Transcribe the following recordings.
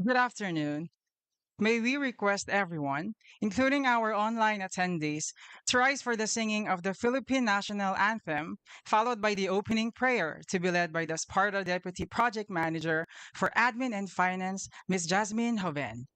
Good afternoon. May we request everyone, including our online attendees, to rise for the singing of the Philippine National Anthem, followed by the opening prayer to be led by the SPARTA Deputy Project Manager for Admin and Finance, Ms. Jasmine Joven.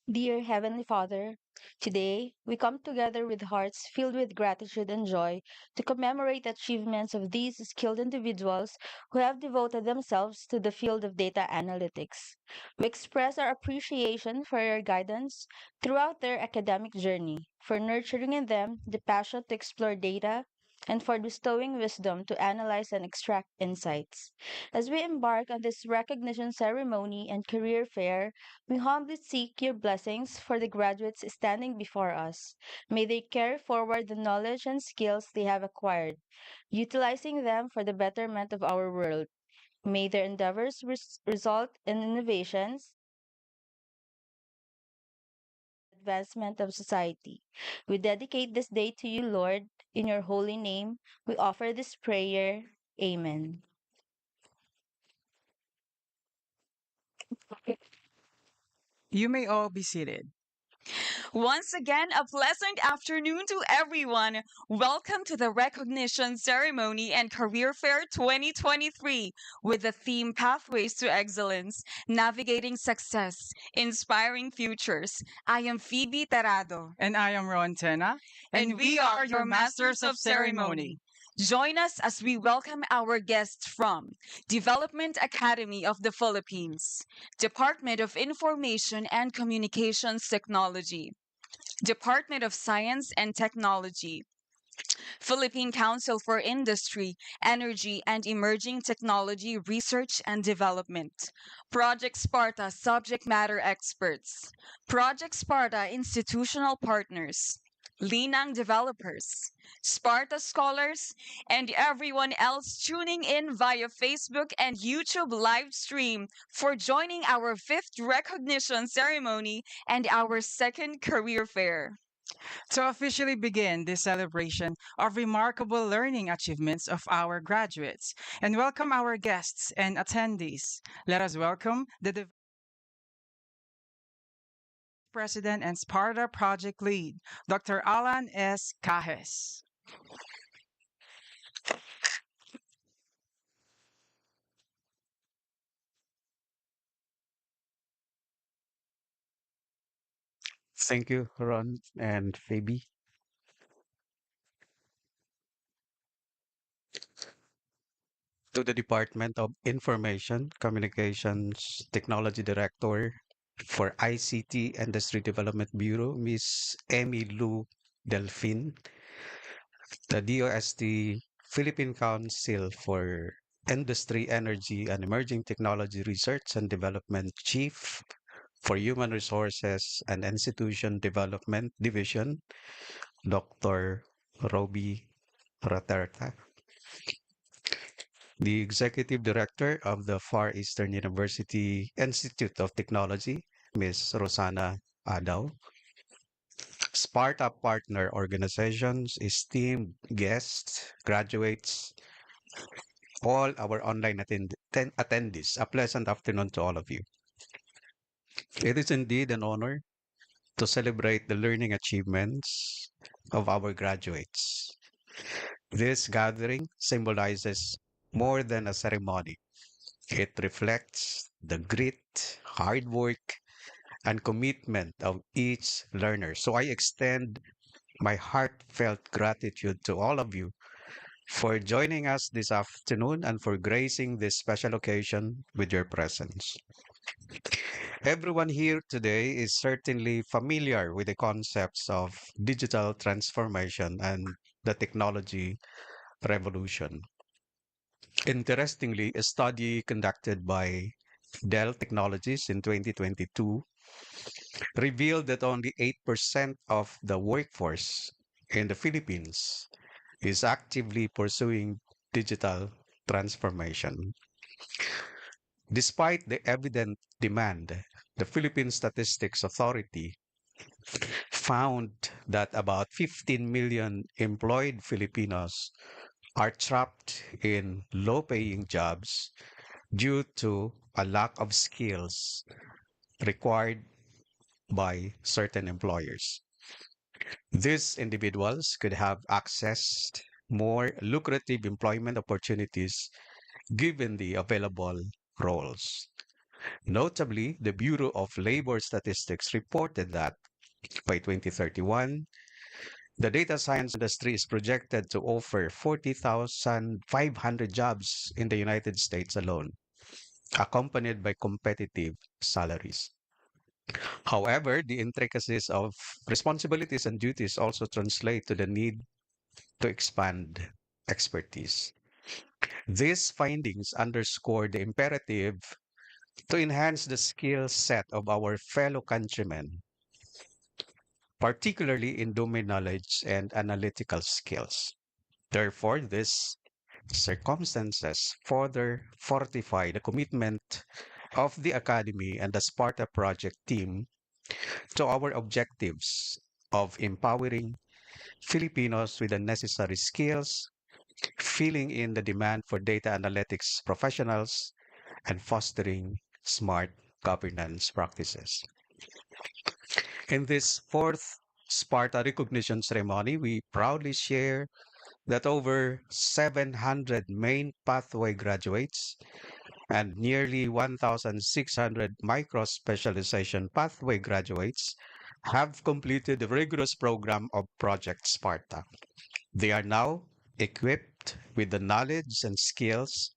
Dear Heavenly Father, today we come together with hearts filled with gratitude and joy to commemorate the achievements of these skilled individuals who have devoted themselves to the field of data analytics. We express our appreciation for your guidance throughout their academic journey, for nurturing in them the passion to explore data, and for bestowing wisdom to analyze and extract insights. As we embark on this recognition ceremony and career fair, we humbly seek your blessings for the graduates standing before us. May they carry forward the knowledge and skills they have acquired, utilizing them for the betterment of our world. May their endeavors result in innovations, advancement of society. We dedicate this day to you, Lord. In your holy name, we offer this prayer. Amen. You may all be seated. Once again, a pleasant afternoon to everyone. Welcome to the Recognition Ceremony and Career Fair 2023 with the theme Pathways to Excellence, Navigating Success, Inspiring Futures. I am Phoebe Tarado, And I am Ron Tena, and we are your Masters of Ceremony. Join us as we welcome our guests from Development Academy of the Philippines, Department of Information and Communications Technology, Department of Science and Technology, Philippine Council for Industry, Energy and Emerging Technology Research and Development, Project Sparta Subject Matter Experts, Project Sparta Institutional Partners, Linang Developers, Sparta Scholars, and everyone else tuning in via Facebook and YouTube live stream for joining our fifth recognition ceremony and our second career fair. To officially begin this celebration of remarkable learning achievements of our graduates and welcome our guests and attendees, let us welcome the President and Sparta Project Lead, Dr. Alan S. Cajes. Thank you, Ron and Phoebe. To the Department of Information Communications Technology Director for ICT Industry Development Bureau, Ms. Amy Lou Delphine. The DOST Philippine Council for Industry, Energy, and Emerging Technology Research and Development Chief for Human Resources and Institution Development Division, Dr. Roby Raterta. The Executive Director of the Far Eastern University Institute of Technology, Ms. Rosana Adaw, Sparta Partner Organizations, esteemed guests, graduates, all our online attendees. A pleasant afternoon to all of you. It is indeed an honor to celebrate the learning achievements of our graduates. This gathering symbolizes more than a ceremony. It reflects the grit, hard work, and commitment of each learner. So I extend my heartfelt gratitude to all of you for joining us this afternoon and for gracing this special occasion with your presence. Everyone here today is certainly familiar with the concepts of digital transformation and the technology revolution. Interestingly, a study conducted by Dell Technologies in 2022 revealed that only 8% of the workforce in the Philippines is actively pursuing digital transformation. Despite the evident demand, the Philippine Statistics Authority found that about 15 million employed Filipinos are trapped in low paying jobs due to a lack of skills required by certain employers. These individuals could have accessed more lucrative employment opportunities given the available roles. Notably, the Bureau of Labor Statistics reported that by 2031, the data science industry is projected to offer 40,500 jobs in the United States alone, accompanied by competitive salaries. However, the intricacies of responsibilities and duties also translate to the need to expand expertise. These findings underscore the imperative to enhance the skill set of our fellow countrymen, particularly in domain knowledge and analytical skills. Therefore, these circumstances further fortify the commitment of the Academy and the SPARTA project team to our objectives of empowering Filipinos with the necessary skills, filling in the demand for data analytics professionals, and fostering smart governance practices. In this fourth Sparta recognition ceremony, we proudly share that over 700 main pathway graduates and nearly 1,600 micro-specialization pathway graduates have completed the rigorous program of Project Sparta. They are now equipped with the knowledge and skills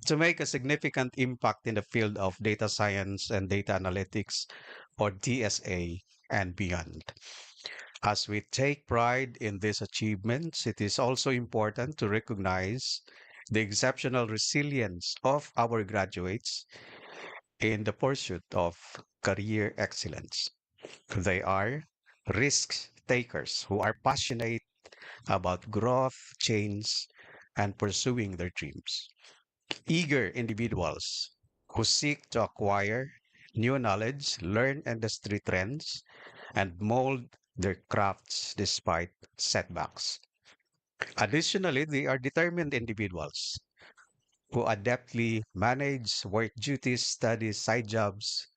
to make a significant impact in the field of data science and data analytics, or DSA, and beyond. As we take pride in these achievements, it is also important to recognize the exceptional resilience of our graduates in the pursuit of career excellence. They are risk takers who are passionate about growth, change, and pursuing their dreams. Eager individuals who seek to acquire new knowledge, learn industry trends, and mold their crafts despite setbacks. Additionally, they are determined individuals who adeptly manage work duties, studies, side jobs,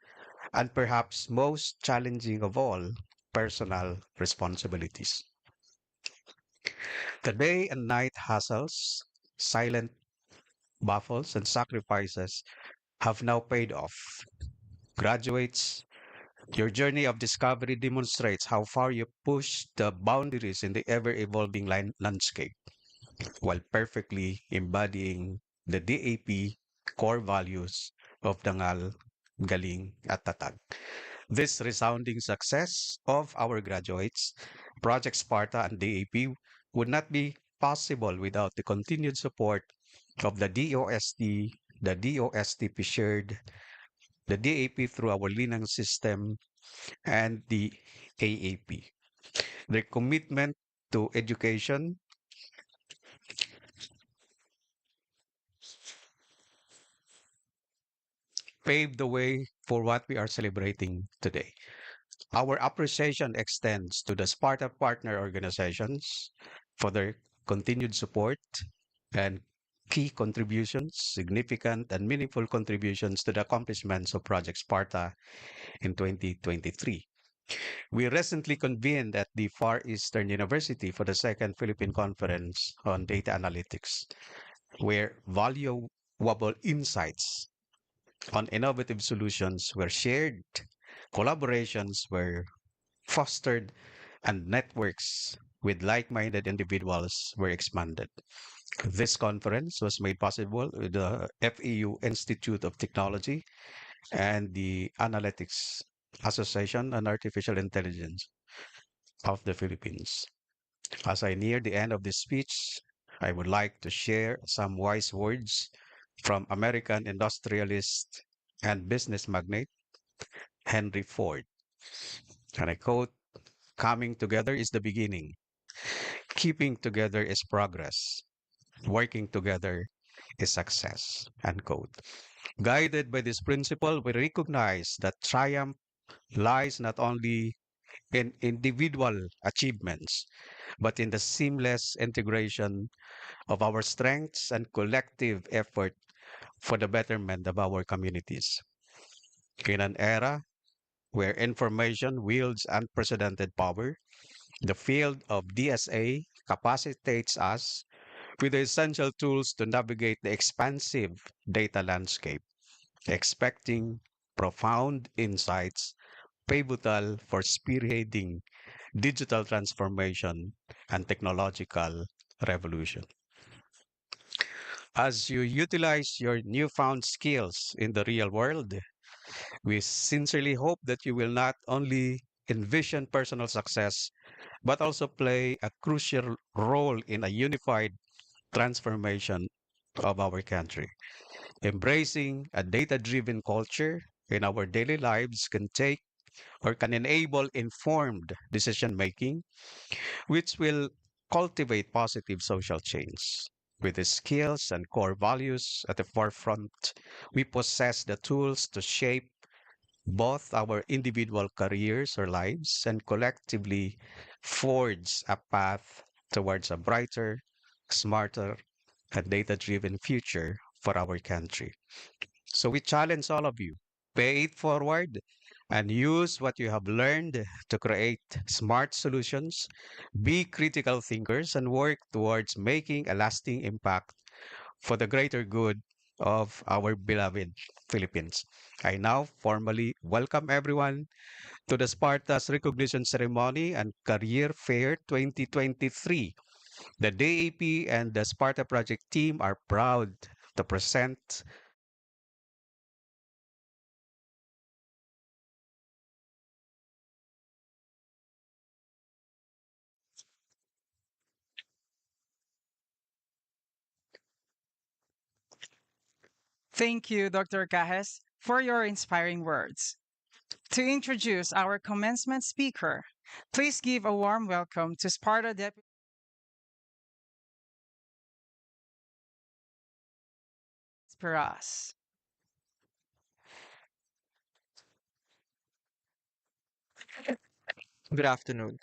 and perhaps most challenging of all, personal responsibilities. The day and night hassles, silent battles, and sacrifices have now paid off. Graduates, your journey of discovery demonstrates how far you push the boundaries in the ever evolving landscape while perfectly embodying the DAP core values of Dangal, Galing, at Tatag. This resounding success of our graduates, Project Sparta and DAP, would not be possible without the continued support of the DOST, the DOSTP shared, the DAP through our Linang system, and the AAP. Their commitment to education paved the way for what we are celebrating today. Our appreciation extends to the Sparta partner organizations for their continued support and key contributions, significant and meaningful contributions to the accomplishments of Project Sparta in 2023. We recently convened at the Far Eastern University for the second Philippine Conference on Data Analytics, where valuable insights on innovative solutions were shared, collaborations were fostered, and networks with like minded individuals were expanded. This conference was made possible with the FEU Institute of Technology and the Analytics Association on Artificial Intelligence of the Philippines. As I near the end of this speech, I would like to share some wise words from American industrialist and business magnate Henry Ford. And I quote, "Coming together is the beginning. Keeping together is progress. Working together is success." Unquote. Guided by this principle, we recognize that triumph lies not only in individual achievements, but in the seamless integration of our strengths and collective effort for the betterment of our communities. In an era where information wields unprecedented power, the field of DSA capacitates us with the essential tools to navigate the expansive data landscape, expecting profound insights pivotal for spearheading digital transformation and technological revolution. As you utilize your newfound skills in the real world, we sincerely hope that you will not only envision personal success, but also play a crucial role in a unified transformation of our country. Embracing a data driven culture in our daily lives can take or can enable informed decision making, which will cultivate positive social change. With the skills and core values at the forefront, we possess the tools to shape both our individual careers or lives and collectively forge a path towards a brighter, smarter, and data driven future for our country. So we challenge all of you, pay it forward and use what you have learned to create smart solutions, be critical thinkers, and work towards making a lasting impact for the greater good of our beloved Philippines. I now formally welcome everyone to the Sparta's Recognition Ceremony and Career Fair 2023. The DAP and the Sparta Project team are proud to present. Thank you, Dr. Cajes, for your inspiring words. To introduce our commencement speaker, please give a warm welcome to Sparta Deputy Spiras. Good afternoon.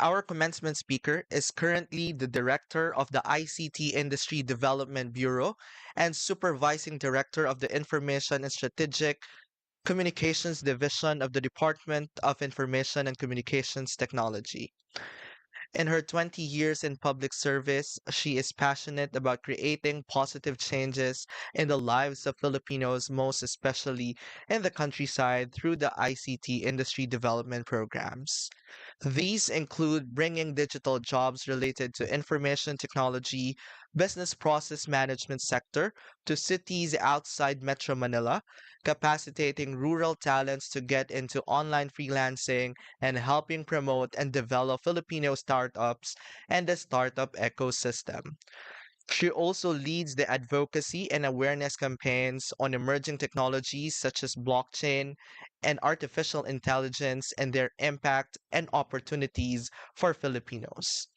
Our commencement speaker is currently the director of the ICT Industry Development Bureau and supervising director of the Information and Strategic Communications Division of the Department of Information and Communications Technology. In her 20 years in public service, she is passionate about creating positive changes in the lives of Filipinos, most especially in the countryside, through the ICT industry development programs. These include bringing digital jobs related to information technology, business process management sector to cities outside Metro Manila, capacitating rural talents to get into online freelancing, and helping promote and develop Filipino startups and the startup ecosystem. She also leads the advocacy and awareness campaigns on emerging technologies such as blockchain and artificial intelligence and their impact and opportunities for Filipinos.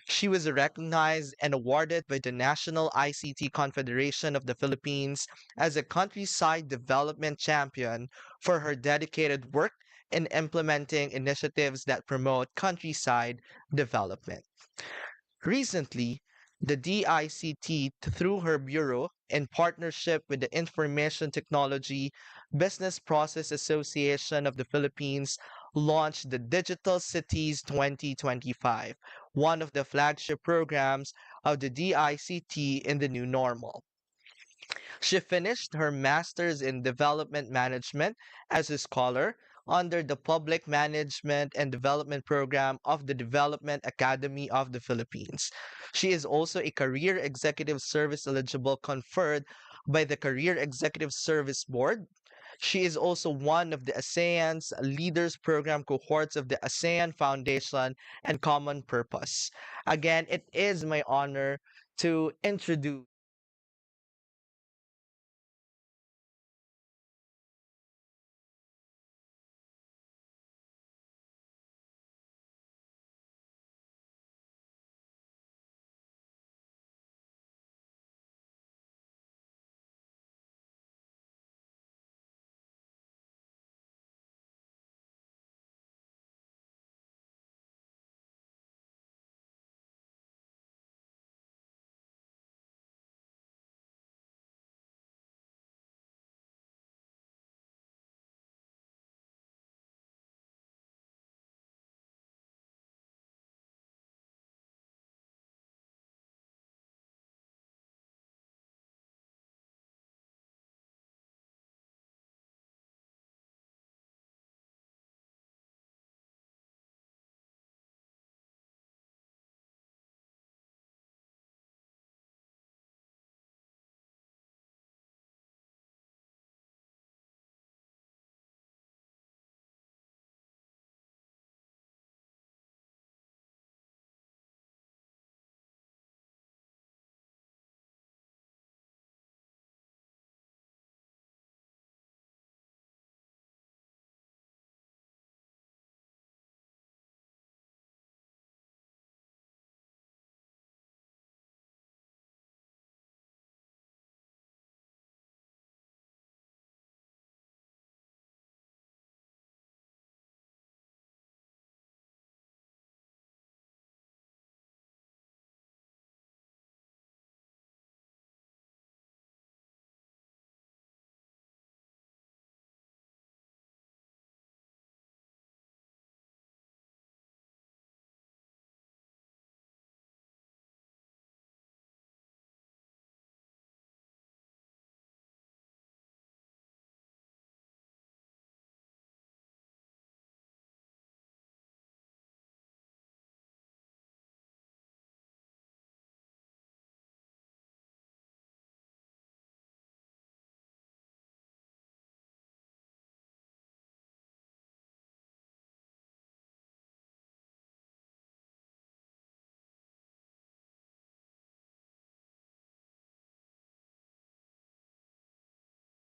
She was recognized and awarded by the National ICT Confederation of the Philippines as a countryside development champion for her dedicated work in implementing initiatives that promote countryside development. Recently, The DICT, through her bureau, in partnership with the Information Technology Business Process Association of the Philippines, launched the Digital Cities 2025, one of the flagship programs of the DICT in the new normal. She finished her master's in development management as a scholar under the Public Management and Development Program of the Development Academy of the Philippines. She is also a Career Executive Service eligible conferred by the Career Executive Service Board. She is also one of the ASEAN's Leaders Program cohorts of the ASEAN Foundation and Common Purpose. Again, it is my honor to introduce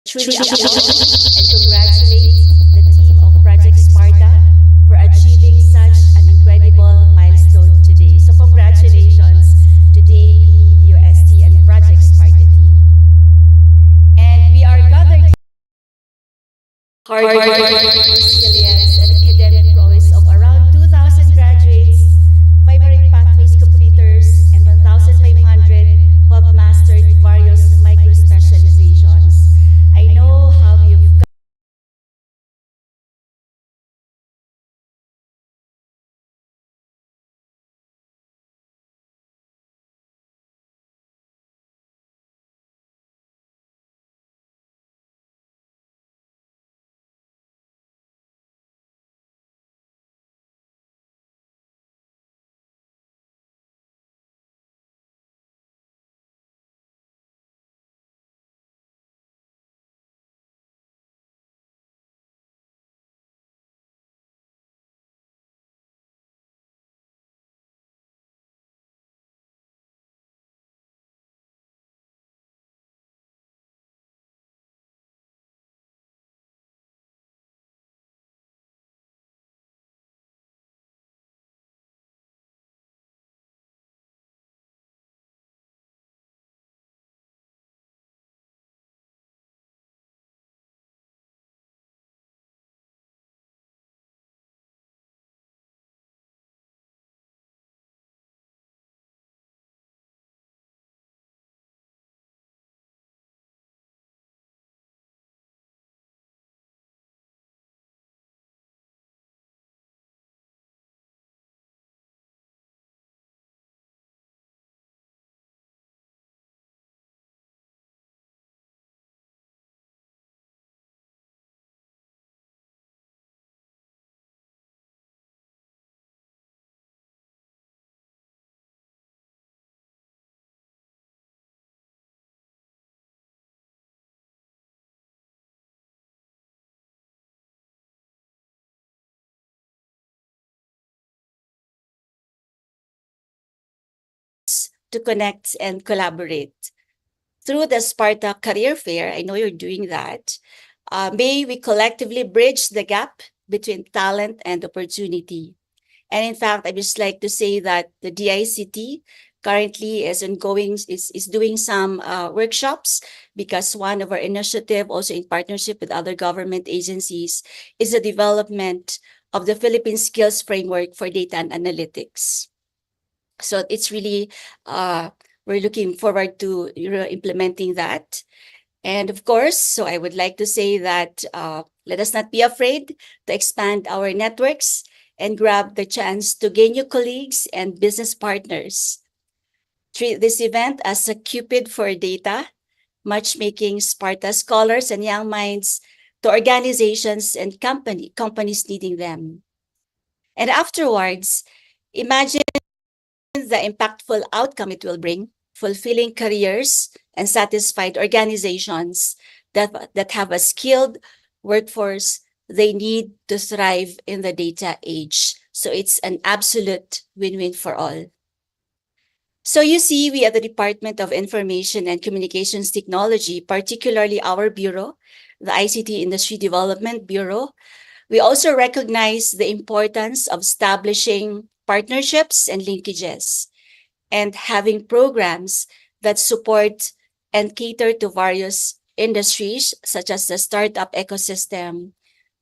Truly acknowledge and congratulate the team of Project Sparta for achieving such an incredible milestone today. So congratulations to the AP, DOST, and Project Sparta team. And we are gathered hard work, resilience, and academic prowess of around 2,000 graduates, 500 pathways completers, and 1,500 who have mastered various micro-specializations. I know how you've to connect and collaborate. Through the Sparta Career Fair, I know you're doing that. May we collectively bridge the gap between talent and opportunity. And in fact, I just like to say that the DICT currently is doing some workshops, because one of our initiative, also in partnership with other government agencies, is the development of the Philippine Skills Framework for Data and Analytics. So it's really, we're looking forward to implementing that. And of course, so I would like to say that let us not be afraid to expand our networks and grab the chance to gain new colleagues and business partners. Treat this event as a Cupid for data, matchmaking Sparta scholars and young minds to organizations and companies needing them. And afterwards, imagine the impactful outcome it will bring, fulfilling careers and satisfied organizations that have a skilled workforce they need to thrive in the data age. So it's an absolute win-win for all. So you see, we at the Department of Information and Communications Technology, particularly our bureau, the ICT Industry Development Bureau, we also recognize the importance of establishing partnerships and linkages, and having programs that support and cater to various industries such as the startup ecosystem,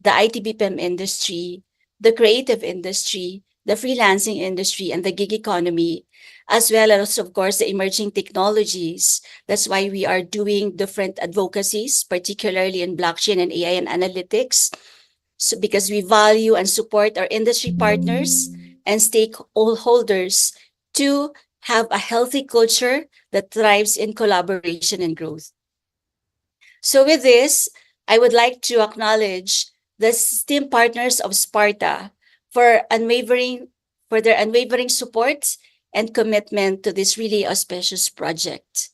the IT/BPM industry, the creative industry, the freelancing industry, and the gig economy, as well as, of course, the emerging technologies. That's why we are doing different advocacies, particularly in blockchain and AI and analytics. So because we value and support our industry partners and stakeholders to have a healthy culture that thrives in collaboration and growth. So with this, I would like to acknowledge the esteemed partners of Sparta for their unwavering support and commitment to this really auspicious project.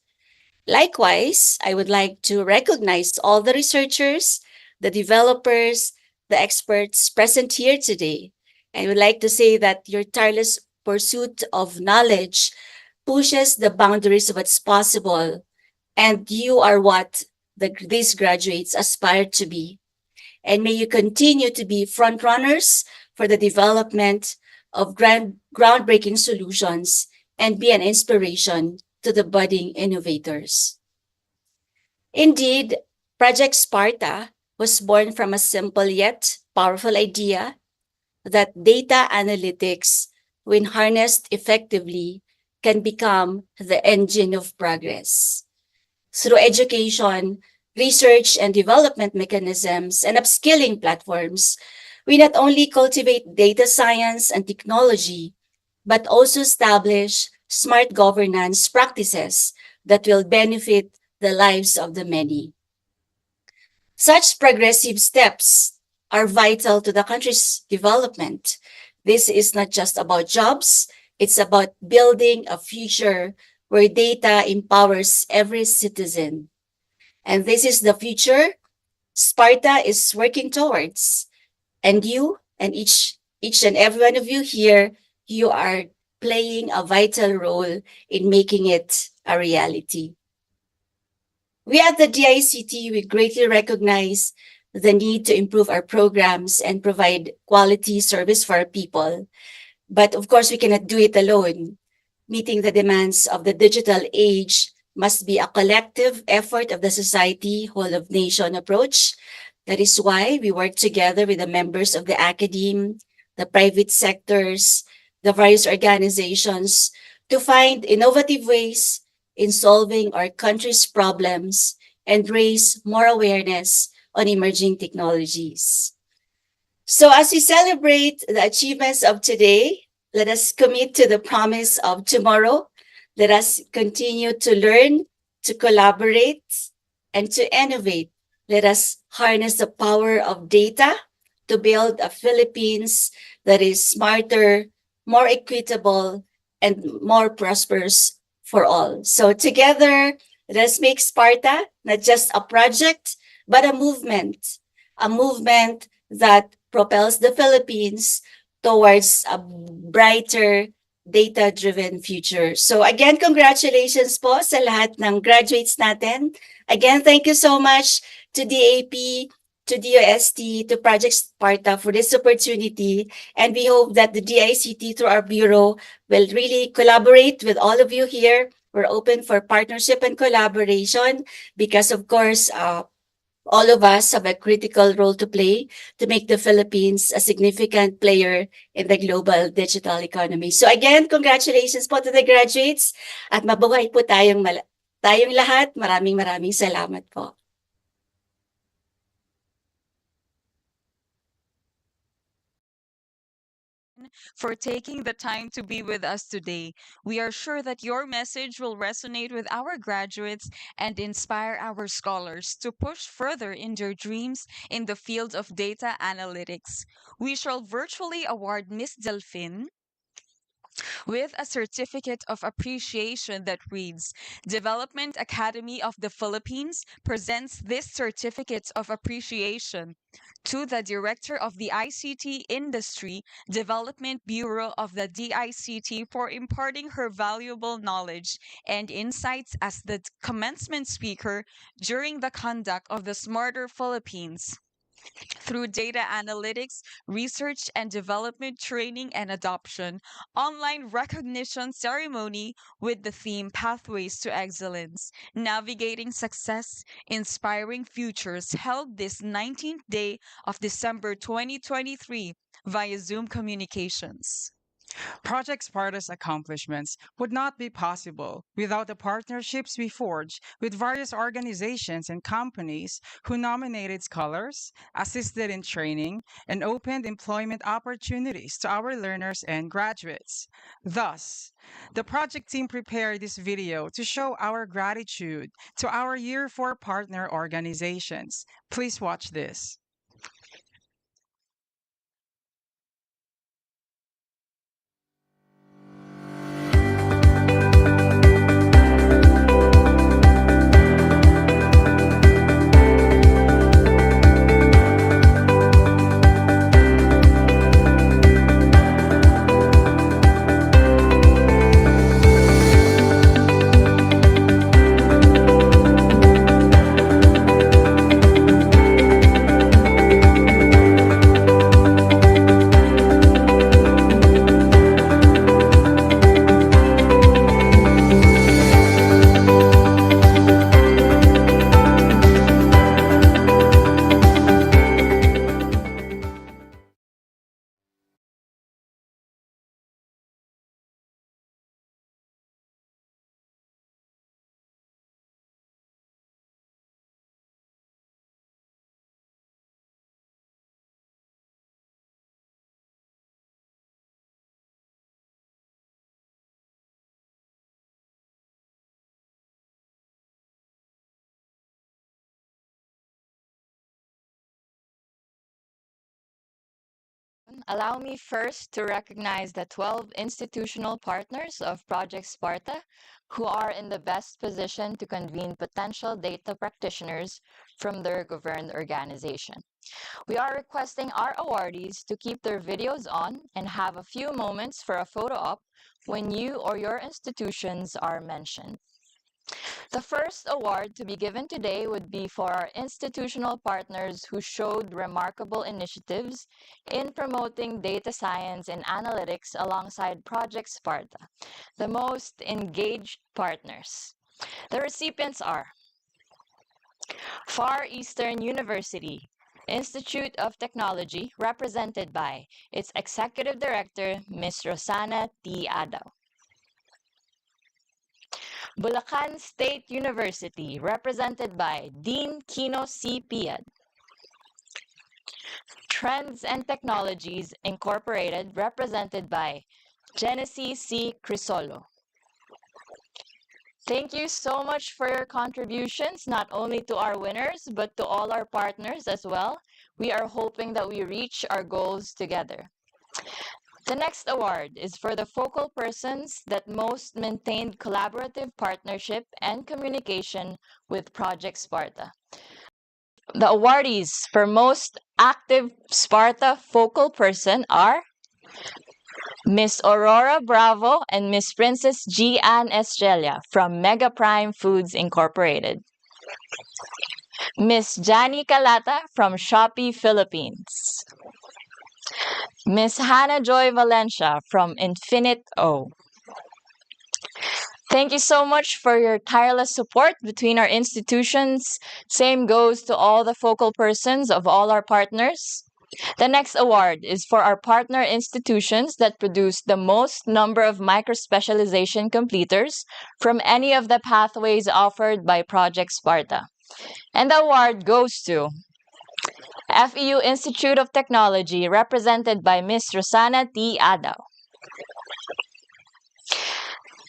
Likewise, I would like to recognize all the researchers, the developers, the experts present here today. I would like to say that your tireless pursuit of knowledge pushes the boundaries of what's possible, and you are what these graduates aspire to be. And may you continue to be frontrunners for the development of groundbreaking solutions and be an inspiration to the budding innovators. Indeed, Project Sparta was born from a simple yet powerful idea that data analytics, when harnessed effectively, can become the engine of progress. Through education, research and development mechanisms, and upskilling platforms, we not only cultivate data science and technology, but also establish smart governance practices that will benefit the lives of the many. Such progressive steps are vital to the country's development. This is not just about jobs, it's about building a future where data empowers every citizen. And this is the future Sparta is working towards. And you and each and every one of you here, you are playing a vital role in making it a reality. We at the DICT, we greatly recognize the need to improve our programs and provide quality service for our people. But of course, we cannot do it alone. Meeting the demands of the digital age must be a collective effort of the society, whole of nation approach. That is why we work together with the members of the academe, the private sectors, the various organizations to find innovative ways in solving our country's problems and raise more awareness on emerging technologies. So as we celebrate the achievements of today, let us commit to the promise of tomorrow. Let us continue to learn, to collaborate, and to innovate. Let us harness the power of data to build a Philippines that is smarter, more equitable, and more prosperous for all. So together, let us make Sparta not just a project, but a movement that propels the Philippines towards a brighter, data-driven future. So again, congratulations po sa lahat ng graduates natin. Again, thank you so much to DAP, to DOST, to Project Sparta for this opportunity. And we hope that the DICT through our bureau will really collaborate with all of you here. We're open for partnership and collaboration because, of course, all of us have a critical role to play to make the Philippines a significant player in the global digital economy. So again, congratulations po to the graduates at mabuhay po tayong lahat. Maraming salamat po. For taking the time to be with us today. We are sure that your message will resonate with our graduates and inspire our scholars to push further in their dreams in the field of data analytics. We shall virtually award Miss Delphine with a certificate of appreciation that reads Development Academy of the Philippines presents this certificate of appreciation to the Director of the ICT Industry Development Bureau of the DICT for imparting her valuable knowledge and insights as the commencement speaker during the conduct of the Smarter Philippines through data analytics, research and development training and adoption, online recognition ceremony with the theme Pathways to Excellence, Navigating Success, Inspiring Futures, held this 19th day of December 2023 via Zoom Communications. Project Sparta's accomplishments would not be possible without the partnerships we forged with various organizations and companies who nominated scholars, assisted in training, and opened employment opportunities to our learners and graduates. Thus, the project team prepared this video to show our gratitude to our Year 4 partner organizations. Please watch this. Allow me first to recognize the 12 institutional partners of Project Sparta who are in the best position to convene potential data practitioners from their governed organization. We are requesting our awardees to keep their videos on and have a few moments for a photo op when you or your institutions are mentioned. The first award to be given today would be for our institutional partners who showed remarkable initiatives in promoting data science and analytics alongside Project Sparta, the most engaged partners. The recipients are Far Eastern University, Institute of Technology, represented by its Executive Director, Ms. Rosana T. Adaw. Bulacan State University, represented by Dean Kino C. Piad. Trends and Technologies Incorporated, represented by Genesis C. Crisolo. Thank you so much for your contributions, not only to our winners, but to all our partners as well. We are hoping that we reach our goals together. The next award is for the focal persons that most maintained collaborative partnership and communication with Project Sparta. The awardees for most active Sparta focal person are Miss Aurora Bravo and Miss Princess G. Ann Estrella from Mega Prime Foods Incorporated. Miss Jani Calata from Shopee Philippines. Miss Hannah Joy Valencia from Infinite O. Thank you so much for your tireless support between our institutions. Same goes to all the focal persons of all our partners. The next award is for our partner institutions that produce the most number of microspecialization completers from any of the pathways offered by Project Sparta. And the award goes to FEU Institute of Technology, represented by Ms. Rosana T. Adaw.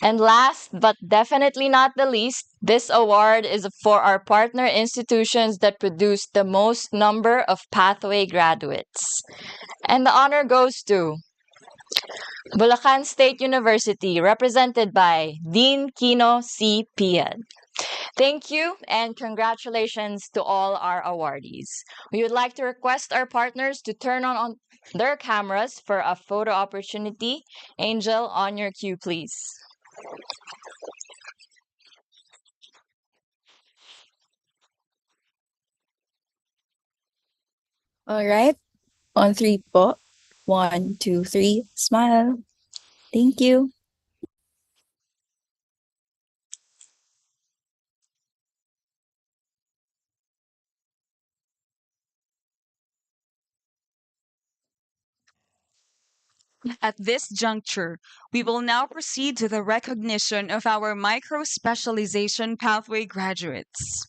And last but definitely not the least, this award is for our partner institutions that produce the most number of pathway graduates. And the honor goes to Bulacan State University, represented by Dean Kino C. Piad. Thank you and congratulations to all our awardees. We would like to request our partners to turn on their cameras for a photo opportunity. Angel, on your cue, please. All right. On three po. 1, 2, 3. Smile. Thank you. At this juncture, we will now proceed to the recognition of our micro-specialization pathway graduates.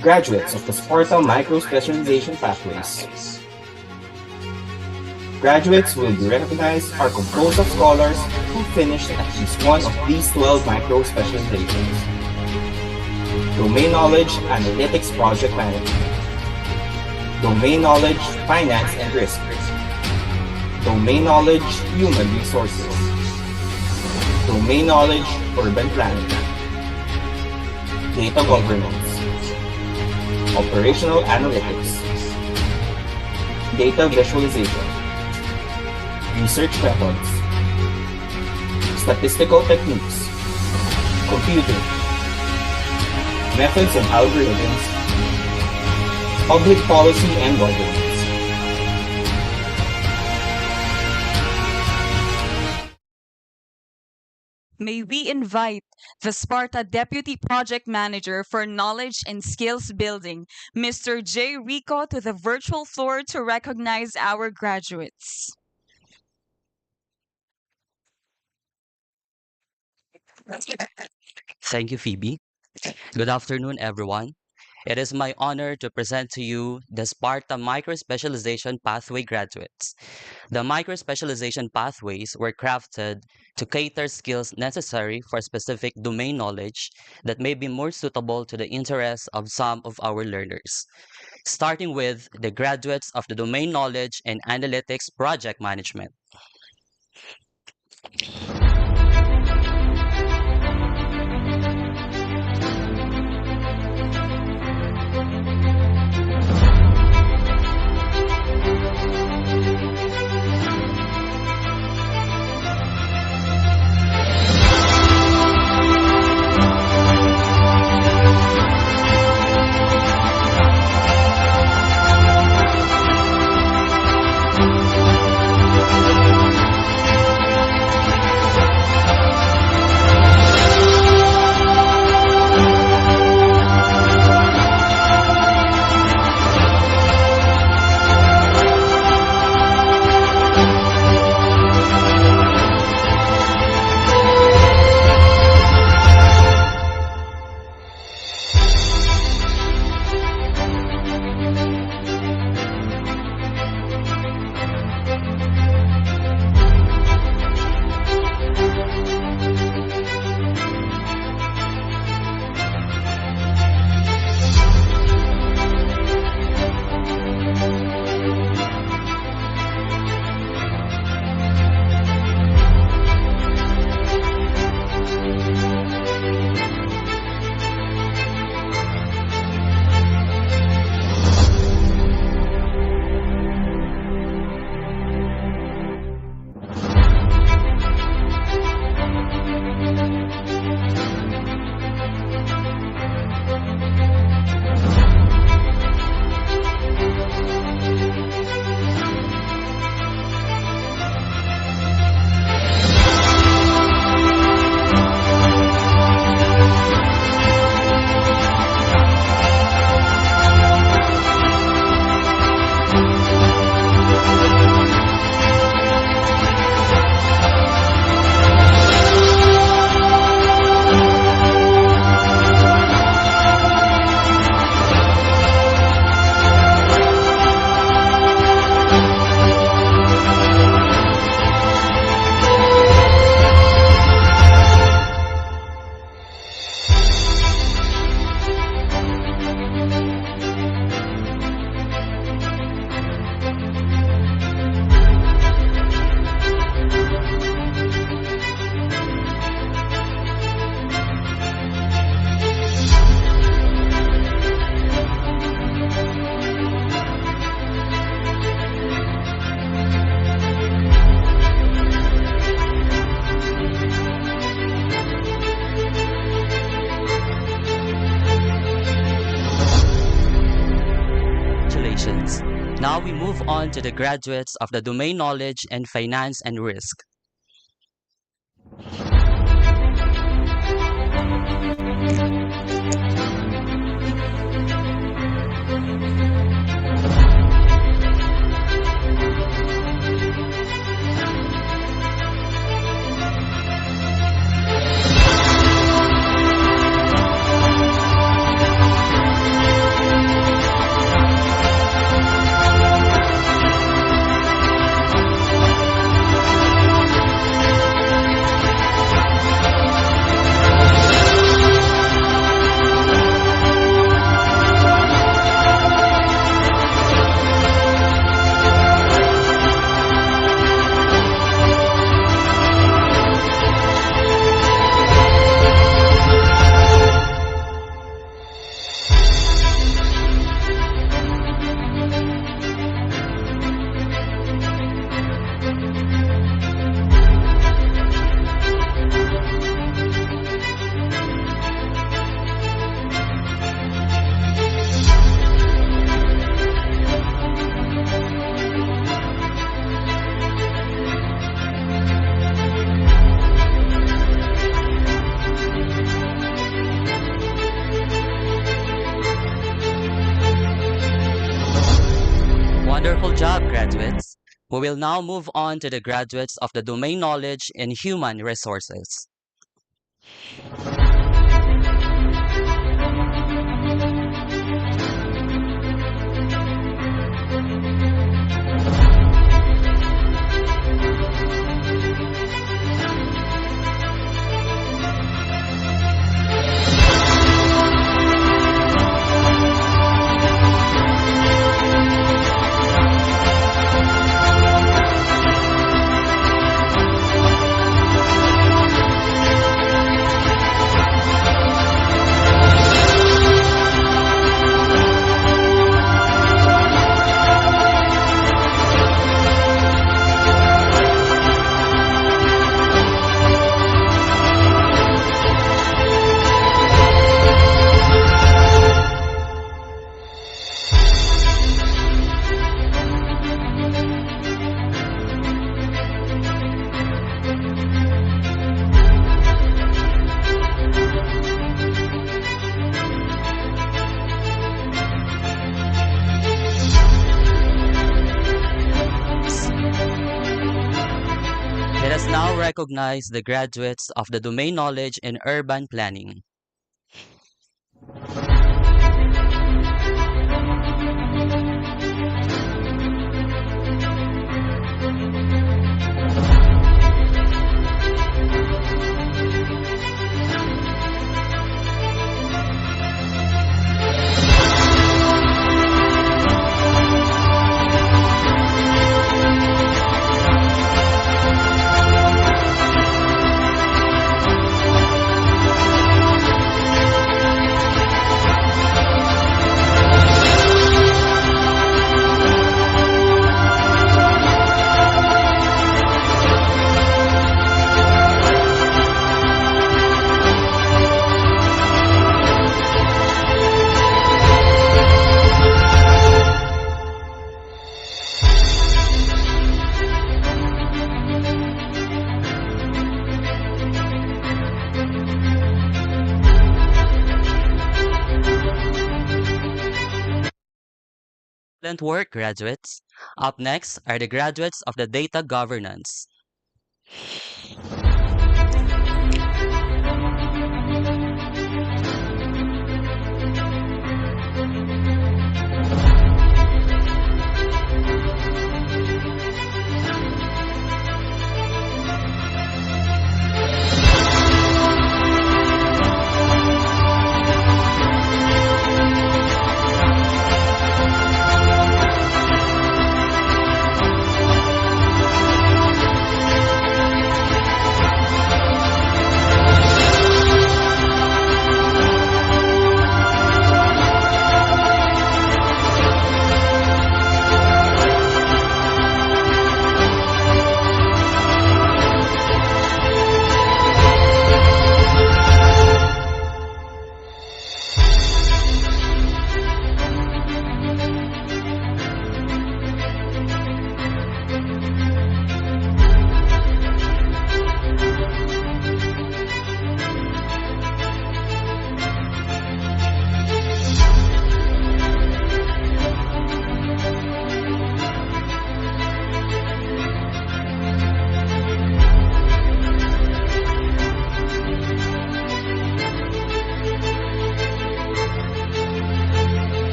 Graduates of the SPARTA micro-specialization pathways. Graduates will be recognized are composed of scholars who finished at least one of these 12 micro-specializations. Domain Knowledge Analytics Project Management. Domain Knowledge Finance and Risk. Domain Knowledge Human Resources. Domain Knowledge Urban Planning. Data Governance. Operational Analytics. Data Visualization. Research Methods. Statistical Techniques. Computing. Methods and Algorithms. Public Policy and Governance. May we invite the Sparta Deputy Project Manager for Knowledge and Skills Building, Mr. J. Rico, to the virtual floor to recognize our graduates. Thank you, Phoebe. Good afternoon, everyone. It is my honor to present to you the Sparta Micro-Specialization Pathway graduates. The micro-specialization pathways were crafted to cater skills necessary for specific domain knowledge that may be more suitable to the interests of some of our learners. Starting with the graduates of the Domain Knowledge and Analytics Project Management. Now we move on to the graduates of the domain knowledge in finance and risk. Wonderful job, graduates. We will now move on to the graduates of the domain knowledge in human resources. Let us now recognize the graduates of the domain knowledge in urban planning. Excellent work, graduates. Up next are the graduates of the data governance.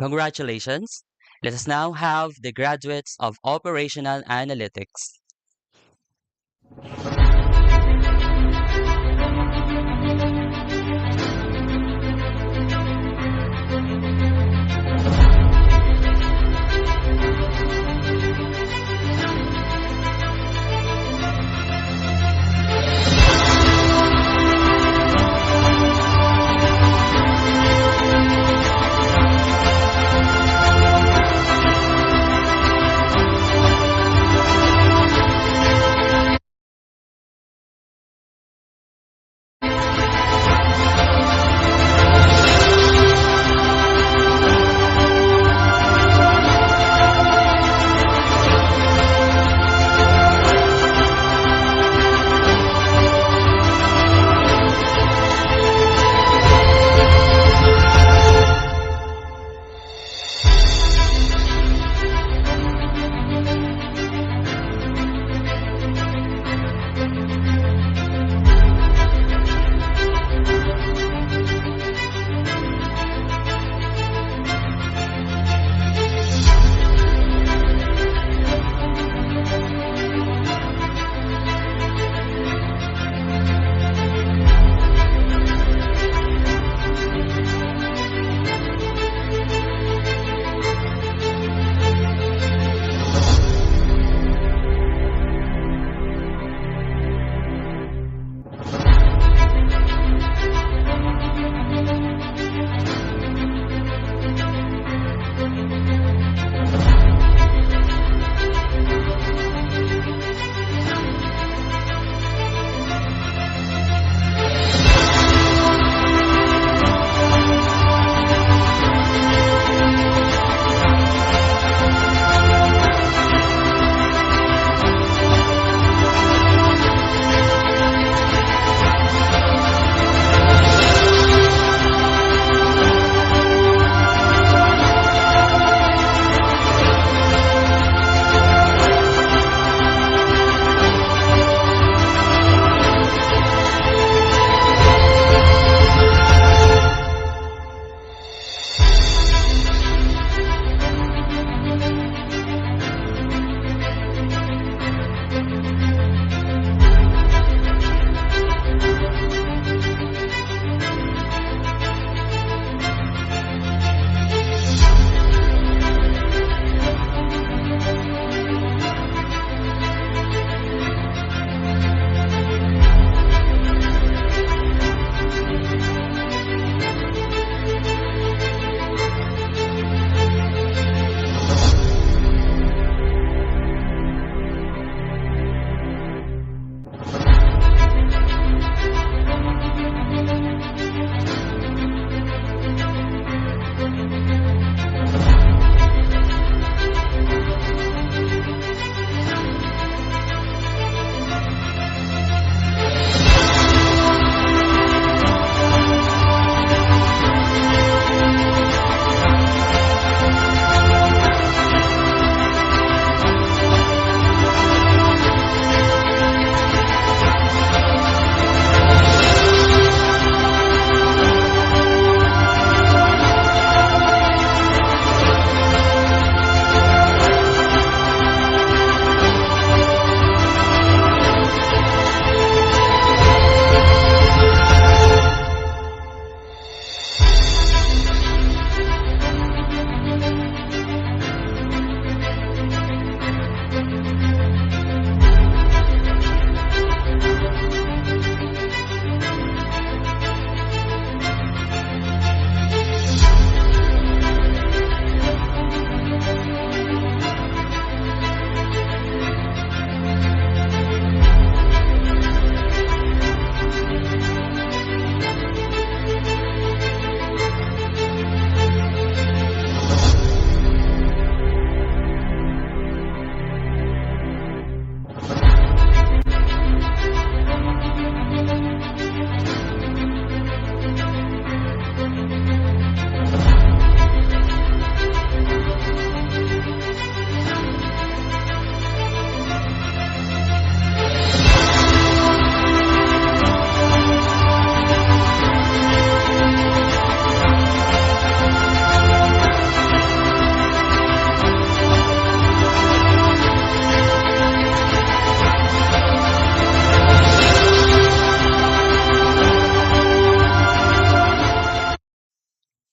Congratulations. Let us now have the graduates of Operational Analytics.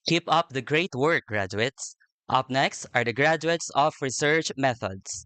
Keep up the great work, graduates. Up next are the graduates of research methods.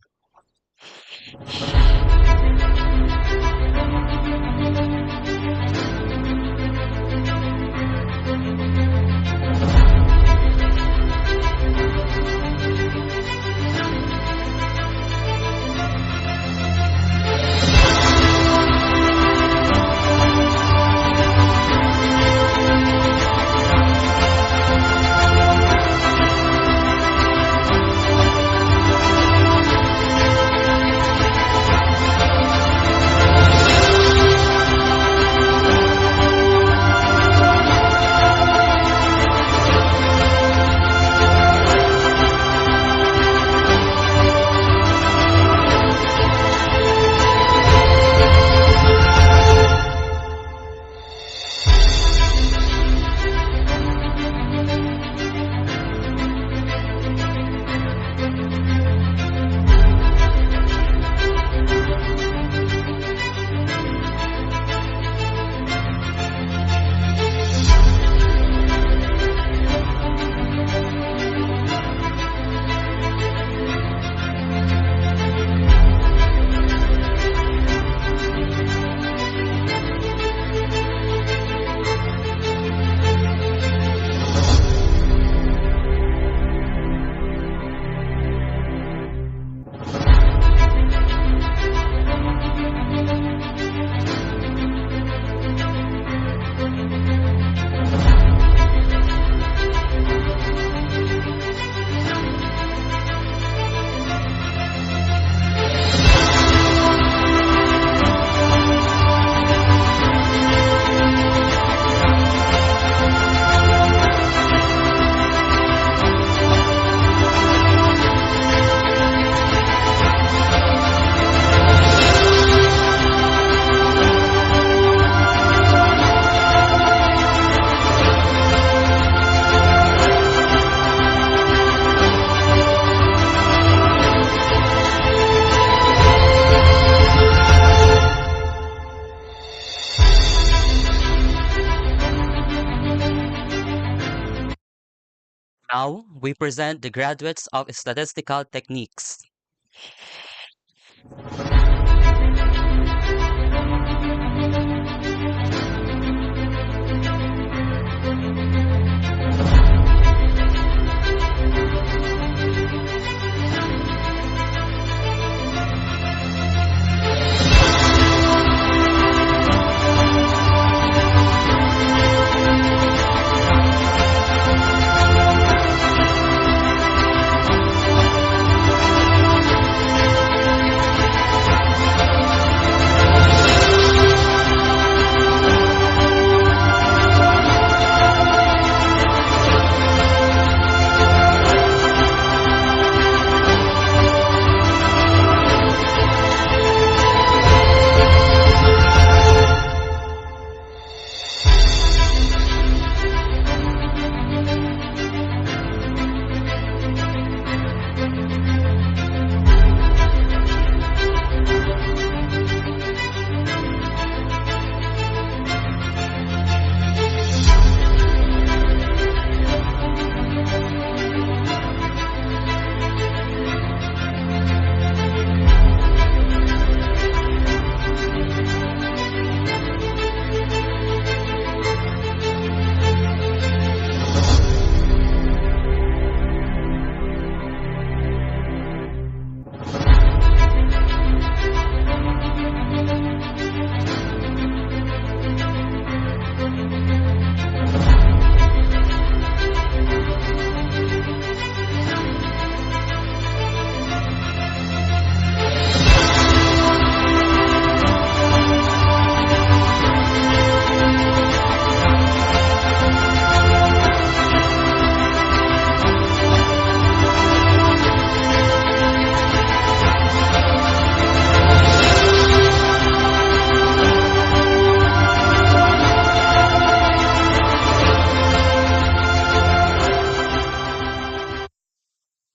Now, we present the graduates of statistical techniques.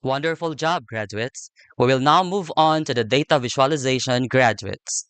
Wonderful job, graduates. We will now move on to the data visualization graduates.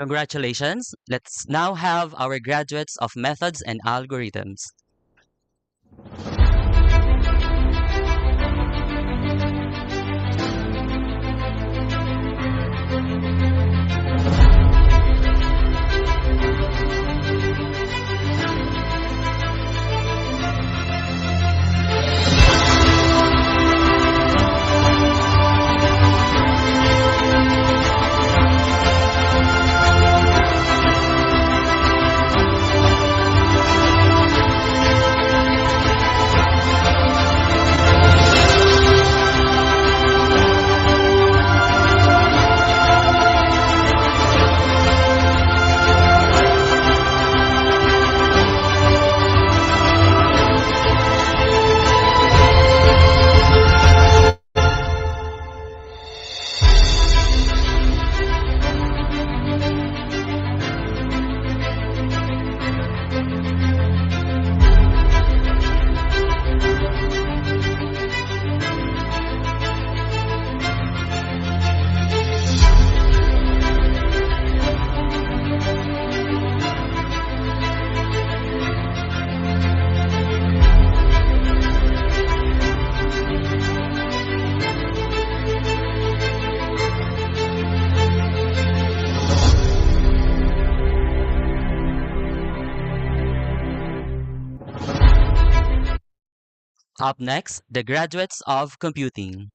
Congratulations. Let's now have our graduates of methods and algorithms. Up next, the graduates of computing.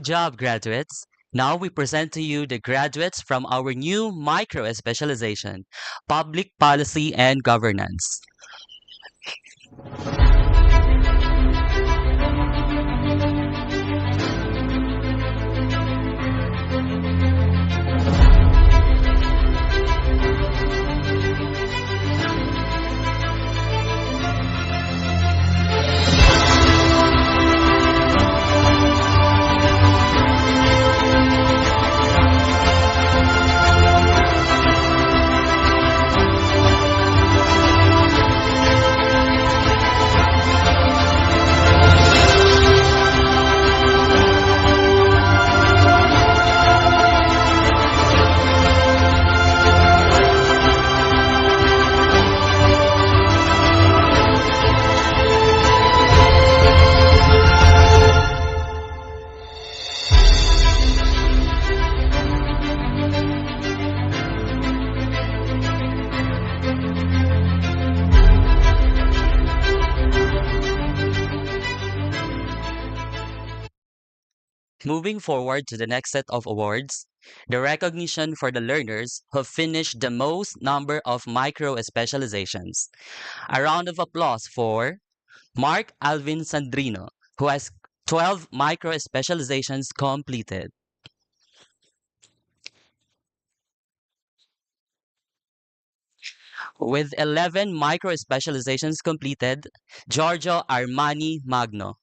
job, graduates. Now we present to you the graduates from our new micro specialization, Public Policy and Governance. Moving forward to the next set of awards, the recognition for the learners who finished the most number of micro specializations. A round of applause for Mark Alvin Sandrino, who has 12 micro specializations completed. With 11 micro specializations completed, Giorgio Armani Magno.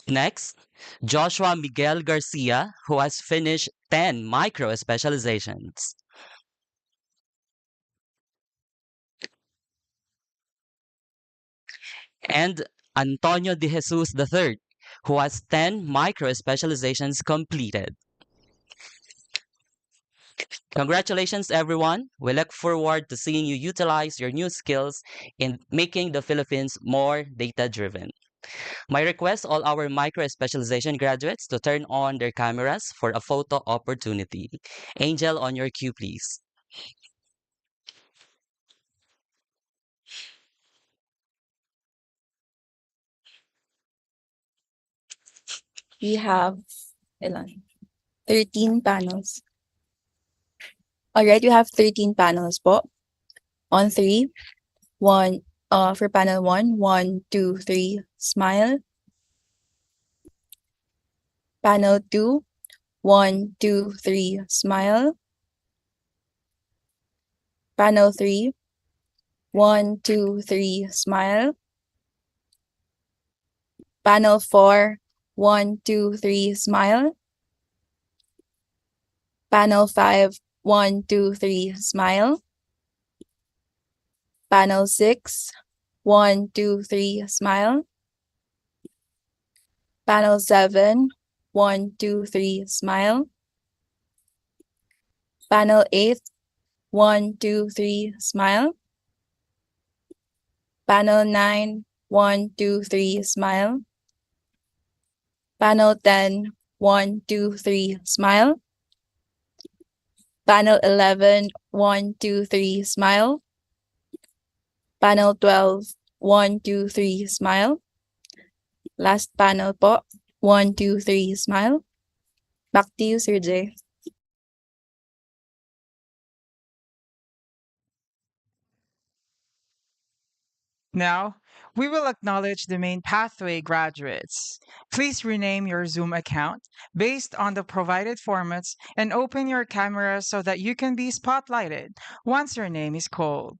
Next, Joshua Miguel Garcia, who has finished 10 micro specializations. And Antonio De Jesus III, who has 10 micro specializations completed. Congratulations, everyone. We look forward to seeing you utilize your new skills in making the Philippines more data driven. My request all our micro specialization graduates to turn on their cameras for a photo opportunity. Angel, on your cue, please. We have ilan? 13 panels. Alright, we have 13 panels po. On 3, 1, for panel 1, 1, 2, 3, smile. Panel 2, 1, 2, 3, smile. Panel 3, 1, 2, 3, smile. Panel 4, 1, 2, 3, smile. Panel 5, 1, 2, 3, smile. Panel 6, 1, 2, 3, smile. Panel 7, 1, 2, 3, smile. Panel 8, 1, 2, 3, smile. Panel 9, 1, 2, 3, smile. Panel 10, 1, 2, 3, smile. Panel 11, 1, 2, 3, smile. Panel 12, 1, 2, 3, smile. Last panel po, 1, 2, 3, smile. Back to you, Sir Jay. Now, we will acknowledge the main pathway graduates. Please rename your Zoom account based on the provided formats and open your camera so that you can be spotlighted once your name is called.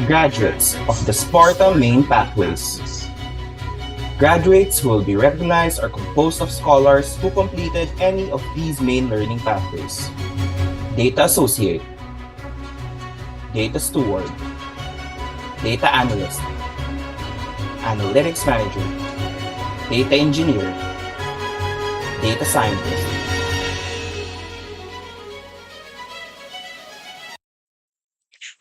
Graduates of the SPARTA main pathways. Graduates who will be recognized are composed of scholars who completed any of these main learning pathways. Data Associate, Data Steward, Data Analyst, Analytics Manager, Data Engineer, Data Scientist.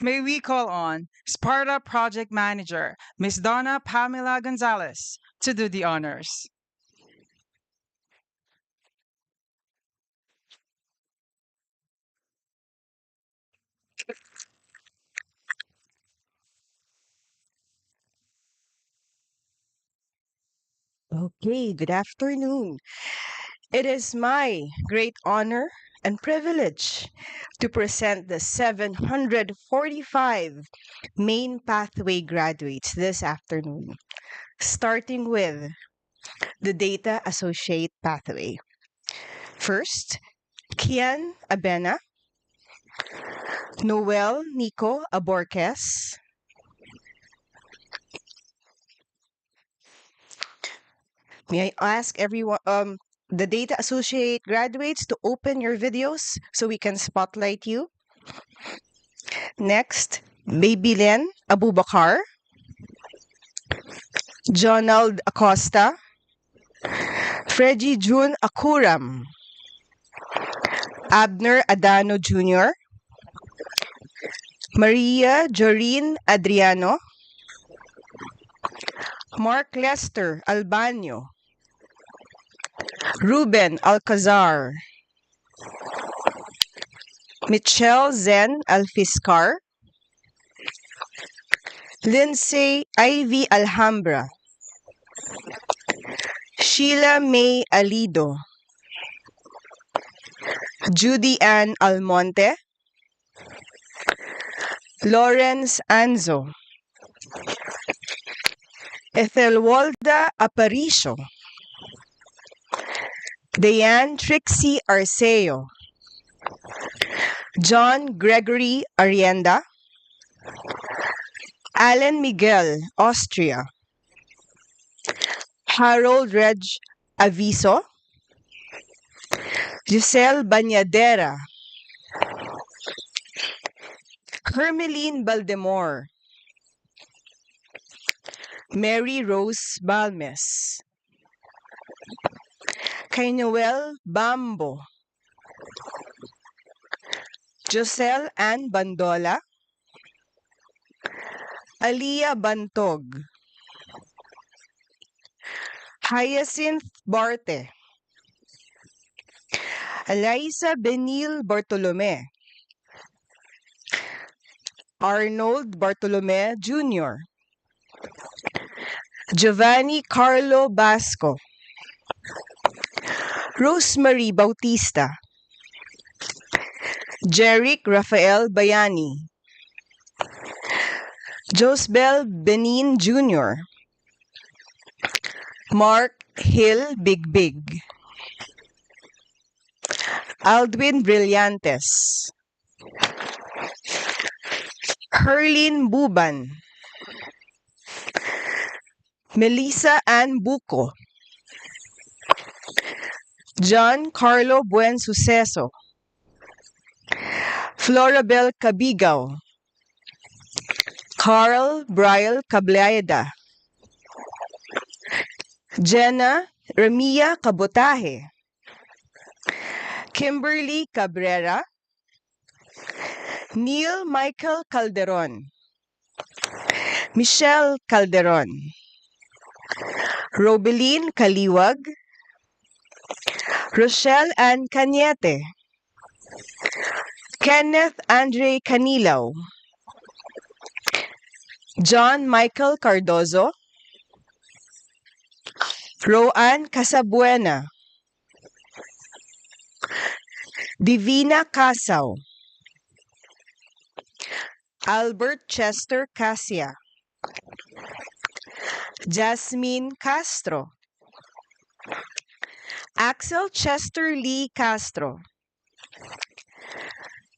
May we call on Sparta Project Manager, Ms. Donna Pamela Gonzalez, to do the honors. Okay, good afternoon. It is my great honor and privilege to present the 745 main pathway graduates this afternoon, starting with the Data Associate Pathway. First, Kian Abena, Noel Nico Aborquez, may I ask everyone, the Data Associate graduates to open your videos so we can spotlight you. Next, Babylen Abubakar, Jonald Acosta, Freddy June Akuram, Abner Adano Jr., Maria Joreen Adriano, Mark Lester Albano, Ruben Alcazar, Michelle Zen Alfiscar, Lindsay Ivy Alhambra, Sheila May Alido, Judy Ann Almonte, Lawrence Anzo, Ethelwalda Aparicio, Diane Trixie Arceo, John Gregory Arienda, Alan Miguel Austria, Harold Reg Aviso, Giselle Banyadera, Hermeline Baldemore, Mary Rose Balmes, kay Noel Bambo, Joselle Ann Bandola, Aliyah Bantog, Hyacinth Barte, Eliza Benil Bartolome, Arnold Bartolome Jr., Giovanni Carlo Basco, Rosemary Bautista, Jeric Rafael Bayani, Josbel Benin Jr., Mark Hill Bigbig, Aldwin Brillantes, Herlin Buban, Melissa Ann Buco, John Carlo Buen Suceso, Florabel Cabigaw, Carl Briel Cableida, Jenna Ramia Cabotaje, Kimberly Cabrera, Neil Michael Calderon, Michelle Calderon, Robeline Kaliwag, Rochelle Ann Cañete, Kenneth Andre Canilaw, John Michael Cardozo, Roanne Casabuena, Divina Casaw, Albert Chester Casia, Jasmine Castro, Axel Chester Lee Castro,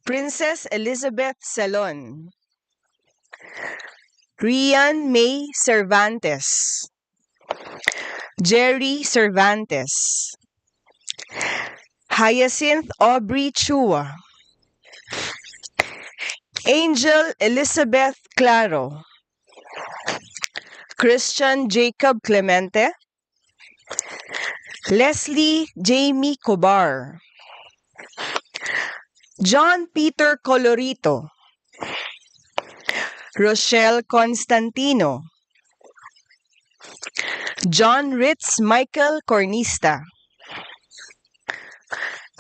Princess Elizabeth Salon, Rian May Cervantes, Jerry Cervantes, Hyacinth Aubrey Chua, Angel Elizabeth Claro, Christian Jacob Clemente, Leslie Jamie Cobar, John Peter Colorito, Rochelle Constantino, John Ritz Michael Cornista,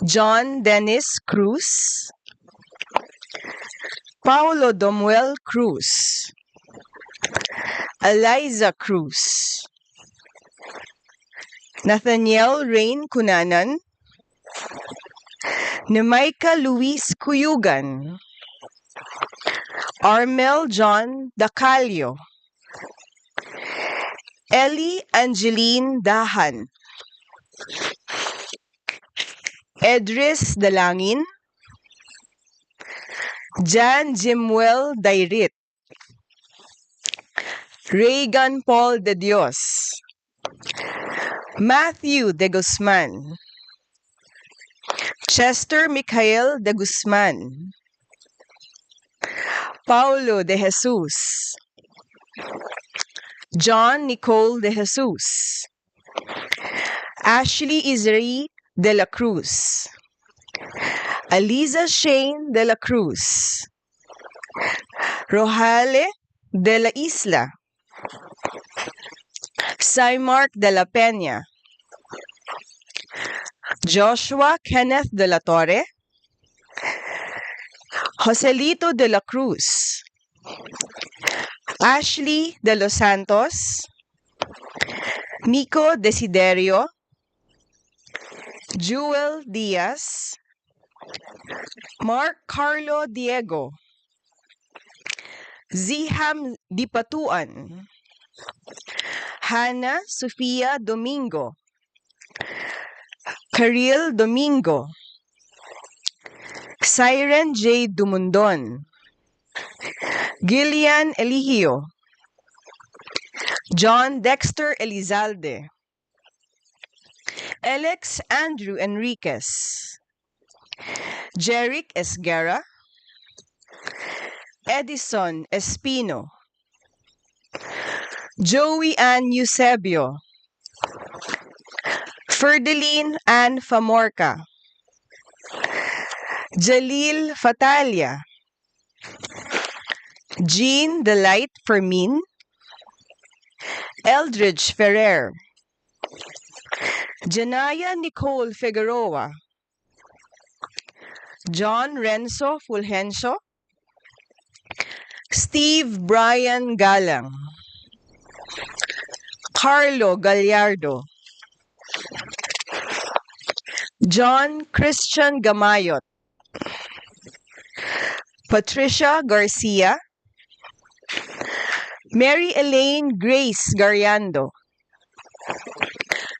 John Dennis Cruz, Paulo Domuel Cruz, Eliza Cruz, Nathaniel Rain Cunanan, Nemaika Luis Cuyugan, Armel John Dacalio, Ellie Angeline Dahan, Edris Dalangin, Jan Jimuel Dairit, Reagan Paul de Dios, Matthew de Guzman, Chester Michael de Guzman, Paulo de Jesus, John Nicole de Jesus, Ashley Isri de la Cruz, Aliza Shane de la Cruz, Rojale de la Isla, Symark de la Peña, Joshua Kenneth de la Torre, Joselito de la Cruz, Ashley de los Santos, Nico Desiderio, Jewel Diaz, Mark Carlo Diego, Ziham Dipatuan, Hannah Sofia Domingo, Karil Domingo, Siren J. Dumundon, Gillian Eligio, John Dexter Elizalde, Alex Andrew Enriquez, Jeric Esguerra, Edison Espino, Joey Ann Eusebio, Ferdeline Ann Famorca, Jalil Fatalia, Jean Delight Fermin, Eldridge Ferrer, Janaya Nicole Figueroa, John Renzo Fulgencio, Steve Brian Galang, Carlo Gallardo, John Christian Gamayot, Patricia Garcia, Mary Elaine Grace Gariando,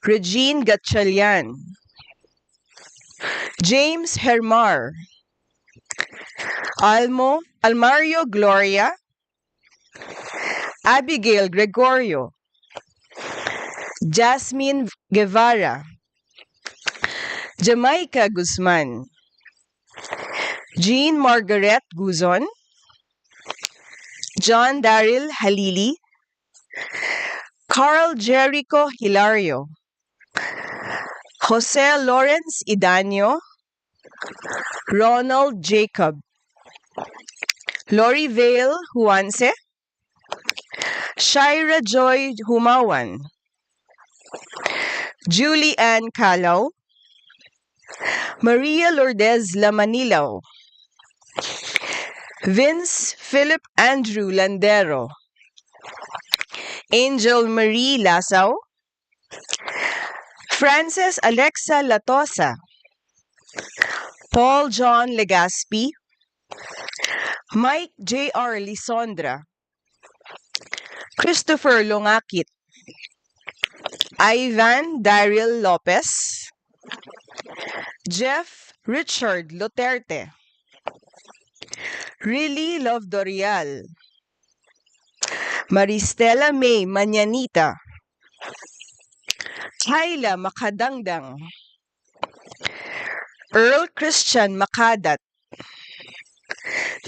Regine Gatchalian, James Hermar, Almario Gloria, Abigail Gregorio, Jasmine Guevara, Jamaica Guzman, Jean Margaret Guzon, John Daryl Halili, Carl Jericho Hilario, Jose Lawrence Idanio, Ronald Jacob, Lori Vale Juanse, Shira Joy Humawan, Julie Ann Calaw, Maria Lourdes Lamanilaw, Vince Philip Andrew Landero, Angel Marie Lasaw, Frances Alexa Latosa, Paul John Legaspi, Mike J.R. Lisondra, Christopher Longakit, Ivan Daryl Lopez, Jeff Richard Luterte, Riley Lovdorial, Maristela May Manyanita, Hyla Makadangdang, Earl Christian Makadat,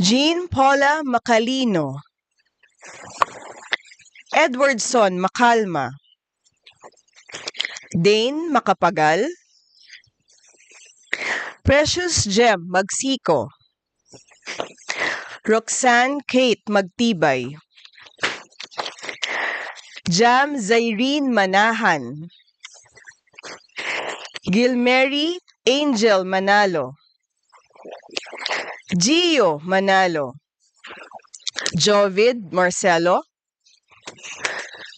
Jean Paula Macalino, Edwardson Macalma, Dane Macapagal, Precious Gem Magsiko, Roxanne Kate Magtibay, Jam Zairine Manahan, Gilmary Angel Manalo, Gio Manalo, Jovid Marcelo,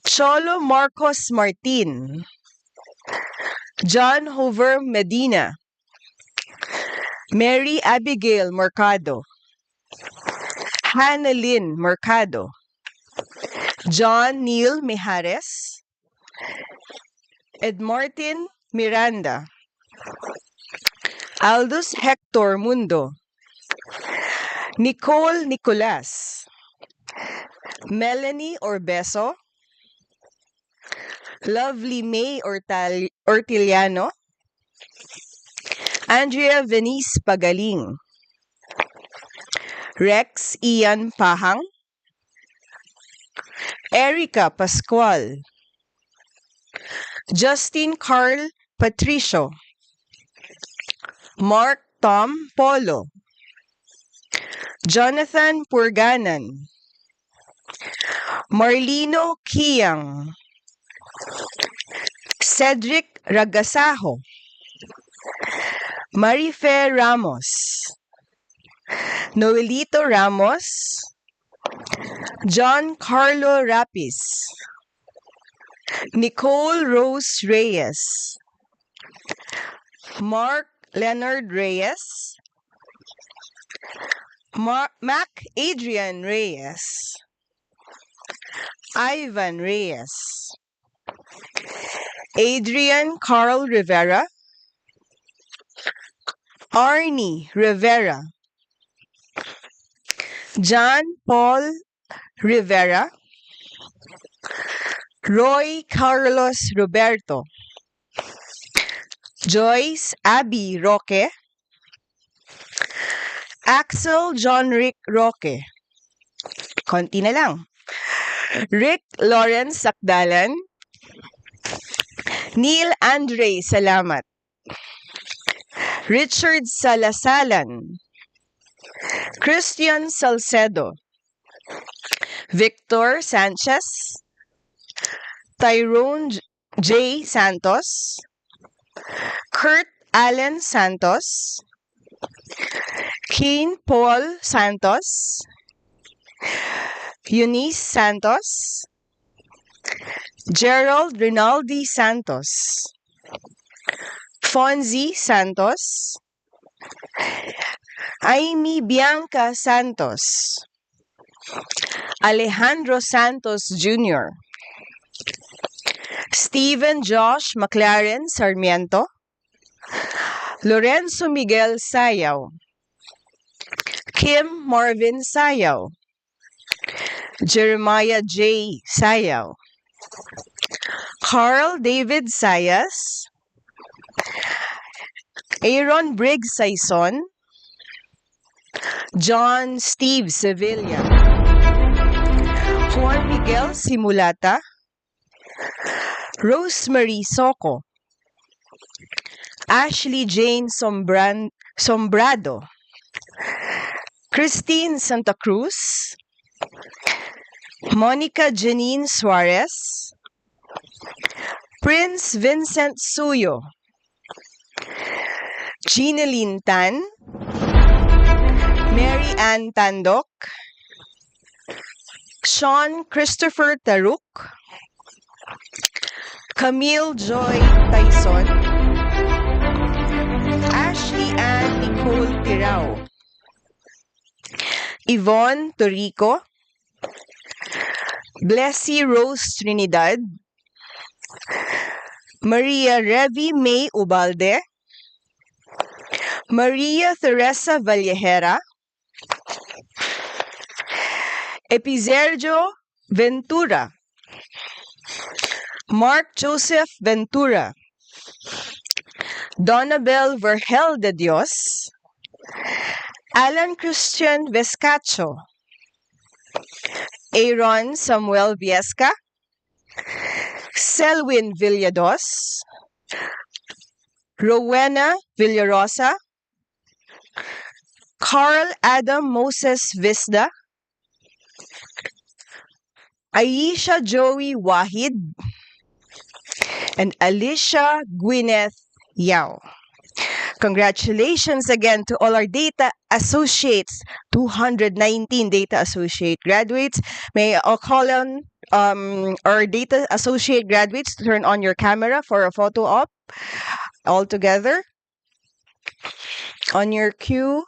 Cholo Marcos Martin, John Hoover Medina, Mary Abigail Mercado, Hannah Lynn Mercado, John Neil Mijares, Ed Martin Miranda, Aldous Hector Mundo, Nicole Nicolas, Melanie Orbeso, Lovely May Ortiliano, Andrea Venice Pagaling, Rex Ian Pahang, Erica Pascual, Justin Carl Patricio, Mark Tom Polo, Jonathan Purganan, Marlino Kiang, Cedric Ragasajo, Marife Ramos, Noelito Ramos, John Carlo Rapis, Nicole Rose Reyes, Mark Leonard Reyes, Mac Adrian Reyes, Ivan Reyes, Adrian Carl Rivera, Arnie Rivera, John Paul Rivera, Roy Carlos Roberto, Joyce Abby Roque, Axel John Rick Roque, konti na lang, Rick Lawrence Sakdalan, Neil Andre Salamat, Richard Salasalan, Christian Salcedo, Victor Sanchez, Tyrone J. Santos, Kurt Allen Santos, Kane Paul Santos, Eunice Santos, Gerald Rinaldi Santos, Fonzie Santos, Amy Bianca Santos, Alejandro Santos Jr., Stephen Josh McLaren Sarmiento, Lorenzo Miguel Sayaw, Kim Marvin Sayaw, Jeremiah J. Sayaw, Carl David Sayas, Aaron Briggs Saison, John Steve Sevilla, Juan Miguel Simulata, Rosemary Soco, Ashley Jane Sombrado, Christine Santa Cruz, Monica Janine Suarez, Prince Vincent Suyo, Ginaline Tan, Mary Ann Tandok, Sean Christopher Taruk, Camille Joy Tyson, Ashley Ann Nicole Tirao, Yvonne Torico, Blessy Rose Trinidad, Maria Revi May Ubalde, Maria Teresa Vallejera, Epizergio Ventura, Mark Joseph Ventura, Donabel Vergel de Dios, Alan Christian Vescacho, Aaron Samuel Viesca, Selwyn Villados, Rowena Villarosa, Carl Adam Moses Visda, Aisha Joey Wahid, and Alicia Gwyneth Yao. Congratulations again to all our data associates, 219 data associate graduates. May I call on our data associate graduates to turn on your camera for a photo op all together. On your cue.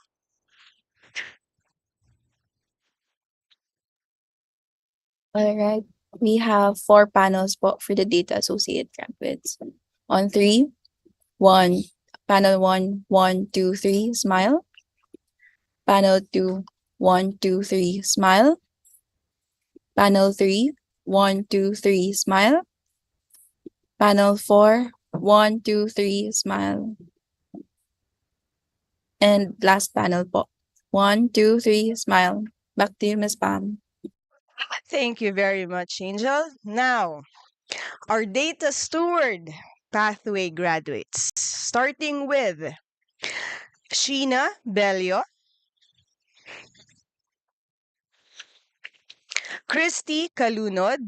All right. We have 4 panels po for the data associate graduates. On 3, 1, panel 1, 1, 2, 3, smile. Panel 2, 1, 2, 3, smile. Panel 3, 1, 2, 3, smile. Panel 4, 1, 2, 3, smile. And last panel po. 1, 2, 3, smile. Back to you, Ms. Pam. Thank you very much, Angel. Now, our data steward pathway graduates, starting with Sheena Belio, Christy Kalunod,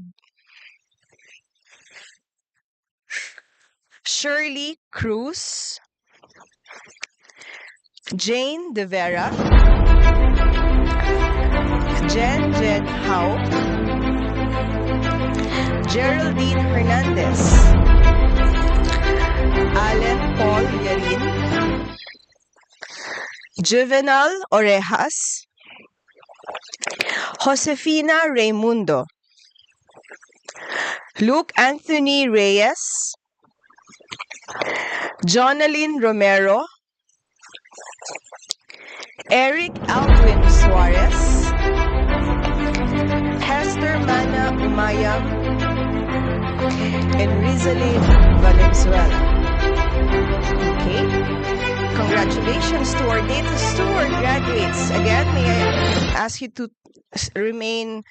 Shirley Cruz, Jane De Vera, Jen Howe, Geraldine Hernandez, Alan Paul Yarin, Juvenal Orejas, Josefina Raimundo, Luke Anthony Reyes, Jonalyn Romero, Eric Alwin Suarez, Hester Mana Umayam, and Rizalyn Valenzuela. Okay. Congratulations to our data steward graduates. Again, may I ask you to remain,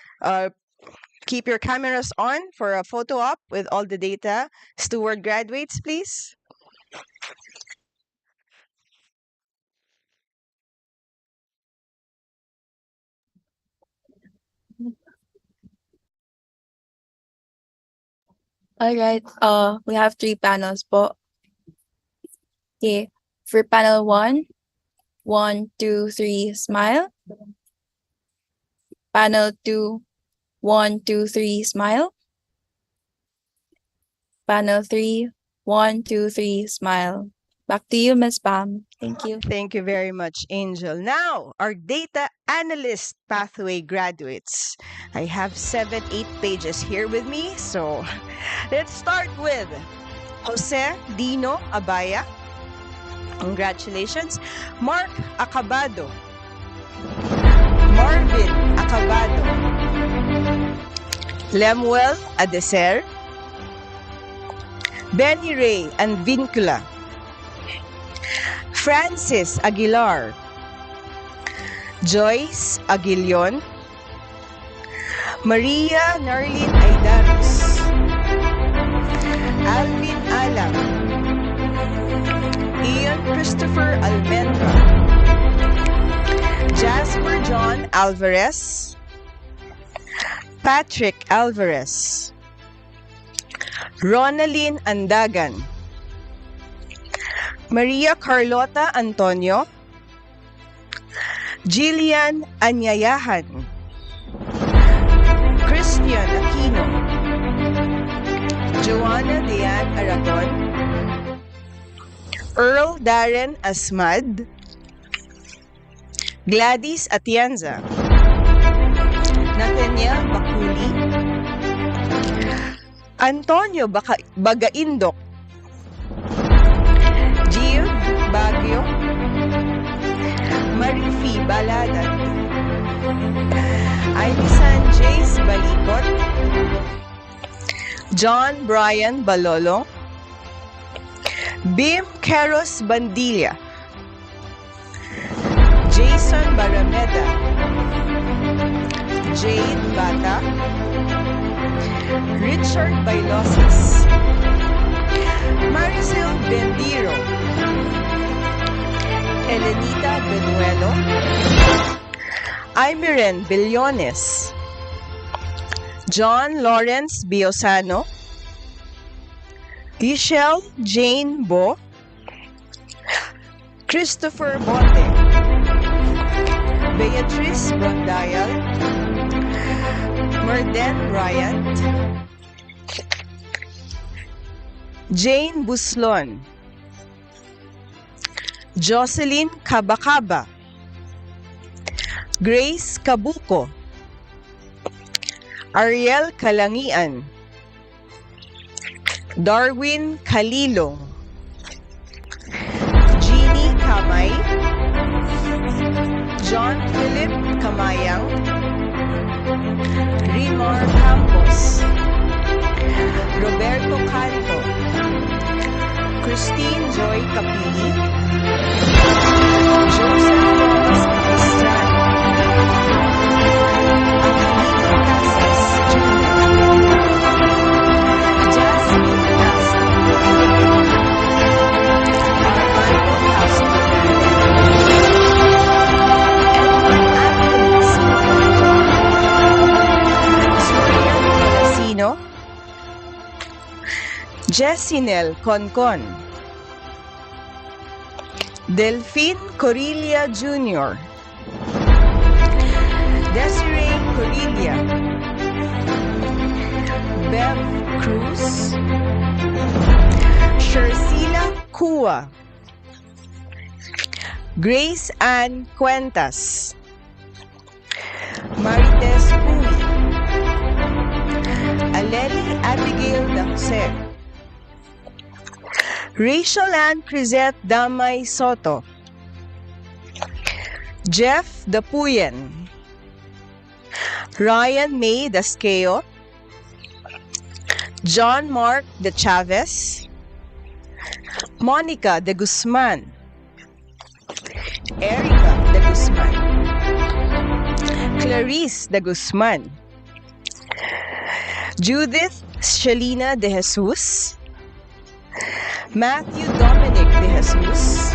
keep your cameras on for a photo op with all the data steward graduates, please. All right. We have 3 panels po. Okay. For panel 1, 1, 2, 3, smile. Panel 2, 1, 2, 3, smile. Panel 3, 1, 2, 3, smile. Back to you, Ms. Pam. Thank you. Thank you very much, Angel. Now, our data analyst pathway graduates. I have 7, 8 pages here with me. So, let's start with Jose Dino Abaya. Congratulations. Mark Acabado. Marvin Acabado. Lemuel Adeser. Benny Ray Anvincula. Francis Aguilar, Joyce Aguilion, Maria Narlin Aidaros, Alvin Alam, Ian Christopher Almendra, Jasper John Alvarez, Patrick Alvarez, Ronaldine Andagan, Maria Carlota Antonio, Jillian Anyayahan, Christian Aquino, Joanna Dian Aragon, Earl Darren Asmad, Gladys Atienza, Nathaniel Bakuli, Antonio Bagaindok, Gio Baguio, Marifi Baladan, Ailisan Jace Balikot, John Brian Balolo, Bim Keros Bandilla, Jason Barameda, Jade Bata, Richard Bailosis, Maricel Bendiro, Elenita Benuelo, Imiren Billones, John Lawrence Biosano, Michelle Jane Bo, Christopher Bote, Beatrice Bondayal, Merden Bryant, Jane Buslon, Jocelyn Kabakaba, Grace Kabuko, Ariel Kalangian, Darwin Kalilong, Jeannie Kamay, John Philip Kamayang, Rimar Campos, Roberto Canto, Christine Joy Capili, Joseph Thomas Capistrano, Angelino Casas Jr., Jasmine Castro, Armando Castro Edward Anthony Zurian Tolasino, Jessinel Concon, Delphine Corilla Jr., Desiree Corilla, Bev Cruz, Shercila Kua, Grace Ann Cuentas, Marites Puy, Aleli Abigail Dacse, Rachel Ann Crisette Damay Soto, Jeff Dapuyen, Ryan May Dasqueo, John Mark De Chavez, Monica De Guzman, Erica De Guzman, Clarice De Guzman, Judith Shalina De Jesus, Matthew Dominic De Jesus,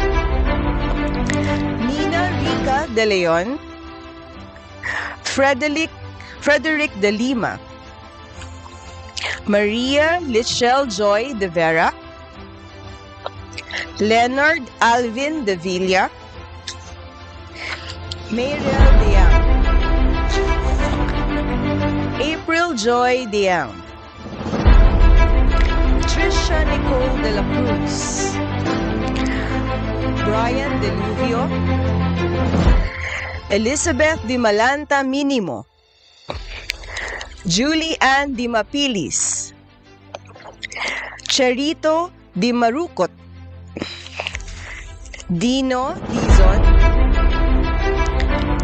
Nina Rica De Leon, Frederick De Lima, Maria Lichelle Joy De Vera, Leonard Alvin De Villa, Mariel Diang, April Joy Diang, Trisha Nicole De La Cruz, Brian Deluvio, Elizabeth Di Malanta Minimo, Julie Ann Di Mapilis, Charito Di Marucot, Dino Dizon,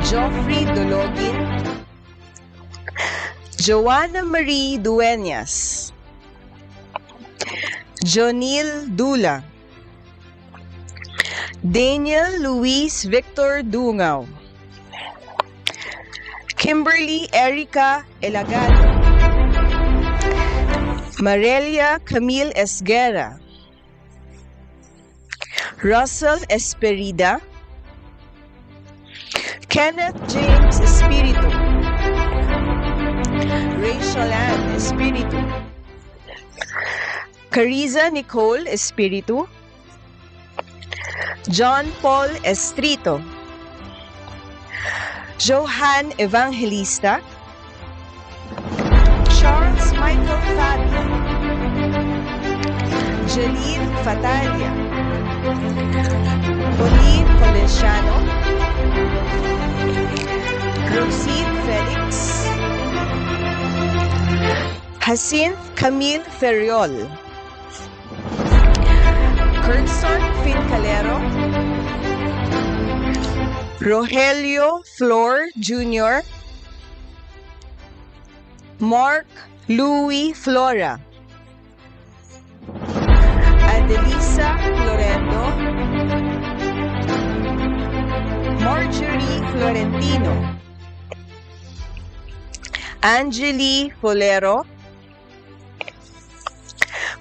Joffrey Dologin, Joanna Marie Dueñas, Jonil Dula, Daniel Luis Victor Dungaw, Kimberly Erica Elagado, Marelia Camille Esguera, Russell Esperida, Kenneth James Espiritu, Rachel Ann Espiritu, Cariza Nicole Espiritu, John Paul Estrito, Johan Evangelista, Charles Michael Fabi, Jalil Fatalia, Pauline Colenciano, Rosine Felix, Jacinth Camille Ferriol, Kurtson Fincalero, Rogelio Flor Jr., Mark Louis Flora, Adelisa Florendo, Marjorie Florentino, Angeli Folero,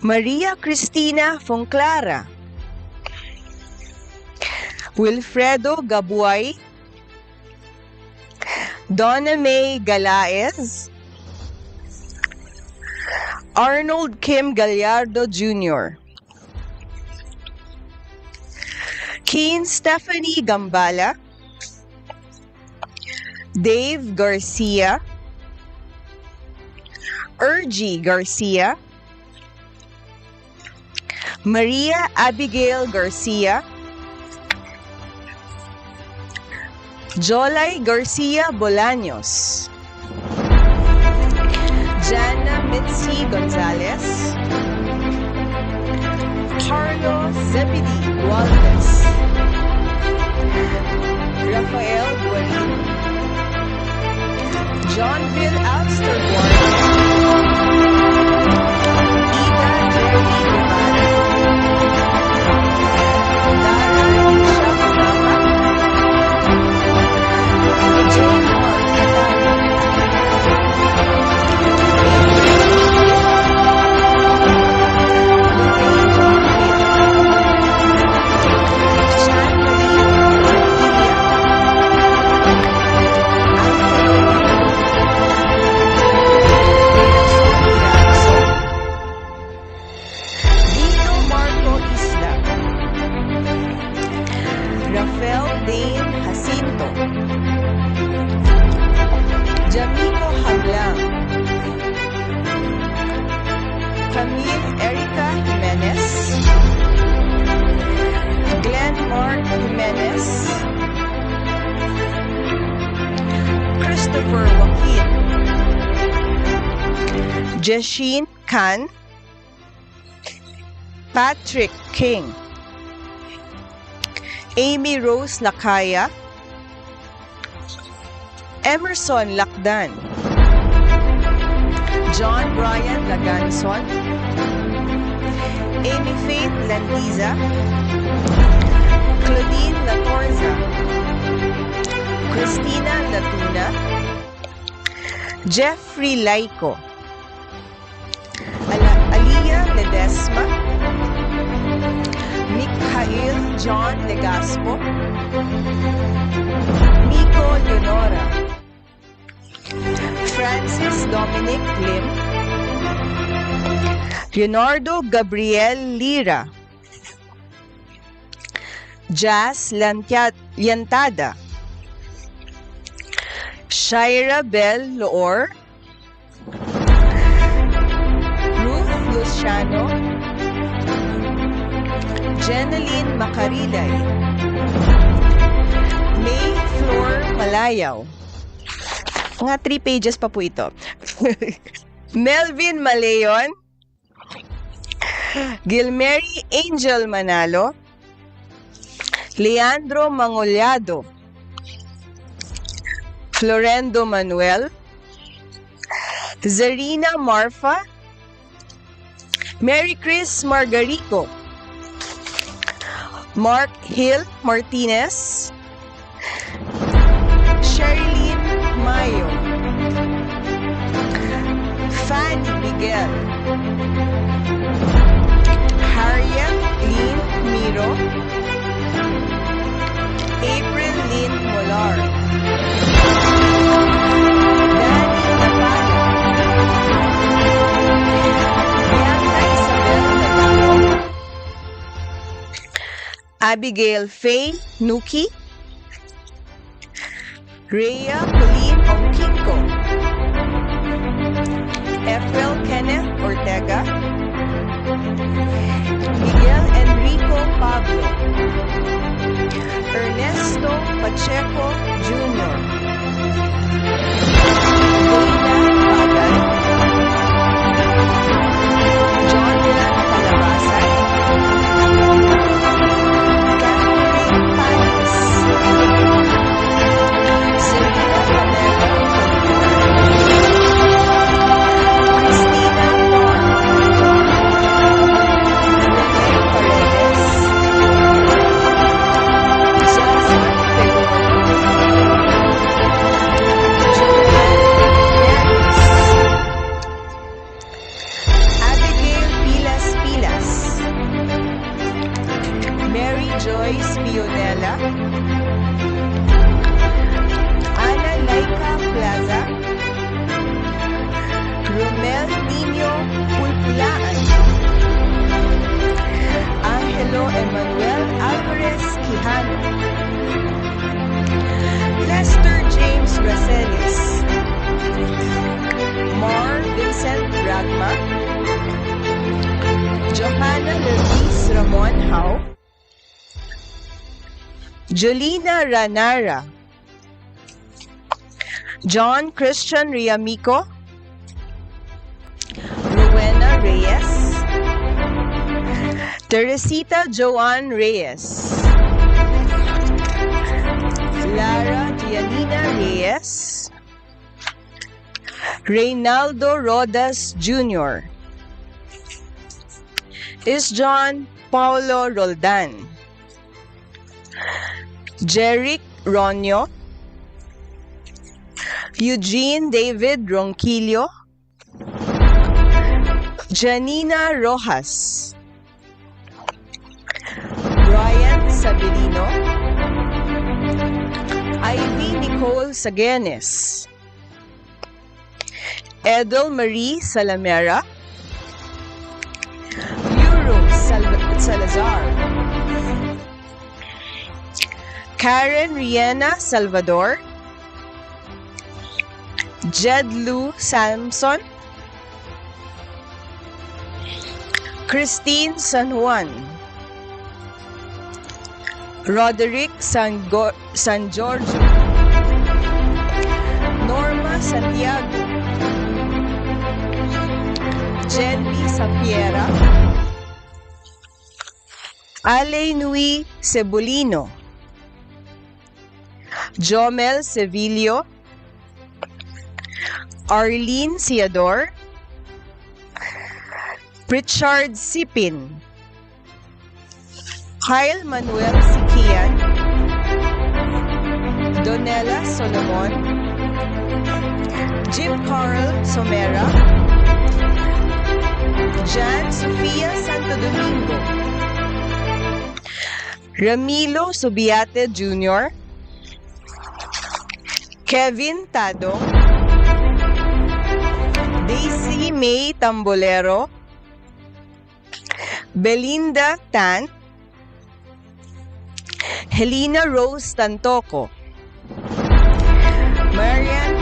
Maria Cristina Fonclara, Wilfredo Gabuay, Donna May Galaez, Arnold Kim Gallardo Jr., Keen Stephanie Gambala, Dave Garcia, Ergie Garcia, Maria Abigail Garcia, Jolay Garcia Bolaños, Jana Mitzi Gonzalez, Carlo Zebedi Waldes, Rafael Guarin, Johnville Alster Ida Jerry Guevara, Dara Isha Kumama, Jane Moore Catano, Rafael Dane Jacinto, Jamiko Hablang, Camille Erica Jimenez, Glenn Mark Jimenez, Christopher Joaquin, Jasheen Khan, Patrick King, Amy Rose Lakaya, Emerson Lakdan, John Brian Laganson, Amy Faith Landiza, Claudine Latorza, Christina Latuna, Jeffrey Laico, Aliyah Ledesma, Mikhail John Legaspo, Miko Leonora, Francis Dominic Lim, Leonardo Gabriel Lira, Jazz Llantada, Shaira Bell Loor, Ruth Luciano, Jeneline Macarilay, May Flor Malayaw. Mga 3 pages pa po ito. Melvin Maleon, Gilmary Angel Manalo, Leandro Mangollado, Florendo Manuel, Zarina Marfa, Mary Chris Margarico, Mark Hill Martinez, Sherilyn Mayo, Fanny Miguel, Harriet Lynn Miro, April Lynn Molar, Danny Napala, Bianca Isabel Navarro, Abigail Faye Nuki, Rhea Pauline Ongkinko, Efrel Kenneth Ortega, Miguel Enrico Pablo, Ernesto Pacheco Jr., Dana Bagay, John Dylan Calabaza, Catherine Panis, Selena Panelo, Christina Juan, Rene Paredes, Zaza Pegoro, Joanne Yanis, Abigail Pilas Pilas, Mary Joyce Pionella, Ana Laika Plaza, Romel Nino Pulpulaan, Angelo Emmanuel Alvarez Quijano, Lester James Bracelis, Mar Vincent Ragma, Johanna Lervis Ramon Hao, Jolina Ranara, John Christian Riamico, Rowena Reyes, Teresita Joanne Reyes, Lara Gianina Reyes, Reynaldo Rodas Jr., Isjon Paulo Roldan, Jeric Ronyo, Eugene David Ronquillo, Janina Rojas, Brian Sabelino, Ivy Nicole Sagenes, Edel Marie Salamera, Euro Salazar, Karen Riena Salvador, Jedlu Samson, Christine San Juan, Roderick San Giorgio, Norma Santiago, Jenny Sapiera, Ale Nui Cebulino, Jomel Sevilio, Arlene Siador, Richard Sipin, Kyle Manuel Sikian, Donella Solomon, Jim Carl Somera, Jan Sofia Santo Domingo, Ramilo Subiate Jr., Kevin Tadong, Daisy May Tambolero, Belinda Tan, Helena Rose Tantoco, Marian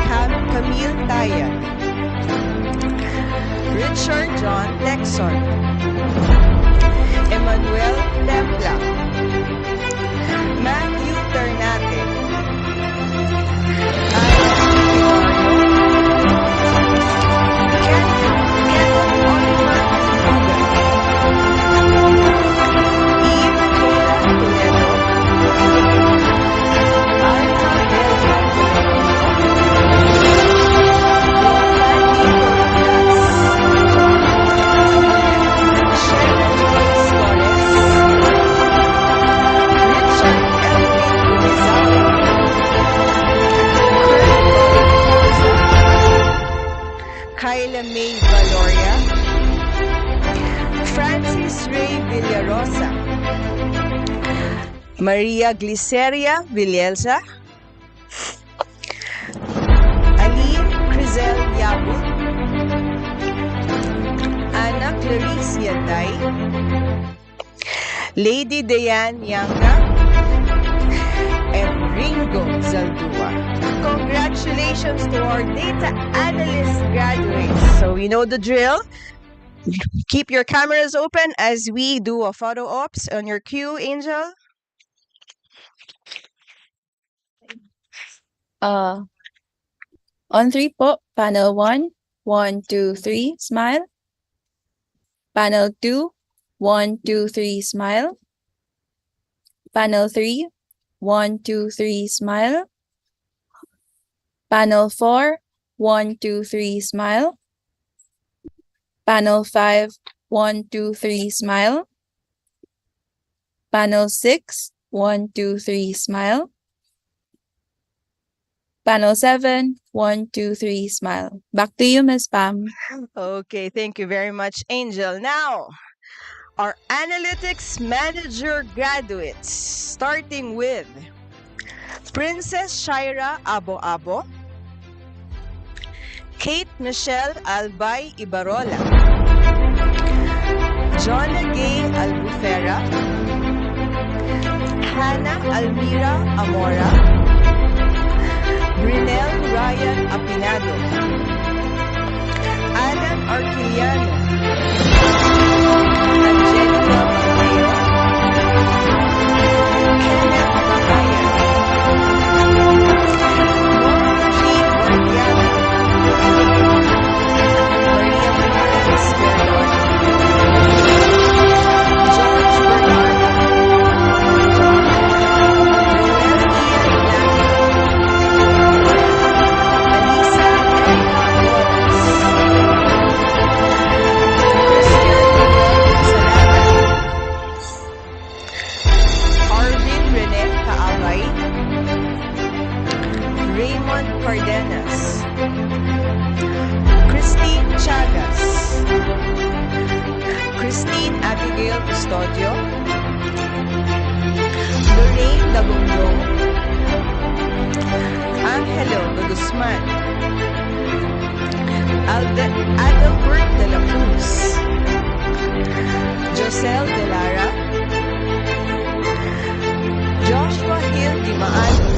Camille Taya, Richard John Texon, Emmanuel Templa, Matthew Ternate, Kyla May Valoria, Francis Ray Villarosa, Maria Gliceria Vilelsa, Aline Crizel Yabu, Ana Clarice Yanday, Lady Diane Yanga, and Ringo Zaldua. Congratulations to our data analyst graduates. So you know the drill. Keep your cameras open as we do a photo ops on your cue, Angel. On 3 po, panel 1, 1, 2, 3, smile. Panel 2, 1, 2, 3, smile. Panel 3, 1, 2, 3, smile. Panel 4, 1, 2, 3, smile. Panel 5, 1, 2, 3, smile. Panel 6, 1, 2, 3, smile. Panel 7, 1, 2, 3, smile. Back to you, Ms. Pam. Okay, thank you very much, Angel. Now, our analytics manager graduates, starting with Princess Shaira Abo-Abo, Kate Michelle Albay Ibarola, Jonna Gay Albufera, Hannah Almira Amora, Brinell Ryan Apinado, Arquiliano, Angelica Mateo, Kenneth Bakayan, Norma Jean Guardiano, Maria Florence Vernon, George Bernardo, Roel Ian Blanco, Alisa Erika Flores, Christian Noel Salada, Arvin Rene Kaabay, Raymond Cardenas, Christine Chagas, Christine Abigail Custodio, Lorraine Lagongong, Angelo Guzman, Adalbert de la Cruz, Josel de Lara, Joshua Hill Di Maano,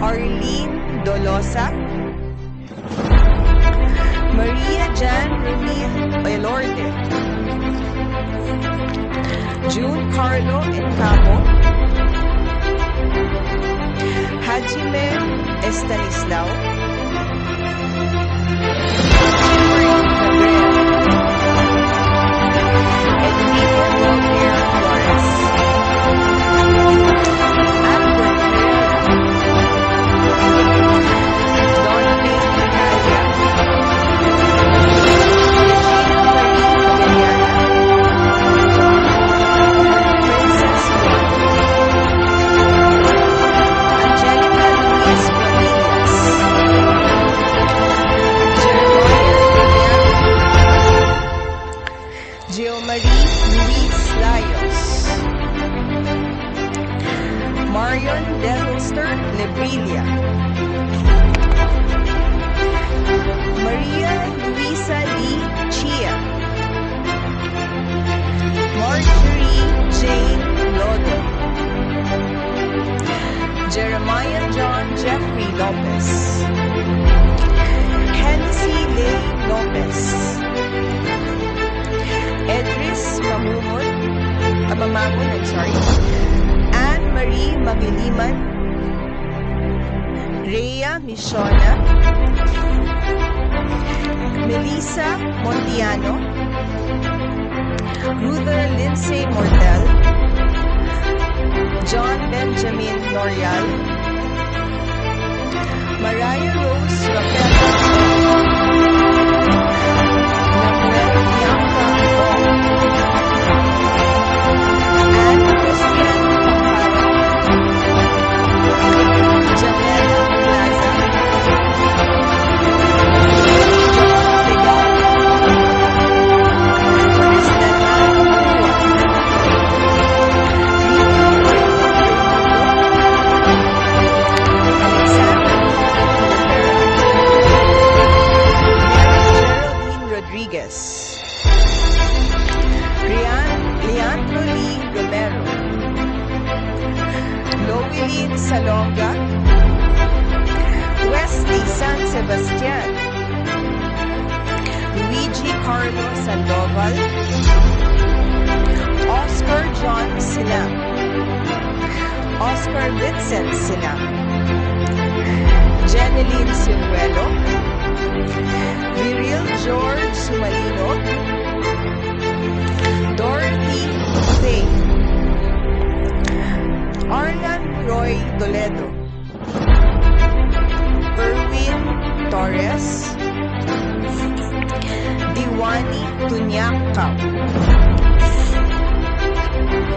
Arlene Dolosa, Maria Jan Romil Elorde, June Carlo Encamo, Hajime Estanislao, Kimberly Gabriel, Enrique Walter Flores, Albert Herrera, Donovan Italia, Regina Marie Galeana, Princess Juan, Angelica Luis Bonillas, Jeremiah Viviano, Geomarie Luis Layos, Marion Delster Lebrilia, Maria Luisa Lee Chia, Marjorie Jane Lodo, Jeremiah John Jeffrey Lopez, Hennessy Lay Lopez, Edris Mamungon, I'm sorry, Anne Marie Magiliman, Rhea Michona, Melissa Montiano, Ruther Lindsay Mortel, John Benjamin Norial, Mariah Rose Rafaela, Namuel Bianca Ong, Anne Christian Pamparo, Janela Plaza, John Legado, Kristen Ann Hua, Rita Alexander Geraldine Rodriguez, Leandro Lee Romero, Loeline Salonga, Wesley San Sebastian, Luigi Carlo Sandoval, Oscar John Silam, Oscar Vincent Silam, Jeneline Sinuelo, Viril George Sumalino, Dorothy Faye, Arlan Roy Toledo, Erwin Torres, Diwani Tunyakaw,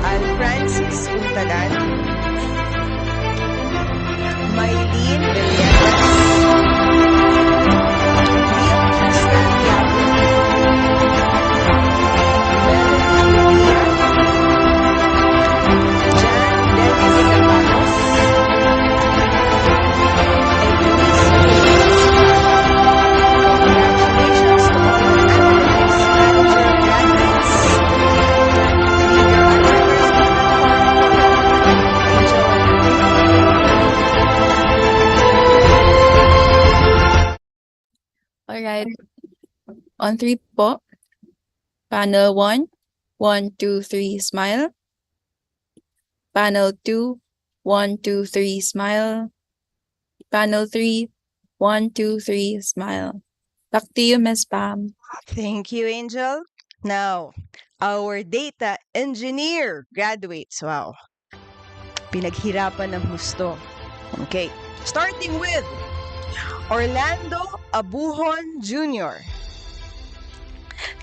Al Francis Untalan, Maylene Villegas, Neil Tristan Yabo, Melanie Lucia, Jan Dennis Zapatos, and Luis Reyes. Congratulations to all analytics manager graduates. Leave your honors on the form below. Enjoy. On 3 po. Panel 1, 1, 2, 3, smile. Panel 2, 1, 2, 3, smile. Panel 3, 1, 2, 3, smile. Back to you, Ms. Pam. Thank you, Angel. Now, our data engineer graduates. Wow. Pinaghirapan ng husto. Okay. Starting with Orlando Abujon Jr.,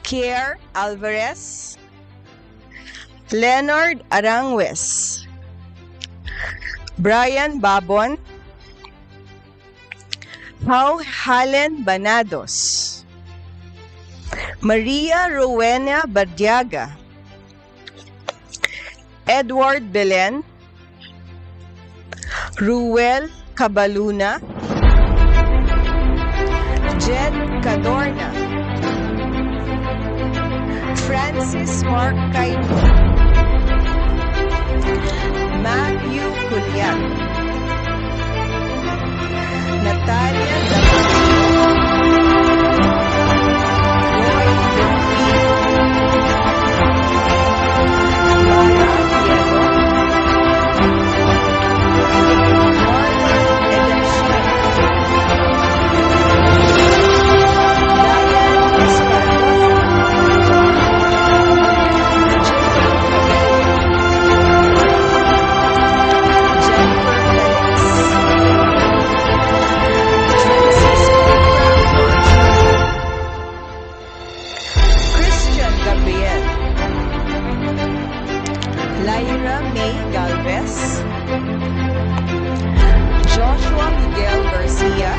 Kier Alvarez, Leonard Arangues, Brian Babon, Pau Halen Banados, Maria Rowena Bardiaga, Edward Belen, Ruel Cabaluna, Jed Cadorna, Francis Mark Caino, Matthew Culiac, Natalia Damasio, Roy Delfino, Lara Diego, Marlon Edelship, Diane Esparragosa, Jacob Cabello, Jennifer Felix, Francisco Franco, Christian Gabriel, Lyra May Galvez, Joshua Miguel Garcia,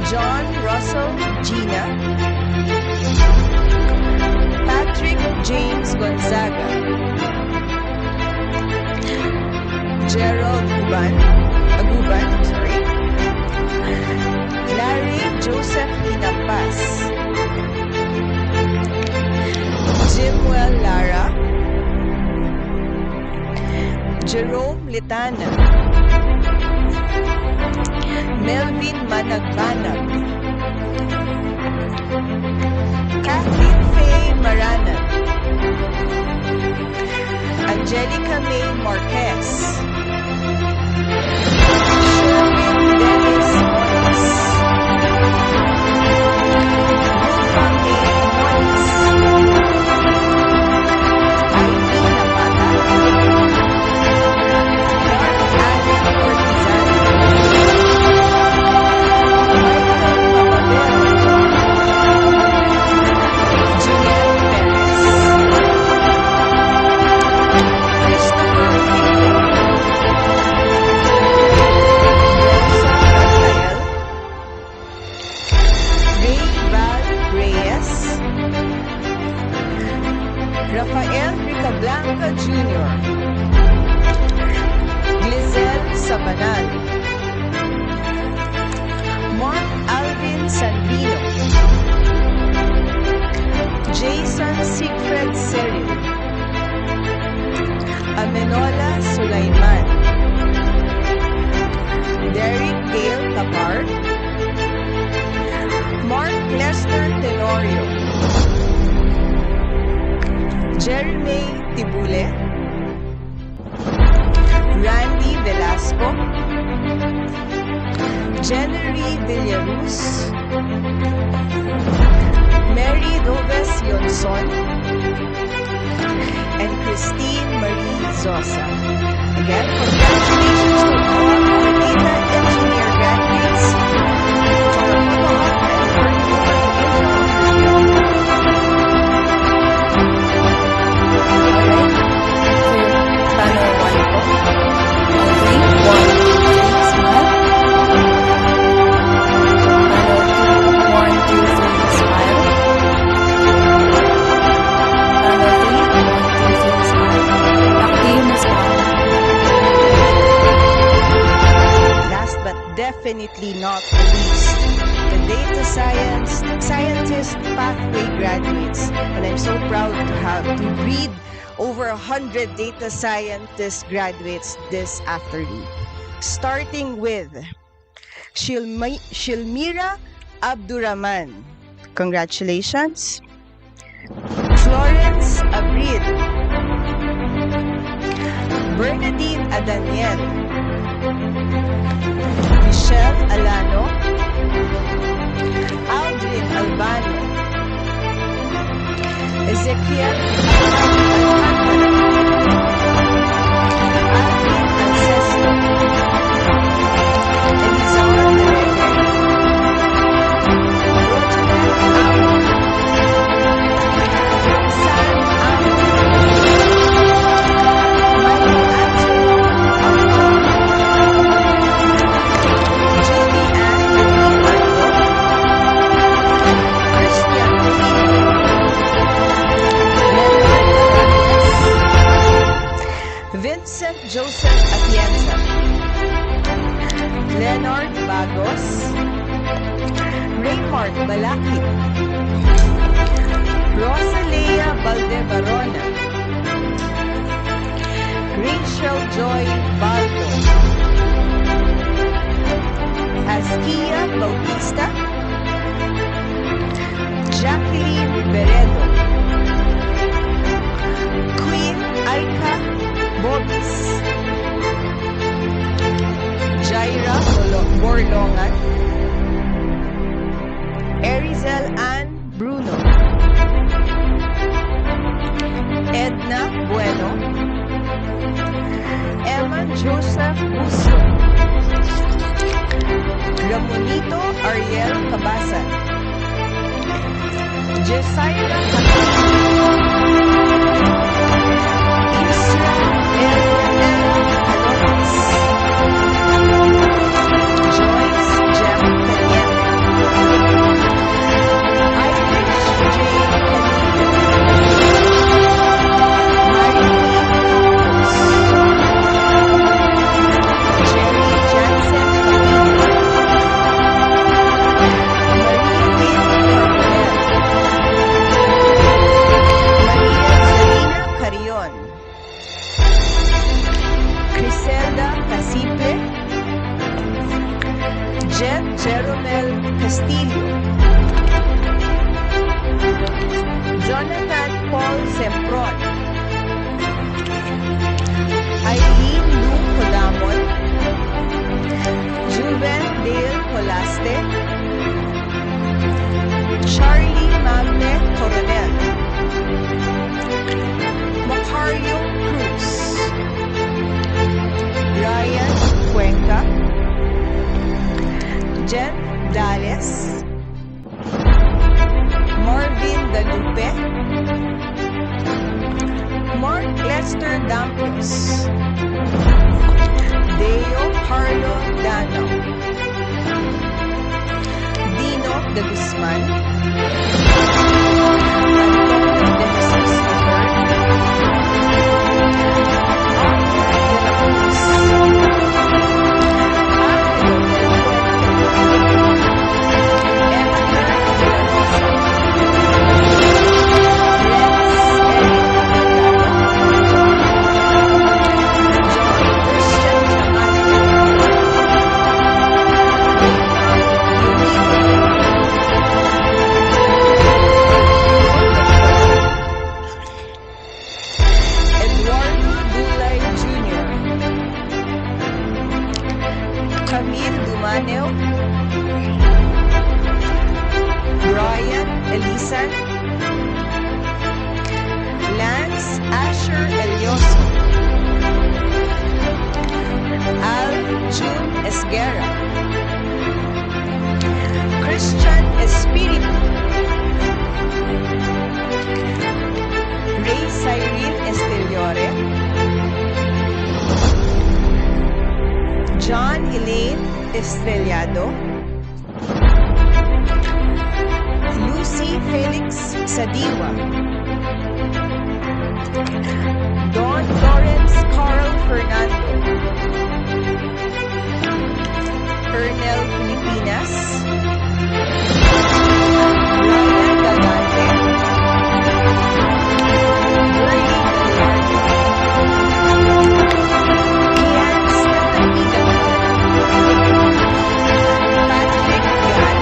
John Russell Gina, Patrick James Gonzaga, Gerald Aguban, Larry Joseph Hinampas, Jimwell Lara, Jerome Litana, Melvin Managbanag, Kathleen Faye Maranan, Angelica May Marquez, Sherwin Dennis Moniz, Rufa May Moniz, Ivy Napata, Mark Allen Ortizan, Michael Papabel, Janelle Perez, Christopher Kimble, Rosa Rafael, Ray Val Reyes, Rafael Ricablanca Jr., Glizel Sabanal, Mark Alvin Sandino, Jason Siegfried Cyril, Amenola Sulaiman, Derek Gale Tapar, Mark Lester Tenorio, Jeremy Tibule, Randy Velasco, Jennery Villaruz, Mary Doves Yonson, and Christine Marie Zosa. Again, congratulations to all our data engineer graduates. For a photo op and turning over to Angel. Alright. So, panel 1 po. On 3, 1, 2, 3, smile. Panel 2, 1, 2, 3, smile. Panel 3, 1, 2, 3, smile. Back to you, Ms. Pam. Last but definitely not the least, the data scientist pathway graduates. And I'm so proud to have to read over 100 data scientist graduates this afternoon. Starting with Shilmira Abdurrahman. Congratulations. Florence Abril. Bernadine Adaniel. Michelle Alano. Aldrin Albano. Ezekiel Alcantara. Alvin Alcesto. Elizar Alegre. Rogelet Amo. Roxanne Amo. Michelangelo Amo. Julie Ann Leonardo. Christian Filio. Leonard Hernandez. Vincent Joseph Atienza. Leonard Bagos. Raymart Balakid. Rosalea Valdebarona. Rachel Joy Baldo. Askia Bautista. Jacqueline Beredo. Queen Aika Bobis. Jaira Borlongan. Erizel Ann Bruno. Edna Bueno. Emma Joseph Busto. Ramonito Ariel Cabasan. Jesaira Catalina. Isra Elena Calotes. Joyce Jem Caliente. Irish J. Canillo. Marilyn Campos. Jerry Jansen Camilo. Marie Lynn Coronel. Maria Zelina Carrion. Criselda Casiple. Jet Jeromel Castillo. Jonathan Paul Sempron. Eileen Lu Codamon. Juven Dale Colaste. Charlie Magne Coronel. Macario Cruz. Ryan Cuenca. Jen Dales. Marvin Dalupe. Mark Lester Dampos. Deo Carlo Dano. Dino de Guzman. Antonio de Jesus III. Arthur de la Cruz. Angelo del Puente. Emmanuel de la Rosa. Renz Eric Delgado. John Christian Chamate. Raymond Unido. Eduardo Dulay Jr. Camille Dumaneo. Brian Elisan. Lance Asher Elioso. Al June Esguerra. Christian Espiritu. Ray Cyril Esteliore. John Elaine Estrellado. Lucy Felix Sadiwa. Don Lawrence Carl Fernando. Ernel Filipinas. Ryan Galante. Bernie Gallardo. Ian Stephanie Gallardo. Patrick Gan.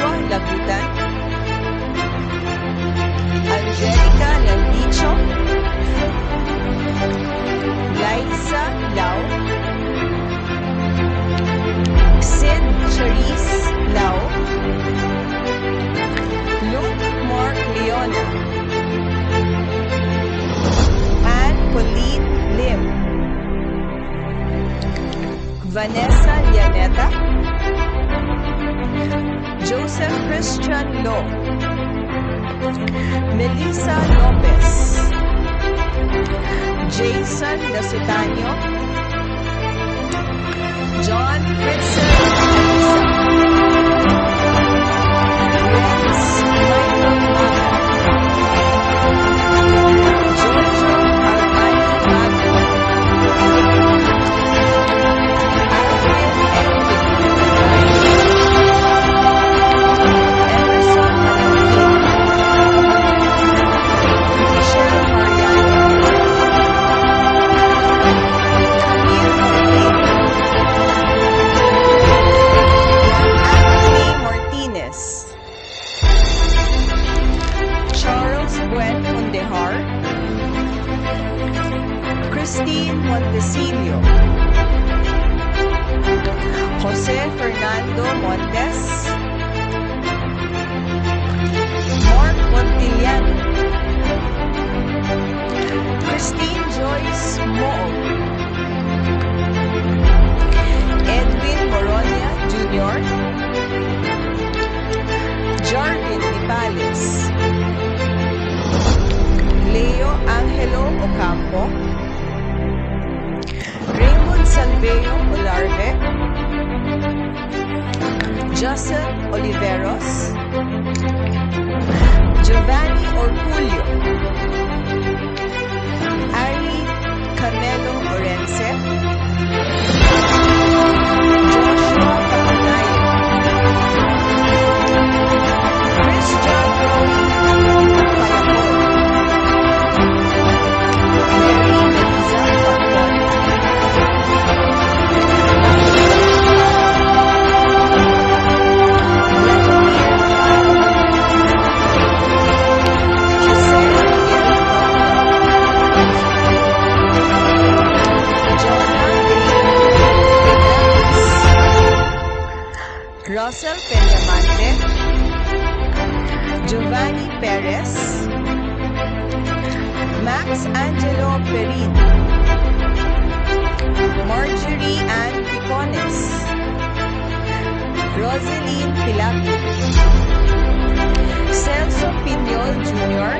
Joshua Lagutan, Angelica Landicho, Liza Lau, Sid Charisse Lau, Luke Mark Leona, Anne Pauline Lim, Vanessa Lianeta, Joseph Christian Lo, Melissa Lopez, Jason Nasutanio, John Fritzen Alisa, Renz Michael Maga, Giorgio Armani Mago, Alvin Edwin Emerson Malangkin, Michelle Mariano, Camille Martin, Anthony Martinez, Charles Buen Mondejar, Christine Montecillo, Jose Fernando Montes, Mark Montiliano, Christine Joyce Moog, Edwin Moronia Jr., Jarvin Nipales, Leo Angelo Ocampo, Raymond Salveo Olarve, Joseph Oliveros, Giovanni Orculio, Ari Camelo Orense, Joshua Paganayan, Christian Roy Palacol, Mary Eliza Pagpon, Vladimir Pao, Jose Miguel Pagpon, Jonah Reyes, Russell Peñamante, Giovanni Perez, Max Angelo Perin, Marjorie Ann Picones, Rosaline Pilato, Celso Piñol Jr.,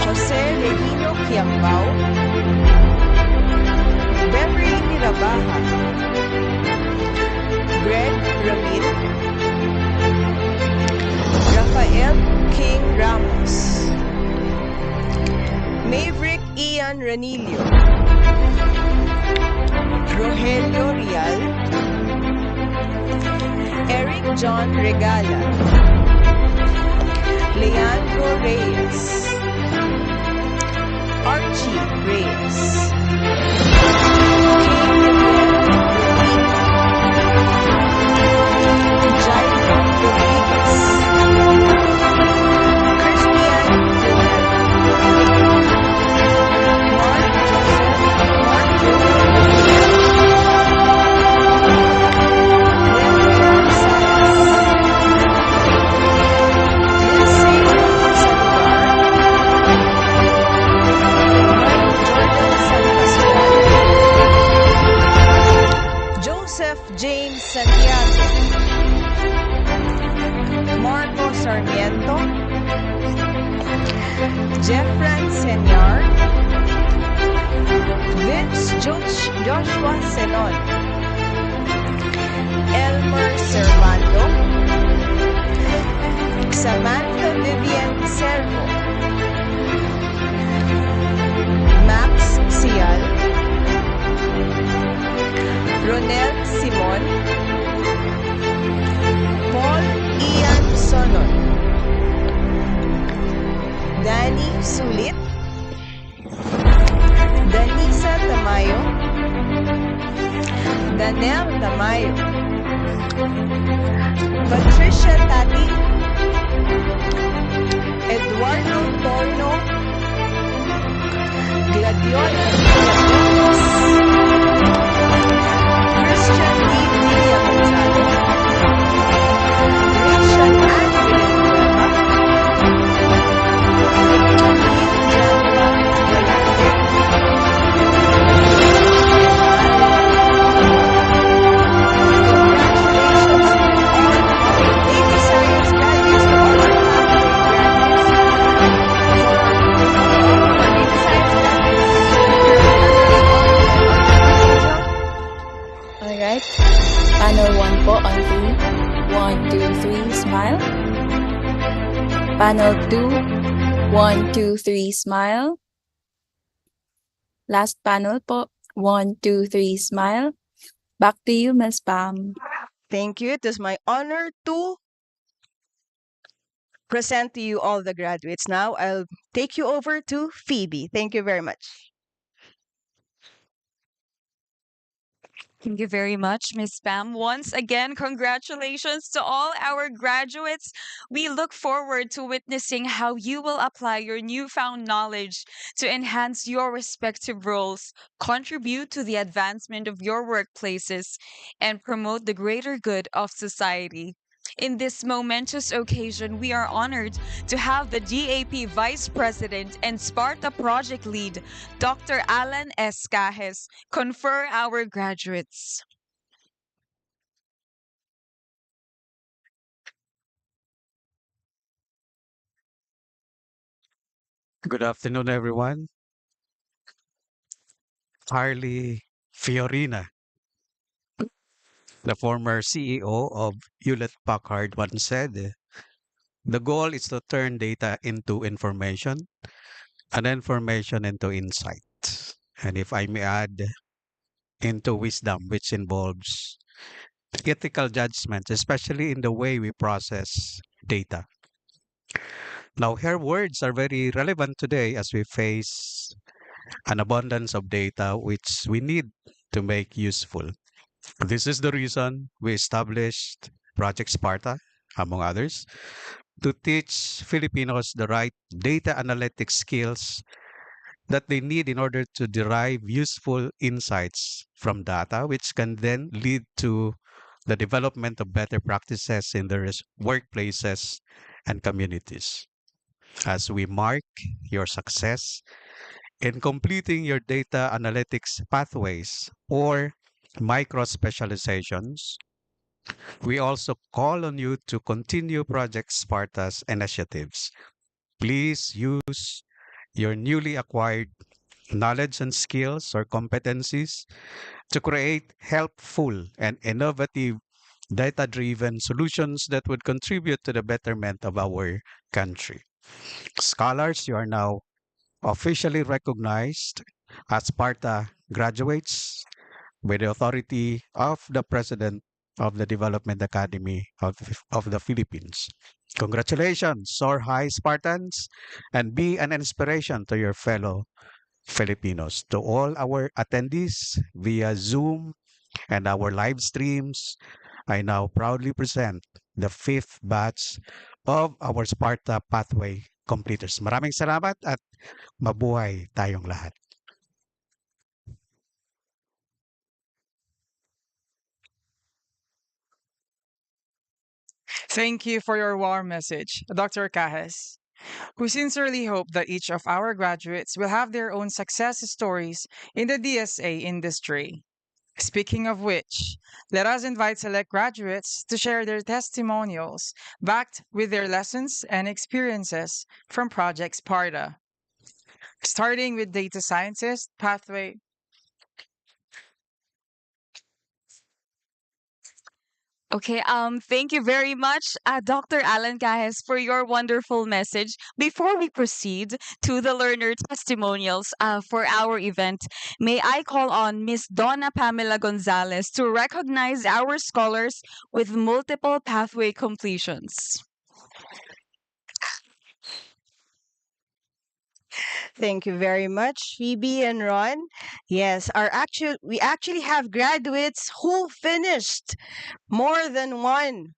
Jose Regino Quiambao, Beverly Mirabaja, Greg Ramil, Rafael King Ramos, Maverick Ian Ranillo, Rogelio Rial, Eric John Regala, Leandro Reyes, Archie Reyes, King Rodrigo, Jairo Rodriguez, Christian Rivera, Mark Joseph, Mark Joel, Leandro Salas, Lindsay Salazar, Mike Jordan San Pascual, Joseph James Santiago, Marco Sarmiento, Jeffran Senyar, Vince Joshua Senon, Elmer Servando, Samantha Vivian Servo, Max Sial, Ronel Simon, Paul Ian Sonon, Danny Sulit, Danisa Tamayo, Danel Tamayo, Patricia Tati, Eduardo Torno, Gladiola Villalobos, Christian D. Villa Gonzalo, Rachel Ann Villanueva, Camille Janela Galante, congratulations to all our data science graduates, to all our pathway graduates. Alright. Panel 1 po on 3. 1, 2, 3, smile. Panel 2. 1, 2, 3, smile. Last panel po. 1, 2, 3, smile. Back to you, Ms. Pam. Thank you. It is my honor to present to you all the graduates. Now I'll take you over to Phoebe. Thank you very much. Thank you very much, Miss Pam. Once again, congratulations to all our graduates. We look forward to witnessing how you will apply your newfound knowledge to enhance your respective roles, contribute to the advancement of your workplaces, and promote the greater good of society. In this momentous occasion, we are honored to have the DAP Vice President and SPARTA Project Lead, Dr. Alan S. Cajes, confer our graduates. Good afternoon, everyone. Harley Fiorina, the former CEO of Hewlett Packard, once said, the goal is to turn data into information and information into insight. And if I may add, into wisdom, which involves ethical judgment, especially in the way we process data. Now, her words are very relevant today as we face an abundance of data which we need to make useful. This is the reason we established Project Sparta, among others, to teach Filipinos the right data analytics skills that they need in order to derive useful insights from data, which can then lead to the development of better practices in their workplaces and communities. As we mark your success in completing your data analytics pathways or microspecializations, we also call on you to continue Project Sparta's initiatives. Please use your newly acquired knowledge and skills or competencies to create helpful and innovative data-driven solutions that would contribute to the betterment of our country. Scholars, you are now officially recognized as Sparta graduates by the authority of the President of the Development Academy of the Philippines. Congratulations, soar high Spartans, and be an inspiration to your fellow Filipinos. To all our attendees via Zoom and our live streams, I now proudly present the fifth batch of our Sparta Pathway Completers. Maraming salamat at mabuhay tayong lahat. Thank you for your warm message, Dr. Cajes. We sincerely hope that each of our graduates will have their own success stories in the DSA industry. Speaking of which, let us invite select graduates to share their testimonials backed with their lessons and experiences from Project Sparta. Starting with data scientist pathway. Okay, thank you very much, Dr. Alan Cajes, for your wonderful message. Before we proceed to the learner testimonials for our event, may I call on Miss Donna Pamela Gonzalez to recognize our scholars with multiple pathway completions. Thank you very much, Phoebe and Ron. Yes, we actually have graduates who finished more than one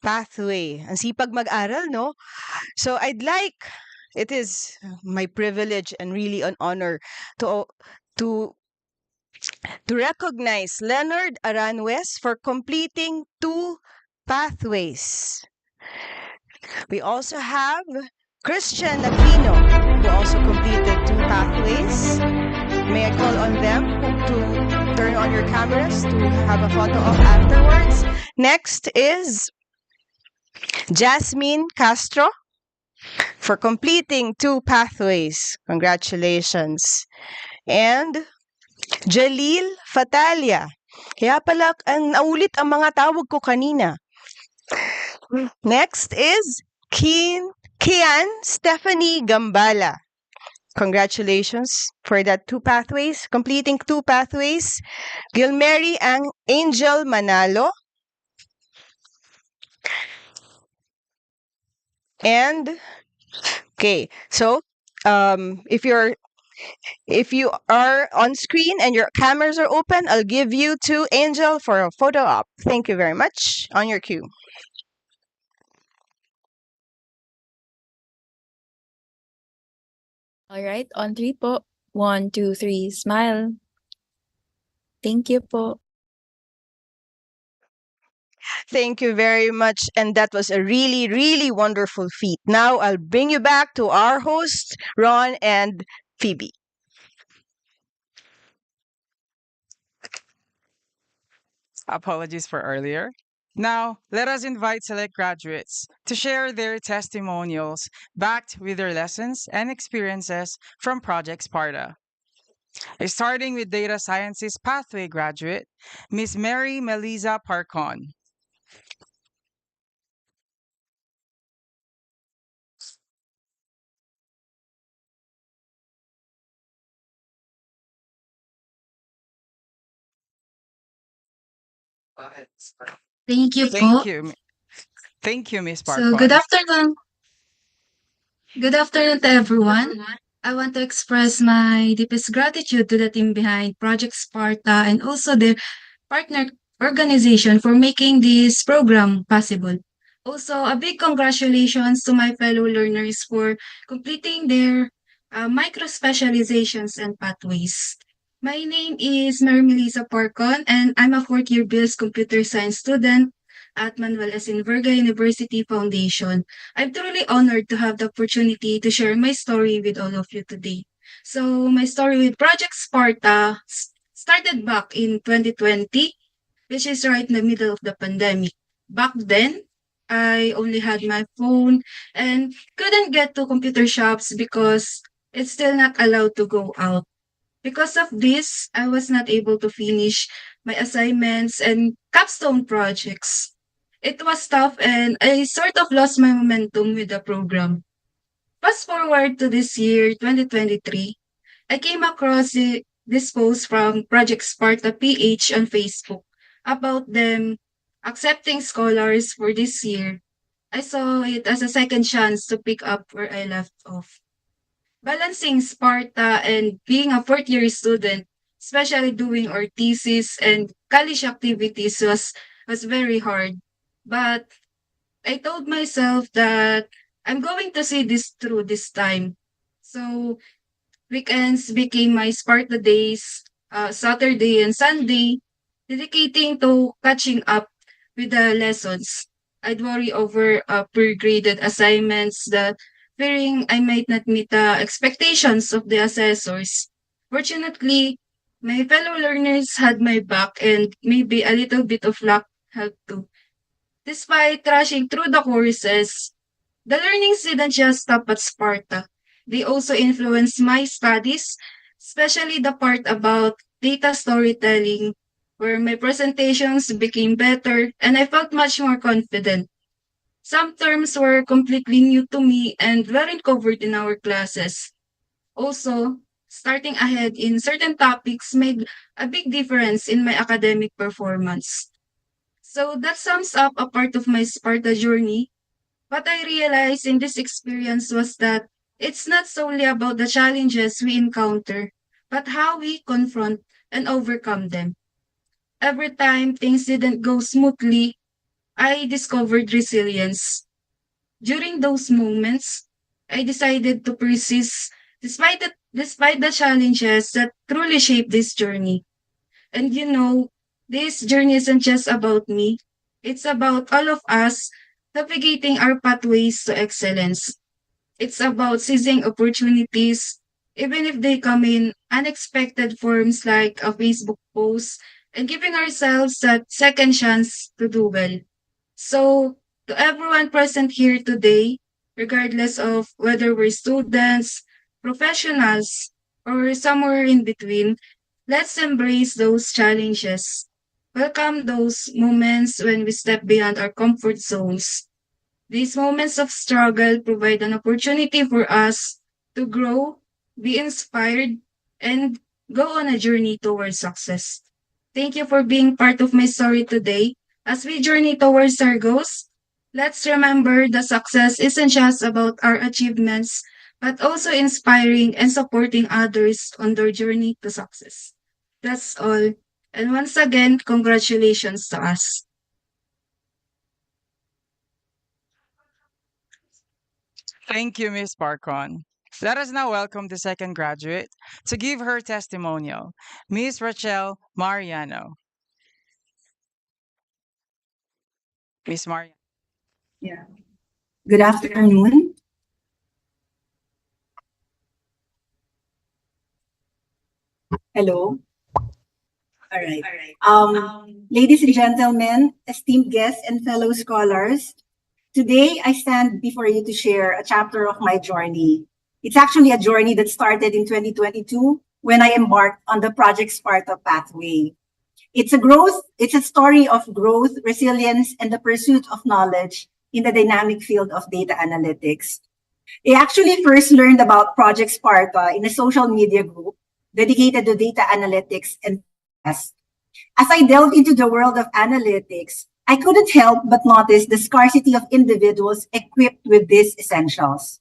pathway. Ang sipag mag-aral, no? So it is my privilege and really an honor to to to recognize Leonard Aranwes for completing two pathways. We also have Christian Aquino, who also completed two pathways. May I call on them to turn on your cameras to have a photo of afterwards? Next is Jasmine Castro for completing two pathways. Congratulations. And Jalil Fatalia. Kaya pala, ang naulit ang mga tawag ko kanina. Next is Kian Stephanie Gambala. Congratulations for that two pathways, completing two pathways. Gilmary and Angel Manalo. And okay, so if you are on screen and your cameras are open, I'll give you to Angel for a photo op. Thank you very much. On your cue. All right, on three po. 1, 2, 3, smile. Thank you po. Thank you very much. And that was a really, really wonderful feat. Now I'll bring you back to our hosts, Ron and Phoebe. Apologies for earlier. Now, let us invite select graduates to share their testimonials backed with their lessons and experiences from Project Sparta. Starting with Data Sciences Pathway graduate, Ms. Mary Melisa Parcon. Thank you Thank po. you. Thank you, Ms. So, good Parcon. afternoon. Good afternoon to everyone. I want to express my deepest gratitude to the team behind Project Sparta and also their partner organization for making this program possible. Also, a big congratulations to my fellow learners for completing their micro-specializations and pathways. My name is Mary Melissa Porcon, and I'm a fourth-year BS Computer Science student at Manuel S. Verga University Foundation. I'm truly honored to have the opportunity to share my story with all of you today. So, my story with Project Sparta started back in 2020, which is right in the middle of the pandemic. Back then, I only had my phone and couldn't get to computer shops because it's still not allowed to go out. Because of this, I was not able to finish my assignments and capstone projects. It was tough and I sort of lost my momentum with the program. Fast forward to this year, 2023, I came across this post from Project Sparta PH on Facebook about them accepting scholars for this year. I saw it as a second chance to pick up where I left off. Balancing Sparta and being a fourth year student, especially doing our thesis and college activities was very hard. But I told myself that I'm going to see this through this time. So weekends became my Sparta days, Saturday and Sunday, dedicating to catching up with the lessons. I'd worry over pre-graded assignments that fearing I might not meet the expectations of the assessors. Fortunately, my fellow learners had my back and maybe a little bit of luck helped too. Despite rushing through the courses, the learnings didn't just stop at Sparta. They also influenced my studies, especially the part about data storytelling, where my presentations became better and I felt much more confident. Some terms were completely new to me and weren't covered in our classes. Also, starting ahead in certain topics made a big difference in my academic performance. So that sums up a part of my Sparta journey. What I realized in this experience was that It's not solely about the challenges we encounter, but how we confront and overcome them. Every time things didn't go smoothly, I discovered resilience. During those moments, I decided to persist despite the challenges that truly shaped this journey. And this journey isn't just about me. It's about all of us navigating our pathways to excellence. It's about seizing opportunities, even if they come in unexpected forms like a Facebook post, and giving ourselves that second chance to do well. So, to everyone present here today, regardless of whether we're students, professionals, or somewhere in between, let's embrace those challenges. Welcome those moments when we step beyond our comfort zones. These moments of struggle provide an opportunity for us to grow, be inspired, and go on a journey towards success. Thank you for being part of my story today. As we journey towards our goals, let's remember that success isn't just about our achievements, but also inspiring and supporting others on their journey to success. That's all. And once again, congratulations to us. Thank you, Ms. Parcon. Let us now welcome the second graduate to give her testimonial, Ms. Rachel Mariano. Ms. Mariano. Yeah. Good afternoon. Hello. All right. Ladies and gentlemen, esteemed guests and fellow scholars, today I stand before you to share a chapter of my journey. It's actually a journey that started in 2022 when I embarked on the Project SPARTA pathway. It's a story of growth, resilience, and the pursuit of knowledge in the dynamic field of data analytics. I actually first learned about Project Sparta in a social media group dedicated to data analytics and forecast. As I delved into the world of analytics, I couldn't help but notice the scarcity of individuals equipped with these essentials.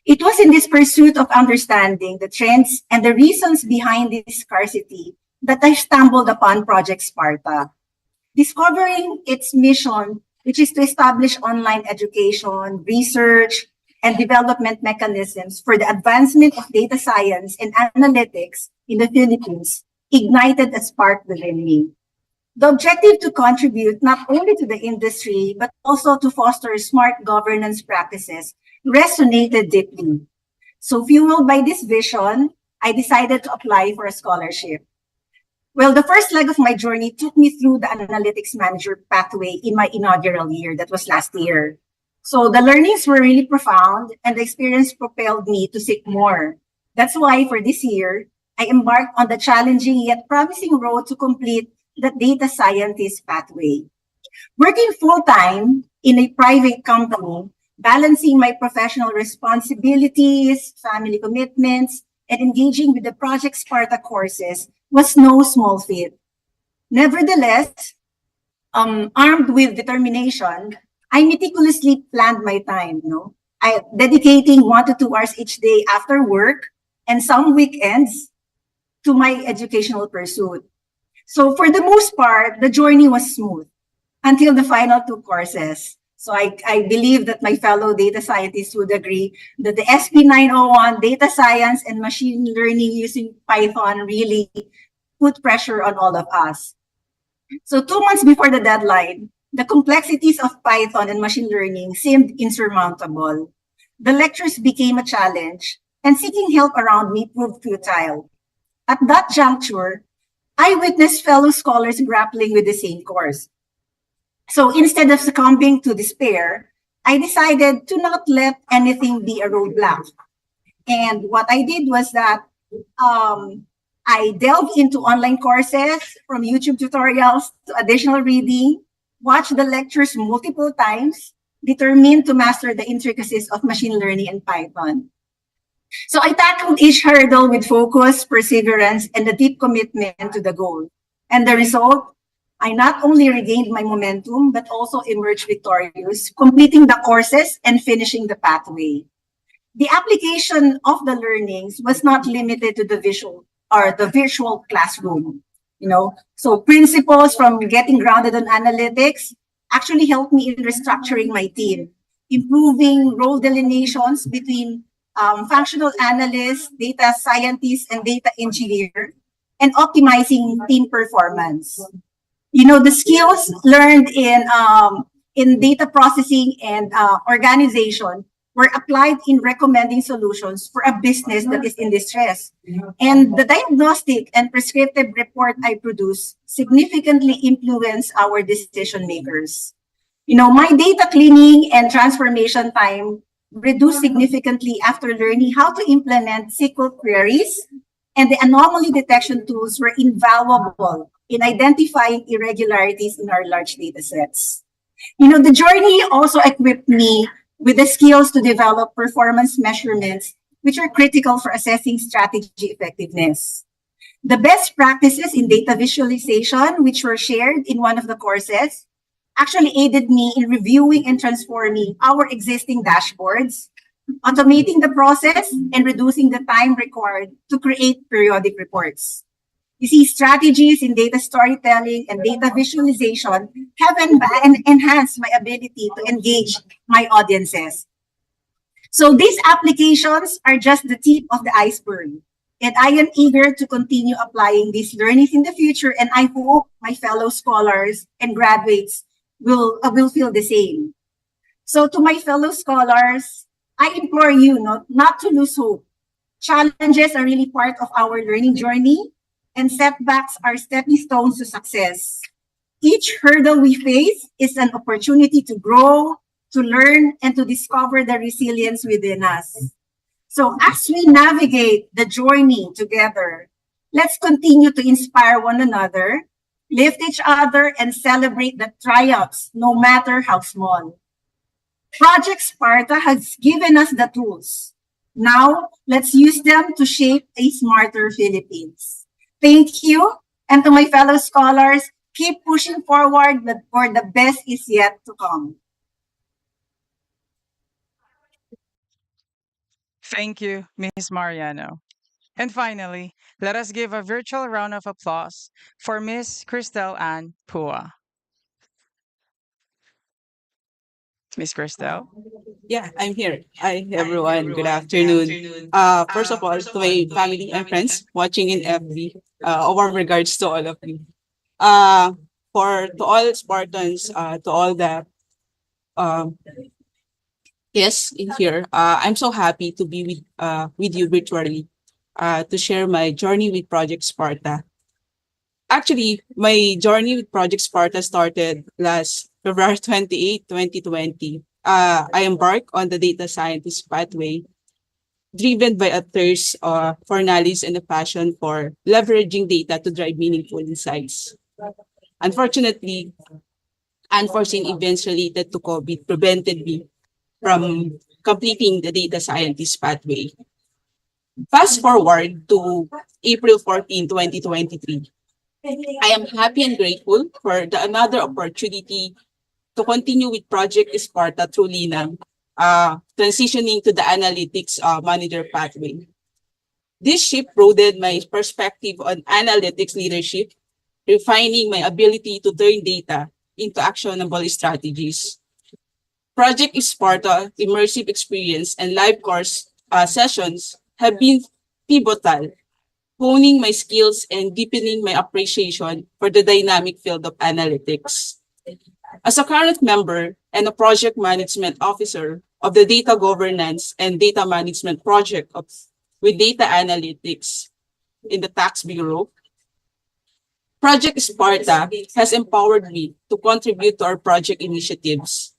It was in this pursuit of understanding the trends and the reasons behind this scarcity that I stumbled upon Project Sparta. Discovering its mission, which is to establish online education, research, and development mechanisms for the advancement of data science and analytics in the Philippines, ignited a spark within me. The objective to contribute not only to the industry, but also to foster smart governance practices resonated deeply. So fueled by this vision, I decided to apply for a scholarship. Well, the first leg of my journey took me through the analytics manager pathway in my inaugural year. That was last year. So the learnings were really profound and the experience propelled me to seek more. That's why for this year, I embarked on the challenging yet promising road to complete the data scientist pathway. Working full-time in a private company, balancing my professional responsibilities, family commitments, and engaging with the Project Sparta courses was no small feat. Nevertheless, armed with determination, I meticulously planned my time, I dedicating 1 to 2 hours each day after work and some weekends to my educational pursuit. So for the most part, the journey was smooth until the final 2 courses. So I believe that my fellow data scientists would agree that the SP901 data science and machine learning using Python really put pressure on all of us. So 2 months before the deadline, the complexities of Python and machine learning seemed insurmountable. The lectures became a challenge, and seeking help around me proved futile. At that juncture, I witnessed fellow scholars grappling with the same course. So instead of succumbing to despair, I decided to not let anything be a roadblock. And what I did was that I delved into online courses, from YouTube tutorials to additional reading, watched the lectures multiple times, determined to master the intricacies of machine learning and Python. So I tackled each hurdle with focus, perseverance, and a deep commitment to the goal. And the result, I not only regained my momentum, but also emerged victorious, completing the courses and finishing the pathway. the application of the learnings was not limited to the visual or the virtual classroom. So principles from getting grounded on analytics actually helped me in restructuring my team, improving role delineations between functional analysts, data scientists, and data engineer, and optimizing team performance. The skills learned in data processing and organization were applied in recommending solutions for a business that is in distress. And the diagnostic and prescriptive report I produce significantly influence our decision makers. My data cleaning and transformation time reduced significantly after learning how to implement SQL queries, and the anomaly detection tools were invaluable in identifying irregularities in our large data sets. The journey also equipped me with the skills to develop performance measurements, which are critical for assessing strategy effectiveness. The best practices in data visualization, which were shared in one of the courses, actually aided me in reviewing and transforming our existing dashboards, automating the process, and reducing the time required to create periodic reports. You see, strategies in data storytelling and data visualization have enhanced my ability to engage my audiences. So these applications are just the tip of the iceberg. And I am eager to continue applying these learnings in the future, and I hope my fellow scholars and graduates will feel the same. So to my fellow scholars, I implore you not to lose hope. Challenges are really part of our learning journey, and setbacks are stepping stones to success. Each hurdle we face is an opportunity to grow, to learn, and to discover the resilience within us. So as we navigate the journey together, let's continue to inspire one another, lift each other, and celebrate the triumphs, no matter how small. Project Sparta has given us the tools. Now, let's use them to shape a smarter Philippines. Thank you. And to my fellow scholars, keep pushing forward, for the best is yet to come. Thank you, Ms. Mariano. And finally, let us give a virtual round of applause for Ms. Christelle Ann Pua. Ms. Christelle? Yeah, I'm here. Hi, everyone. Good afternoon. First of all, to my family and friends watching in FB, a warm regards to all of you. To all Spartans, to all the um, guests in here, I'm so happy to be with you virtually to share my journey with Project Sparta. Actually, my journey with Project Sparta started last February 28, 2020. I embarked on the data scientist pathway, driven by a thirst for knowledge and a passion for leveraging data to drive meaningful insights. Unfortunately, unforeseen events related to COVID prevented me from completing the data scientist pathway. Fast forward to April 14, 2023. I am happy and grateful for another opportunity to continue with Project Sparta through Linang, transitioning to the analytics manager pathway. This shift broadened my perspective on analytics leadership, refining my ability to turn data into actionable strategies. Project Sparta immersive experience and live course sessions have been pivotal, honing my skills and deepening my appreciation for the dynamic field of analytics. As a current member and a project management officer of the Data Governance and Data Management Project with Data Analytics in the Tax Bureau, Project Sparta has empowered me to contribute to our project initiatives.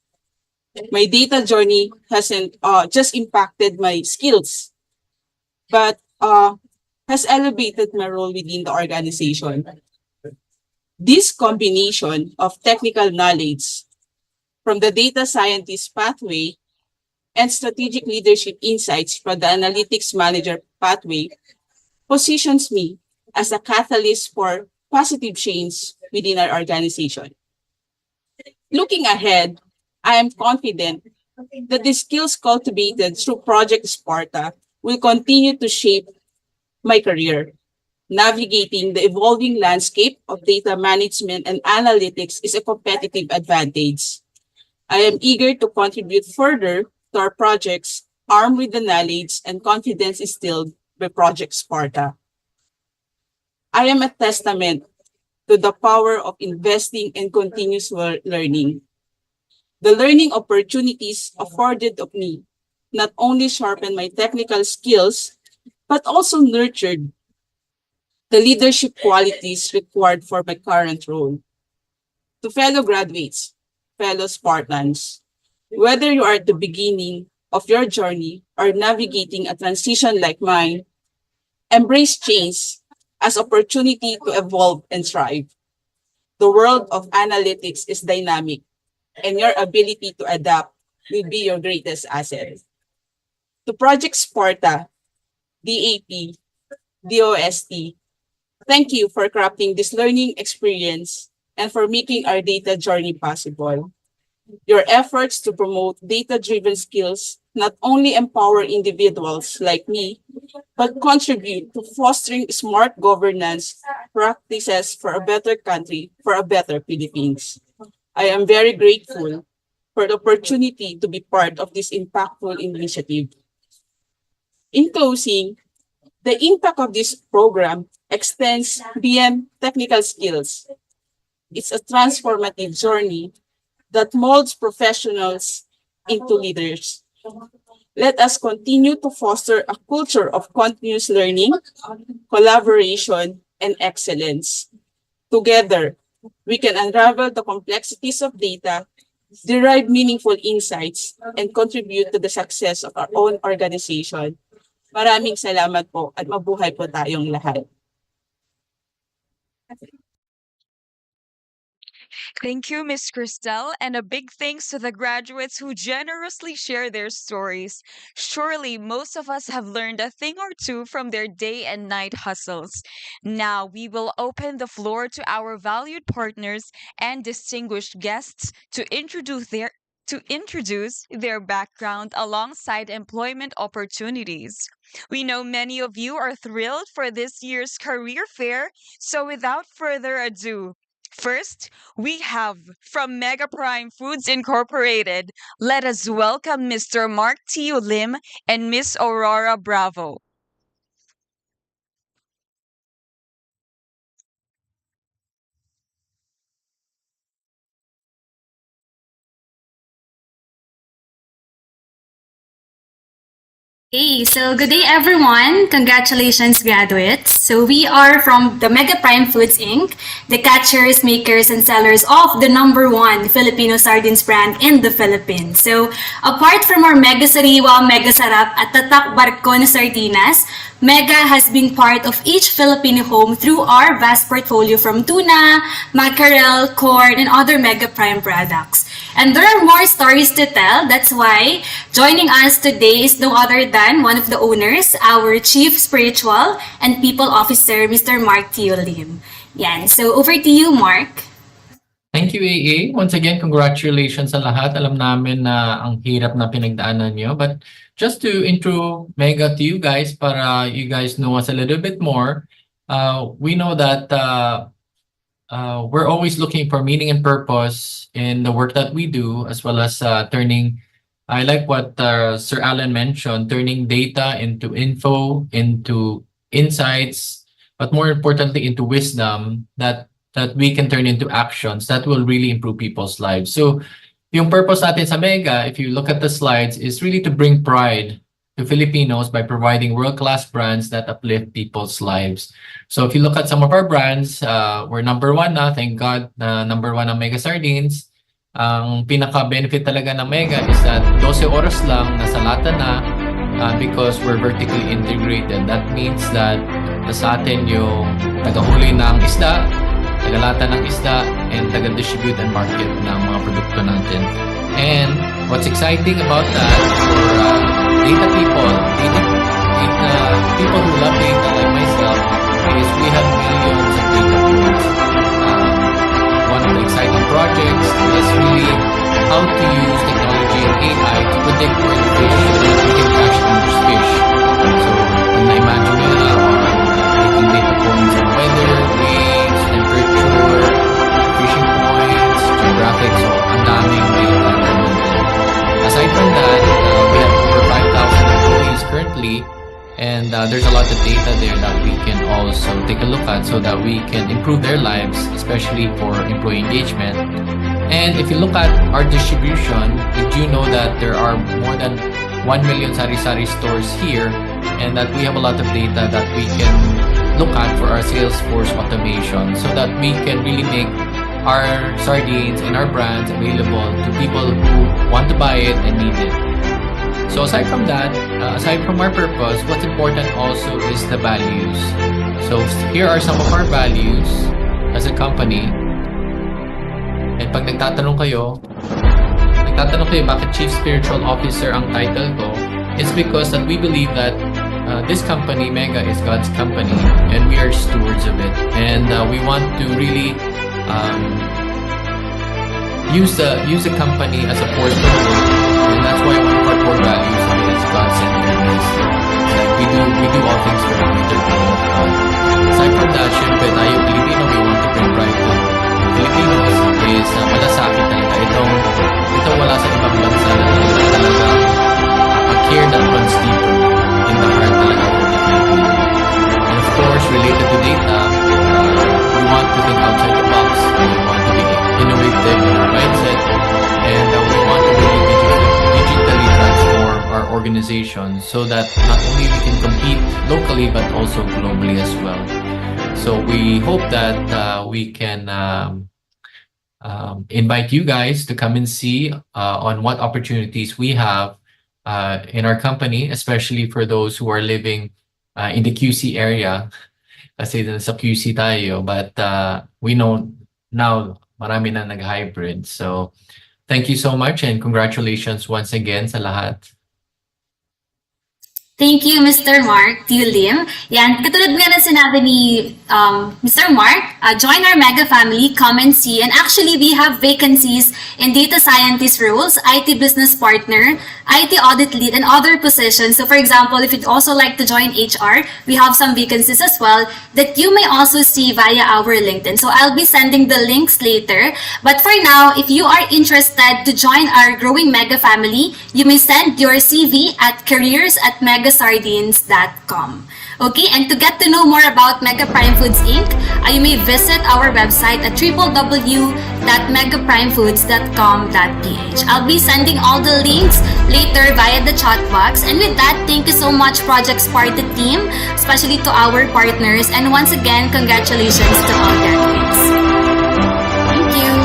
My data journey hasn't just impacted my skills, but has elevated my role within the organization. This combination of technical knowledge from the data scientist pathway and strategic leadership insights from the analytics manager pathway positions me as a catalyst for positive change within our organization. Looking ahead, I am confident that the skills cultivated through Project Sparta will continue to shape my career. Navigating the evolving landscape of data management and analytics is a competitive advantage. I am eager to contribute further to our projects, armed with the knowledge and confidence instilled by Project Sparta. I am a testament to the power of investing in continuous learning. The learning opportunities afforded of me not only sharpened my technical skills, but also nurtured the leadership qualities required for my current role. To fellow graduates, fellow Spartans, whether you are at the beginning of your journey or navigating a transition like mine, embrace change as opportunity to evolve and thrive. The world of analytics is dynamic, and your ability to adapt will be your greatest asset. To Project Sparta, DAP, DOST, thank you for crafting this learning experience and for making our data journey possible. Your efforts to promote data-driven skills not only empower individuals like me, but contribute to fostering smart governance practices for a better country, for a better Philippines. I am very grateful for the opportunity to be part of this impactful initiative. In closing, the impact of this program extends beyond technical skills. It's a transformative journey that molds professionals into leaders. Let us continue to foster a culture of continuous learning, collaboration, and excellence. Together, we can unravel the complexities of data, derive meaningful insights, and contribute to the success of our own organization. Maraming salamat po at mabuhay po tayong lahat. Thank you, Miss Christelle, and a big thanks to the graduates who generously share their stories. Surely most of us have learned a thing or two from their day and night hustles. Now we will open the floor to our valued partners and distinguished guests to introduce their background alongside employment opportunities. We know many of you are thrilled for this year's career fair, so without further ado, first, we have from Mega Prime Foods Incorporated, let us welcome Mr. Mark T. Lim and Miss Aurora Bravo. Hey, so good day everyone. Congratulations graduates. So we are from the Mega Prime Foods Inc., the catchers, makers, and sellers of the #1 Filipino sardines brand in the Philippines. So apart from our mega sariwa, mega sarap at tatak barko na sardinas, Mega has been part of each Filipino home through our vast portfolio from tuna, mackerel, corn, and other Mega Prime products. And there are more stories to tell. That's why joining us today is no other than one of the owners, our Chief Spiritual and People Officer, Mr. Mark Tio Lim. Yan. So over to you, Mark. Thank you, AA. Once again, congratulations sa lahat. Alam namin na ang hirap na pinagdaanan nyo. But just to intro Mega to you guys, para you guys know us a little bit more, we know that we're always looking for meaning and purpose in the work that we do, as well as turning, I like what Sir Alan mentioned, turning data into info, into insights, but more importantly, into wisdom that we can turn into actions that will really improve people's lives. So yung purpose natin sa Mega, if you look at the slides, is really to bring pride to Filipinos by providing world-class brands that uplift people's lives. So if you look at some of our brands, we're #1 na, thank God, na #1 ang Mega Sardines. Ang pinaka-benefit talaga ng Mega is that 12 oras lang, nasa lata na, because we're vertically integrated. That means that sa atin yung tagahuli ng isda, tagalata ng isda, and taga-distribute and market ng mga produkto natin. And what's exciting about that for data people, people who love data like myself, is we have millions of data points. One of the exciting projects is really how to use technology and AI to predict where the fish, we can catch them with fish. So, kung na-imagine nyo na, taking data points on weather, waves, temperature, fishing points, geographic, so ang daming data na nandun. Aside from that, we have over 5,000 employees currently, and there's a lot of data there that we can also take a look at so that we can improve their lives, especially for employee engagement. And if you look at our distribution, did you know that there are more than 1 million sari-sari stores here, and that we have a lot of data that we can look at for our Salesforce automation so that we can really make our sardines and our brands available to people who want to buy it and need it. So aside from that, aside from our purpose, what's important also is the values. So here are some of our values as a company. And pag nagtatanong kayo bakit Chief Spiritual Officer ang title ko, it's because that we believe that this company, Mega, is God's company, and we are stewards of it. And we want to really use the company as a force for good, and that's why one of our core values is God-centeredness. We do all things for the greater good of God. Aside from that, syempre tayo Pilipino, we want to bring pride to Filipinos is malasakit talaga. Itong wala sa ibang bansa na talaga a care that runs deeper in the heart talaga for the Filipino. And of course, related to data, we want to think outside the box. We want to be innovative in our mindset, and we want to really digitally transform our organization so that not only we can compete locally but also globally as well. So we hope that we can invite you guys to come and see on what opportunities we have in our company, especially for those who are living in the QC area. Kasi sa QC tayo, but we know now marami na nag-hybrid. So thank you so much and congratulations once again sa lahat. Thank you, Mr. Mark Lim. Yan, katulad nga ng sinabi ni Mr. Mark, join our Mega family, come and see. And actually, we have vacancies in data scientist roles, IT business partner, IT audit lead, and other positions. So for example, if you'd also like to join HR, we have some vacancies as well that you may also see via our LinkedIn. So I'll be sending the links later. But for now, if you are interested to join our growing Mega family, you may send your CV at careers@megasardines.com. Okay, and to get to know more about Mega Prime Foods Inc., you may visit our website at www.megaprimefoods.com.ph. I'll be sending all the links later via the chat box. And with that, thank you so much, Project SPARTA team, especially to our partners. And once again, congratulations to all graduates. Thank you.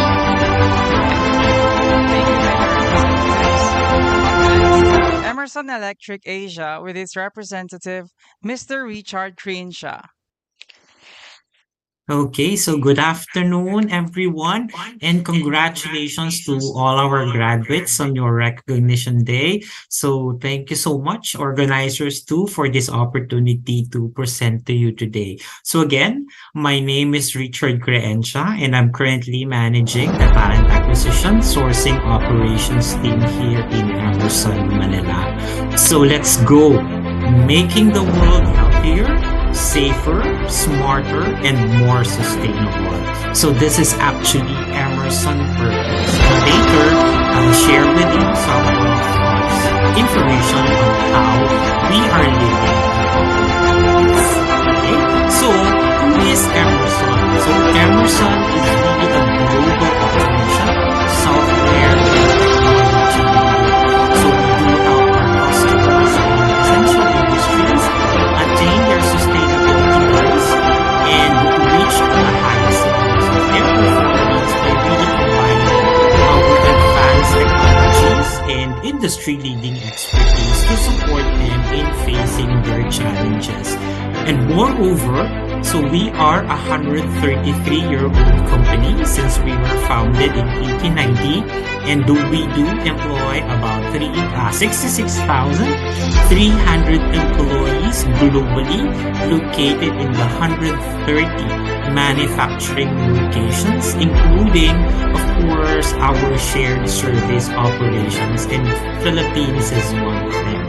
Emerson Electric Asia with its representative, Mr. Richard Crenshaw. Okay, so good afternoon, everyone, and congratulations to all our graduates on your recognition day. So thank you so much, organizers too, for this opportunity to present to you today. So again, my name is Richard Crenshaw, and I'm currently managing the talent acquisition sourcing operations team here in Emerson, Manila. So let's go, making the world healthier, safer, smarter, and more sustainable. So this is actually Emerson purpose. And later, I'll share with you some of information on how we are living. Okay, so who is Emerson? So Emerson is really a global automation, software, and technology leader. So we do help our customers in essential industries attain their sustainability goals and reach the highest levels of their performance by really combining our advanced technologies and industry-leading expertise to support them in facing their challenges. And moreover, so we are a 133-year-old company since we were founded in 1890, and we do employ about 66,300 employees globally, located in the 130 manufacturing locations, including, of course, our shared service operations and Philippines is one of them.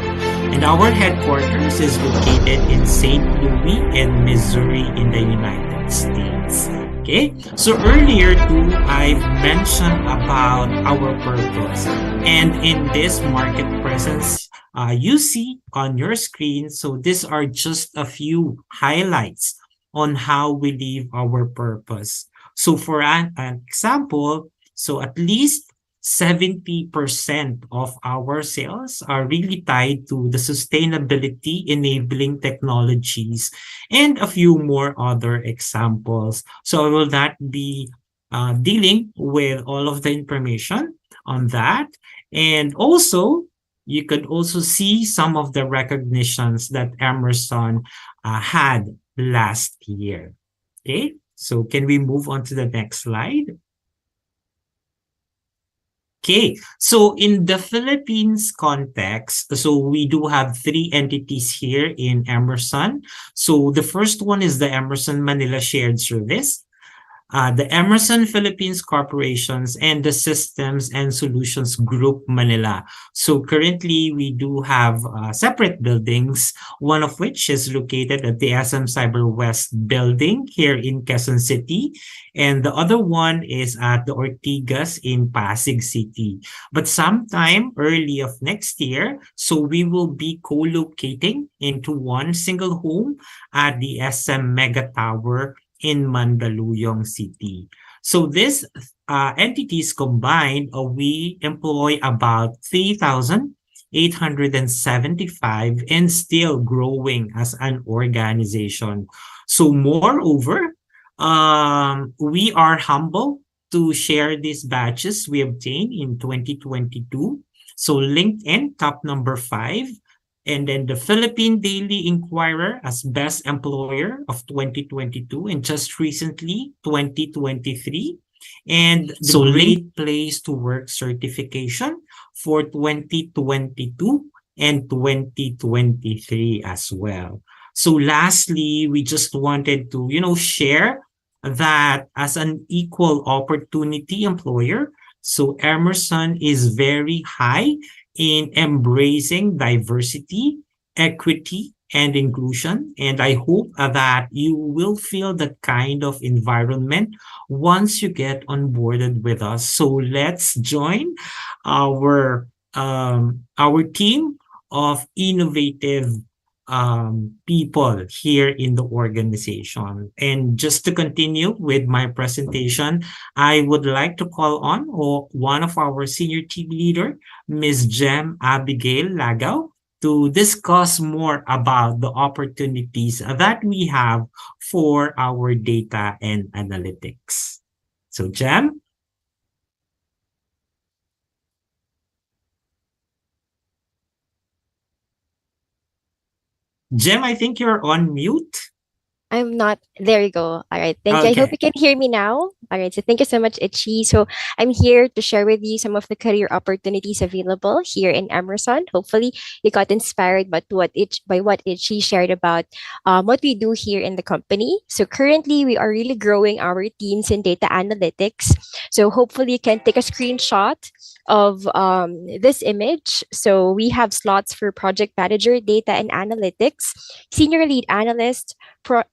And our headquarters is located in St. Louis in Missouri in the United States. Okay, so earlier too, I've mentioned about our purpose. And in this market presence, you see on your screen, so these are just a few highlights on how we live our purpose. So for an example, so at least 70% of our sales are really tied to the sustainability enabling technologies and a few more other examples. So I will not be dealing with all of the information on that. And also, you could also see some of the recognitions that Emerson had last year. Okay, so can we move on to the next slide? Okay, so in the Philippines context, so we do have three entities here in Emerson. So the first one is the Emerson Manila Shared Service, the Emerson Philippines Corporations, and the Systems and Solutions Group Manila. So currently, we do have separate buildings, one of which is located at the SM Cyber West building here in Quezon City, and the other one is at the Ortigas in Pasig City. But sometime early of next year, so we will be co-locating into one single home at the SM Mega Tower in Mandaluyong City. So these entities combined, we employ about 3,875 and still growing as an organization. So moreover, we are humble to share these badges we obtained in 2022. So LinkedIn, top number 5, and then the Philippine Daily Inquirer as Best Employer of 2022, and just recently, 2023. And the Great Place to Work certification for 2022 and 2023 as well. So lastly, we just wanted to, share that as an equal opportunity employer, so Emerson is very high in embracing diversity, equity, and inclusion. And I hope that you will feel that kind of environment once you get onboarded with us. So let's join our team of innovative people here in the organization. And just to continue with my presentation, I would like to call on one of our senior team leader, Ms. Jem Abigail Lagaw, to discuss more about the opportunities that we have for our data and analytics. So Jem? Jem, I think you're on mute. I'm not. There you go. All right. Thank you. I hope you can hear me now. All right. So thank you so much, Itchy. So I'm here to share with you some of the career opportunities available here in Emerson. Hopefully, you got inspired by what Itchy shared about what we do here in the company. So currently, we are really growing our teams in data analytics. So hopefully, you can take a screenshot of this image. So we have slots for project manager, data and analytics, senior lead analyst,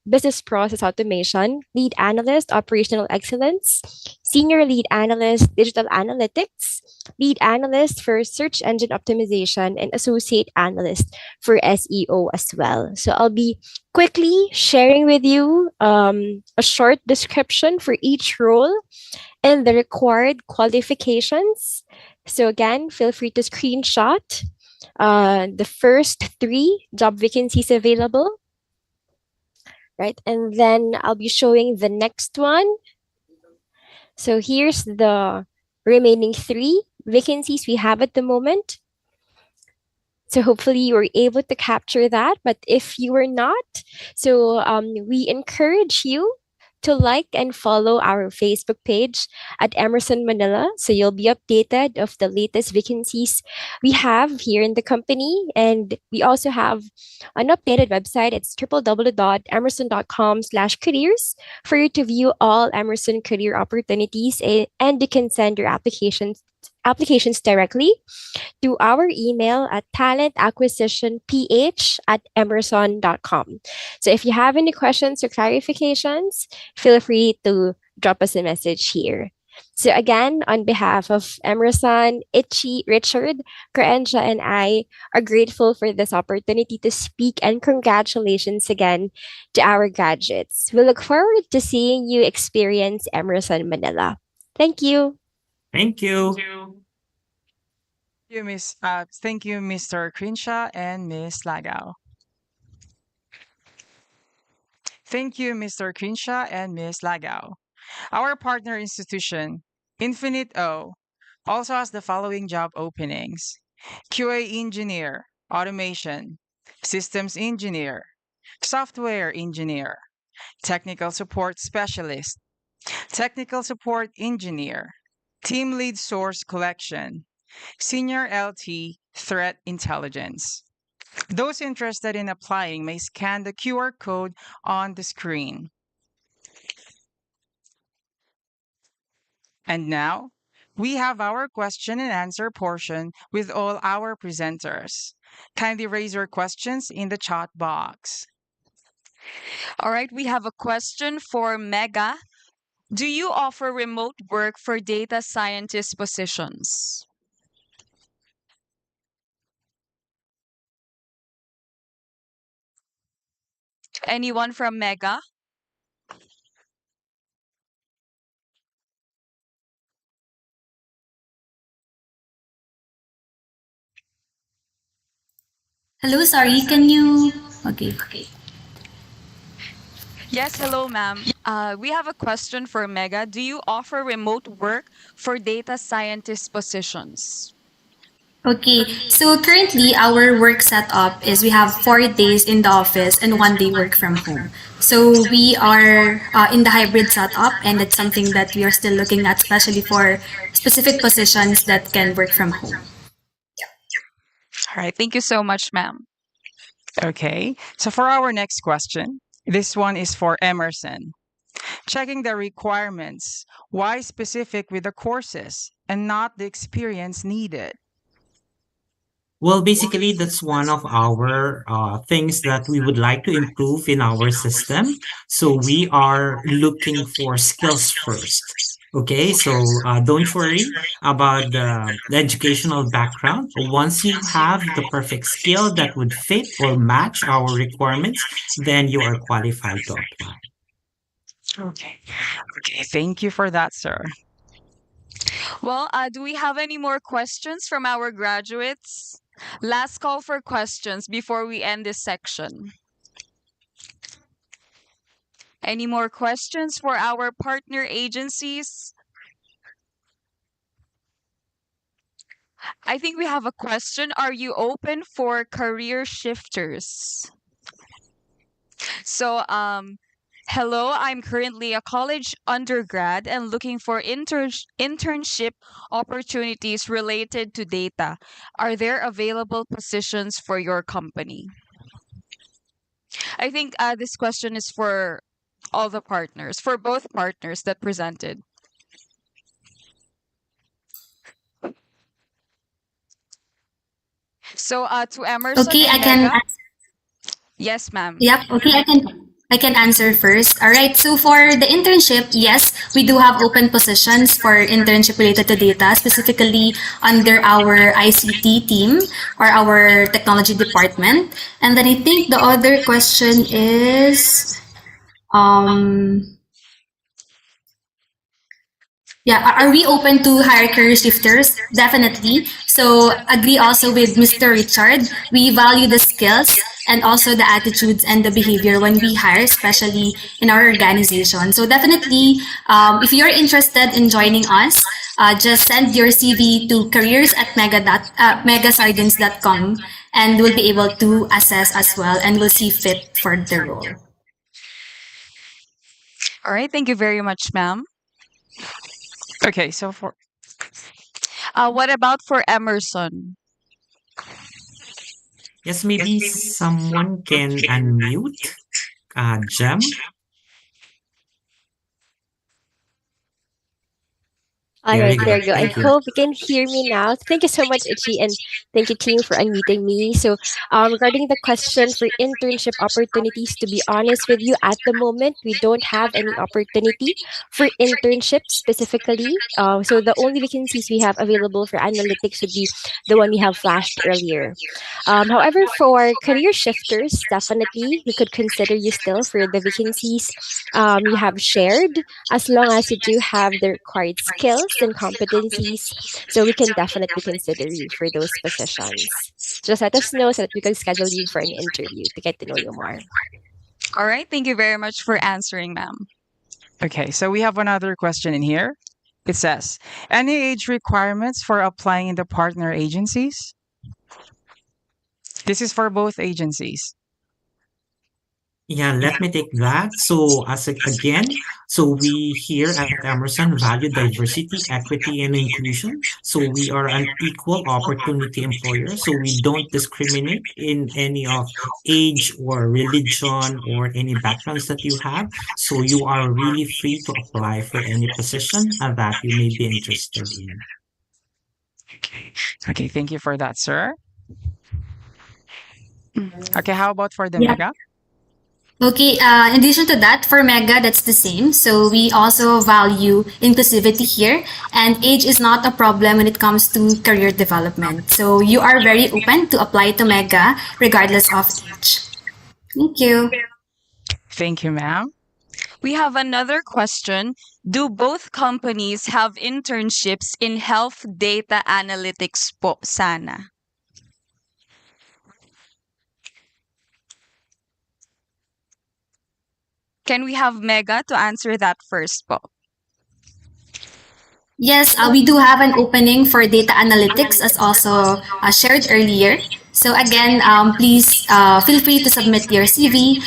business process automation, lead analyst, operational excellence, senior lead analyst, digital analytics, lead analyst for search engine optimization, and associate analyst for SEO as well. So I'll be quickly sharing with you a short description for each role and the required qualifications. So again, feel free to screenshot the first 3 job vacancies available. Right, and then I'll be showing the next one. So here's the remaining 3 vacancies we have at the moment. So hopefully you were able to capture that. But if you were not, so we encourage you to like and follow our Facebook page at Emerson Manila, so you'll be updated of the latest vacancies we have here in the company. And we also have an updated website. It's www.emerson.com/careers for you to view all Emerson career opportunities, and you can send your applications applications directly through our email at talentacquisitionph@emerson.com. So if you have any questions or clarifications, feel free to drop us a message here. So again, on behalf of Emerson, Itchy, Richard, Krenja, and I are grateful for this opportunity to speak, and congratulations again to our graduates. We look forward to seeing you experience Emerson Manila. Thank you. Thank you. Thank you, Mr. Crenshaw and Miss Lagao. Thank you, Mr. Crenshaw and Miss Lagao. Our partner institution, Infinite O, also has the following job openings: QA engineer, automation, systems engineer, software engineer, technical support specialist, technical support engineer, team lead source collection, senior LT threat intelligence. Those interested in applying may scan the QR code on the screen. And now, we have our question and answer portion with all our presenters. Kindly raise your questions in the chat box. All right, we have a question for Mega. Do you offer remote work for data scientist positions? Anyone from Mega? Hello, sorry, can you? Okay. Yes, hello, ma'am. We have a question for Mega. Do you offer remote work for data scientist positions? Okay, so currently our work setup is we have 4 days in the office and 1 day work from home. So we are in the hybrid setup, and it's something that we are still looking at, especially for specific positions that can work from home. All right, thank you so much, ma'am. Okay, so for our next question, this one is for Emerson. Checking the requirements, why specific with the courses and not the experience needed? Well, basically, that's one of our things that we would like to improve in our system. So we are looking for skills first. Okay, so don't worry about the educational background. Once you have the perfect skill that would fit or match our requirements, then you are qualified to apply. Okay. Okay, thank you for that, sir. Well, do we have any more questions from our graduates? Last call for questions before we end this section. Any more questions for our partner agencies? I think we have a question. Are you open for career shifters? So, hello, I'm currently a college undergrad and looking for internship opportunities related to data. Are there available positions for your company? I think this question is for all the partners, for both partners that presented. So, to Emerson Okay, I and can. Mega. Yes, ma'am. Yep. Okay, I can answer first. All right. So for the internship, yes, we do have open positions for internship related to data, specifically under our ICT team or our technology department. And then I think the other question is, um, yeah, are we open to hire career shifters? Definitely. So agree also with Mr. Richard. We value the skills and also the attitudes and the behavior when we hire, especially in our organization. So definitely, if you're interested in joining us, just send your CV to careers@megasardines.com, and we'll be able to assess as well, and we'll see fit for the role. All right. Thank you very much, ma'am. Okay, so for What about for Emerson? Yes, maybe someone can unmute. Jem. All There right, you go. there you go. I Thank you. hope you can hear me now. Thank you so much, Ichi, and thank you, team, for unmuting me. So, regarding the question for internship opportunities, to be honest with you, at the moment, we don't have any opportunity for internship specifically. So, the only vacancies we have available for analytics would be the one we have flashed earlier. However, for career shifters, definitely we could consider you still for the vacancies you have shared, as long as you do have the required skills and competencies. So we can definitely consider you for those positions. Just let us know so that we can schedule you for an interview to get to know you more. All right. Thank you very much for answering, ma'am. Okay, so we have another question in here. It says, any age requirements for applying in the partner agencies? This is for both agencies. Yeah, let me take that. So again, so we here at Emerson value diversity, equity, and inclusion. So we are an equal opportunity employer. So we don't discriminate in any of age or religion or any backgrounds that you have. So you are really free to apply for any position that you may be interested in. Okay, thank you for that, sir. Okay, how about for the Yeah. mega? Okay, in addition to that, for Mega, that's the same. So we also value inclusivity here, and age is not a problem when it comes to career development. So you are very open to apply to Mega regardless of age. Thank you. Thank you, ma'am. We have another question. Do both companies have internships in health data analytics po sana? Can we have Mega to answer that first po? Yes, we do have an opening for data analytics as also shared earlier. So again, please feel free to submit your CV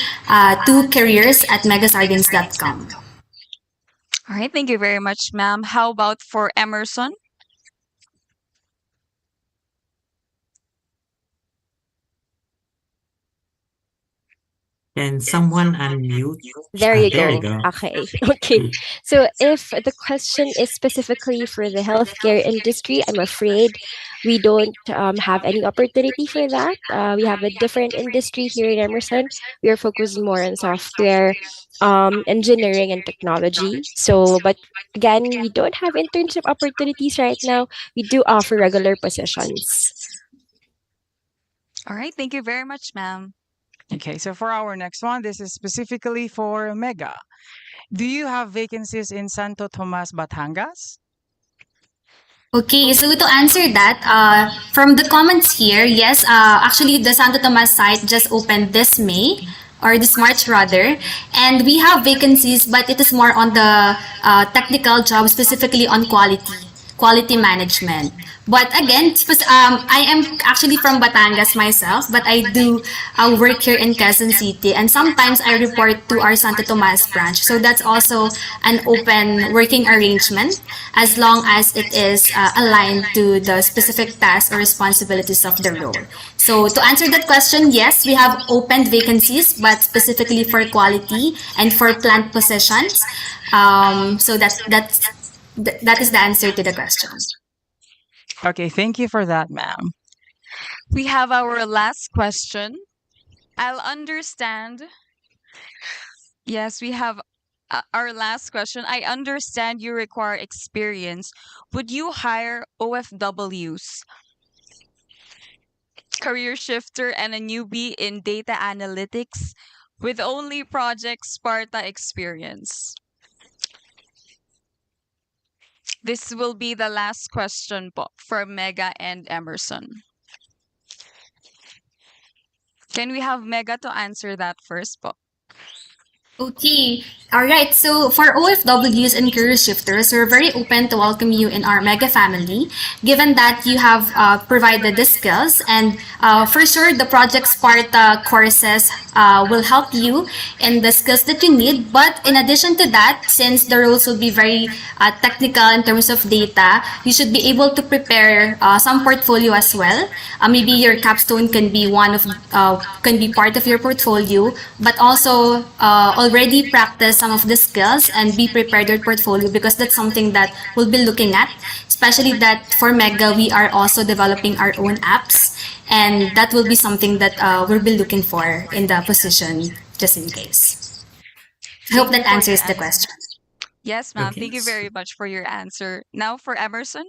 to careers@megasardines.com. All right, thank you very much, ma'am. How about for Emerson? Can someone unmute? There you There you go. go. Okay. Okay. So if the question is specifically for the healthcare industry, I'm afraid we don't have any opportunity for that. We have a different industry here in Emerson. We are focused more on software, engineering, and technology. So, but again, we don't have internship opportunities right now. We do offer regular positions. All right, thank you very much, ma'am. Okay, so for our next one, this is specifically for Mega. Do you have vacancies in Santo Tomas, Batangas? Okay, so to answer that, from the comments here, yes, actually the Santo Tomas site just opened this May, or this March rather, and we have vacancies, but it is more on the technical job, specifically on quality management. But again, I am actually from Batangas myself, but I do work here in Quezon City, and sometimes I report to our Santo Tomas branch. So that's also an open working arrangement as long as it is aligned to the specific tasks or responsibilities of the role. So to answer that question, yes, we have opened vacancies, but specifically for quality and for plant positions. So that is the answer to the question. Okay, thank you for that, ma'am. We have our last question. I'll understand. Yes, we have our last question. I understand you require experience. Would you hire OFWs, career shifter, and a newbie in data analytics with only Project Sparta experience? This will be the last question po for Mega and Emerson. Can we have Mega to answer that first po? Okay. All right. So for OFWs and career shifters, we're very open to welcome you in our mega family, given that you have provided the skills. And for sure, the Project Sparta courses will help you in the skills that you need. But in addition to that, since the roles will be very technical in terms of data, you should be able to prepare some portfolio as well. Maybe your capstone can be can be part of your portfolio, but also already practice some of the skills and be prepared with portfolio because that's something that we'll be looking at, especially that for Mega, we are also developing our own apps, and that will be something that we'll be looking for in the position, just in case. I hope that answers the question. Yes, ma'am. Okay. Thank you very much for your answer. Now for Emerson.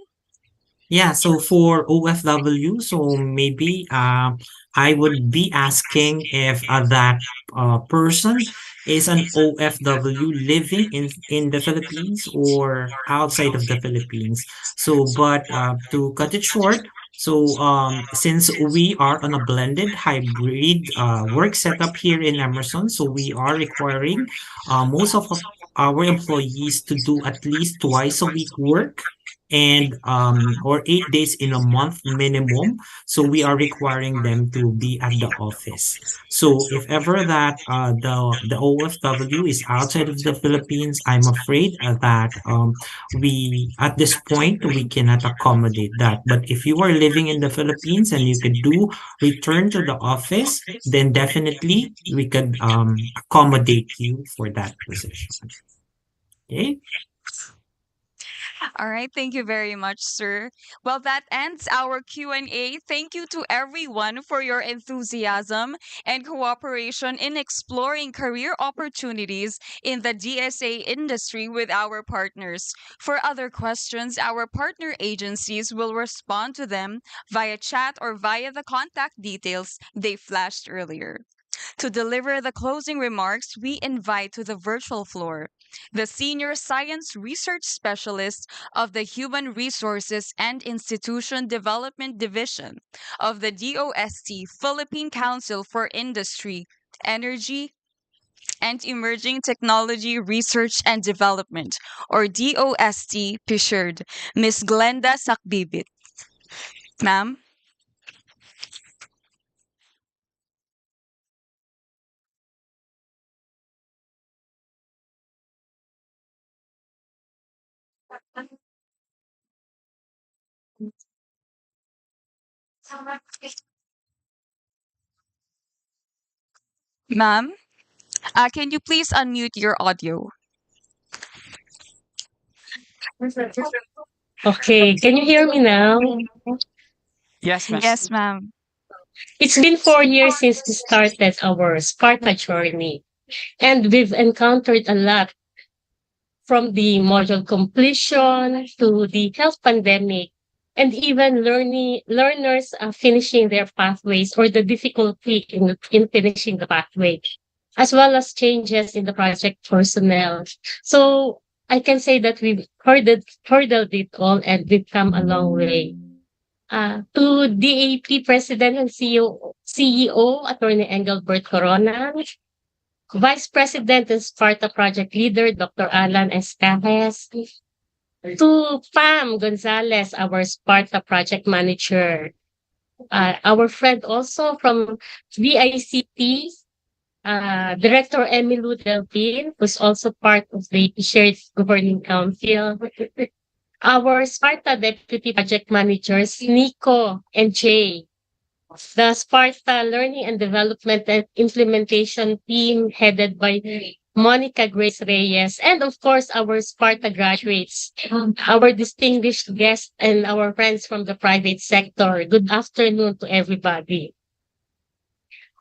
Yeah, so for OFW, so maybe I would be asking if that person is an OFW living in the Philippines or outside of the Philippines. So, but to cut it short, so since we are on a blended hybrid work setup here in Emerson, so we are requiring most of our employees to do at least twice a week work and or 8 days in a month minimum, so we are requiring them to be at the office. So if ever that the OFW is outside of the Philippines, I'm afraid that we at this point we cannot accommodate that. But if you are living in the Philippines and you could do return to the office, then definitely we could accommodate you for that position. Okay. All right, thank you very much, sir. Well, that ends our Q&A. Thank you to everyone for your enthusiasm and cooperation in exploring career opportunities in the DSA industry with our partners. For other questions, our partner agencies will respond to them via chat or via the contact details they flashed earlier. To deliver the closing remarks, we invite to the virtual floor the Senior Science Research Specialist of the Human Resources and Institution Development Division of the DOST Philippine Council for Industry, Energy, and Emerging Technology Research and Development, or DOST PISHERD, Ms. Glenda Sakbibit. Ma'am? Ma'am? Can you please unmute your audio? Okay, can you hear me now? Yes, ma'am. Yes, ma'am. It's been 4 years since we started our Sparta journey, and we've encountered a lot from the module completion to the health pandemic, and even learners finishing their pathways or the difficulty in finishing the pathway, as well as changes in the project personnel. So I can say that we've hurdled it all and we've come a long way. To DAP President and CEO Attorney Engelbert Corona, Vice President and Sparta Project Leader Dr. Alan Estajes, to Pam Gonzalez, our Sparta Project Manager, our friend also from VICT, Director Emilu Delpin, who's also part of the shared governing council, our Sparta Deputy Project Managers, Nico and Jay, the Sparta Learning and Development and Implementation Team headed by Monica Grace Reyes, and of course, our Sparta graduates, our distinguished guests, and our friends from the private sector. Good afternoon to everybody.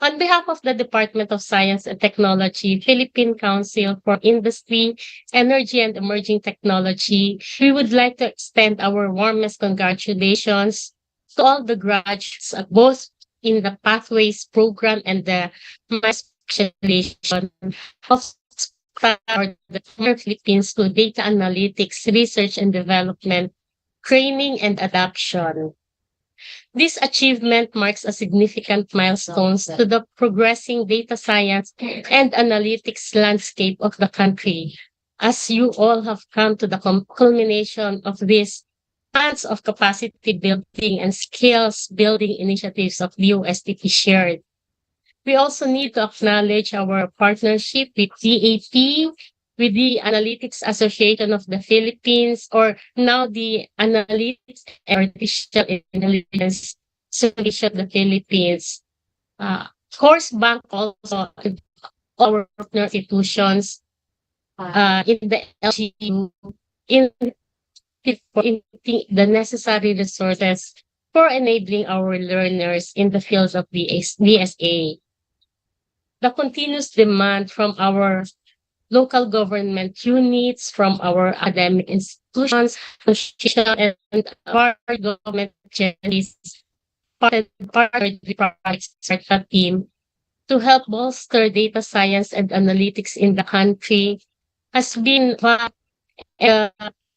On behalf of the Department of Science and Technology, Philippine Council for Industry, Energy, and Emerging Technology, we would like to extend our warmest congratulations to all the graduates, both in the Pathways program and the specialization of the Philippines to data analytics, research and development, training and adoption. This achievement marks a significant milestone to the progressing data science and analytics landscape of the country, as you all have come to the culmination of these months of capacity building and skills building initiatives of DOSTP shared. We also need to acknowledge our partnership with DAP, with the Analytics Association of the Philippines, or now the Analytics and Artificial Intelligence Association of the Philippines. Course Bank also our partner institutions in the LGU in for the necessary resources for enabling our learners in the fields of DSA. The continuous demand from our local government units, from our academic institutions, social and our government agencies, partnered with project SPARTA team to help bolster data science and analytics in the country has been uh,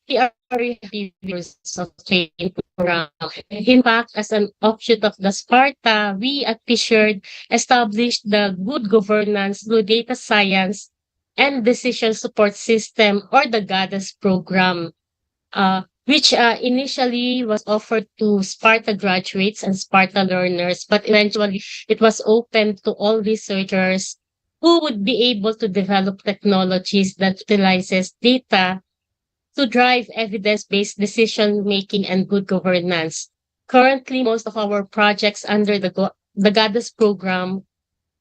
we are very happy with of training program. In fact, as an offshoot of the Sparta, we at Fisher established the Good Governance through Data Science and Decision Support System, or the GADAS program, which initially was offered to Sparta graduates and Sparta learners, but eventually it was open to all researchers who would be able to develop technologies that utilizes data to drive evidence-based decision-making and good governance. Currently, most of our projects under the GADAS program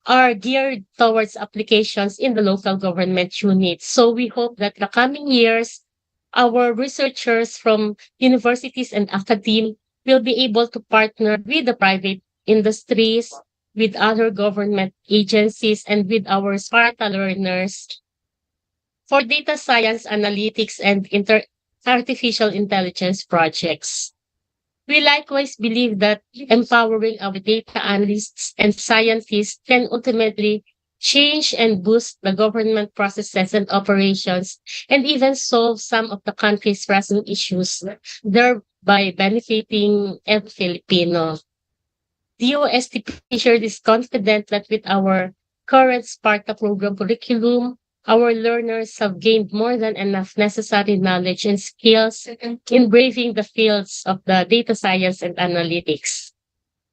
are geared towards applications in the local government units. So we hope that the coming years, our researchers from universities and academia will be able to partner with the private industries, with other government agencies, and with our Sparta learners for data science, analytics, and artificial intelligence projects. We likewise believe that empowering our data analysts and scientists can ultimately change and boost the government processes and operations, and even solve some of the country's pressing issues, thereby benefiting every Filipino. DOST Fisher is confident that with our current Sparta program curriculum, our learners have gained more than enough necessary knowledge and skills in braving the fields of the data science and analytics.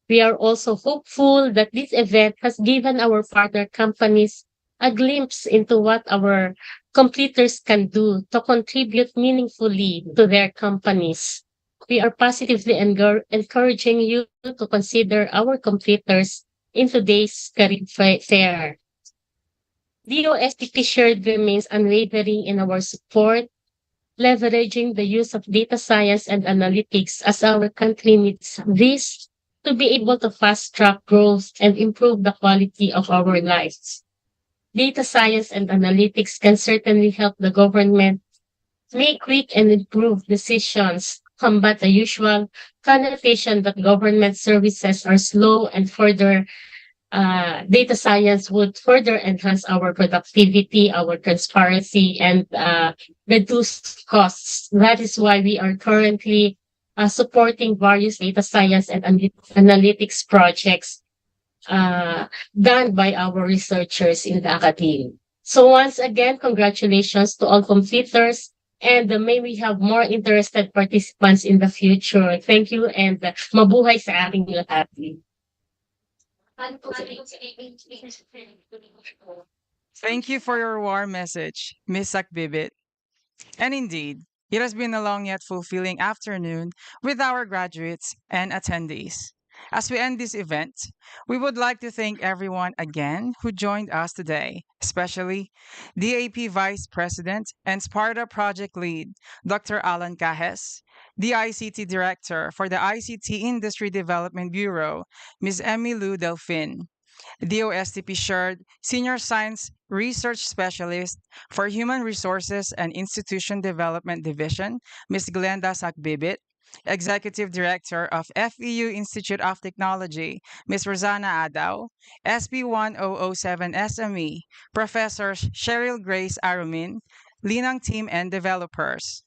We are also hopeful that this event has given our partner companies a glimpse into what our completers can do to contribute meaningfully to their companies. We are positively encouraging you to consider our completers in today's career fair. DOSTP Shared remains unwavering in our support, leveraging the use of data science and analytics as our country needs this to be able to fast track growth and improve the quality of our lives. Data science and analytics can certainly help the government make quick and improved decisions, combat the usual connotation that government services are slow, and further data science would further enhance our productivity, our transparency, and reduce costs. That is why we are currently supporting various data science and analytics projects done by our researchers in the academia. So once again, congratulations to all completers, and may we have more interested participants in the future. Thank you, and mabuhay sa ating lahat. Thank you for your warm message, Miss Sakbibit. And indeed, it has been a long yet fulfilling afternoon with our graduates and attendees. As we end this event, we would like to thank everyone again who joined us today, especially DAP Vice President and Sparta Project Lead, Dr. Alan Cajes, the ICT Director for the ICT Industry Development Bureau, Ms. Emily Delfin, DOSTP Shared Senior Science Research Specialist for Human Resources and Institution Development Division, Ms. Glenda Sakbibit, Executive Director of FEU Institute of Technology, Ms. Rosanna Adaw, SP1007 SME, Professor Cheryl Grace Arumin, Linang Team and Developers.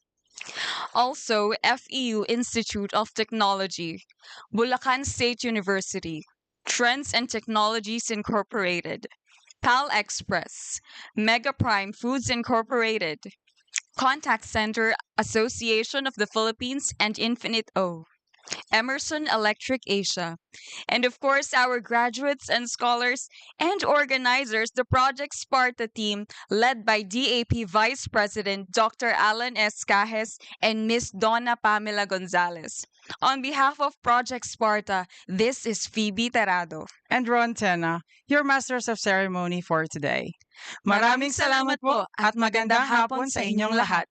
Also, FEU Institute of Technology, Bulacan State University, Trends and Technologies Incorporated, PAL Express, Mega Prime Foods Incorporated, Contact Center Association of the Philippines, and Infinite O, Emerson Electric Asia, and of course our graduates and scholars and organizers, the Project Sparta team led by DAP Vice President Dr. Alan S. Cajes and Miss Donna Pamela Gonzalez. On behalf of Project Sparta, this is Phoebe Terado and Ron Tena, your Masters of Ceremony for today. Maraming salamat po at magandang hapon sa inyong lahat.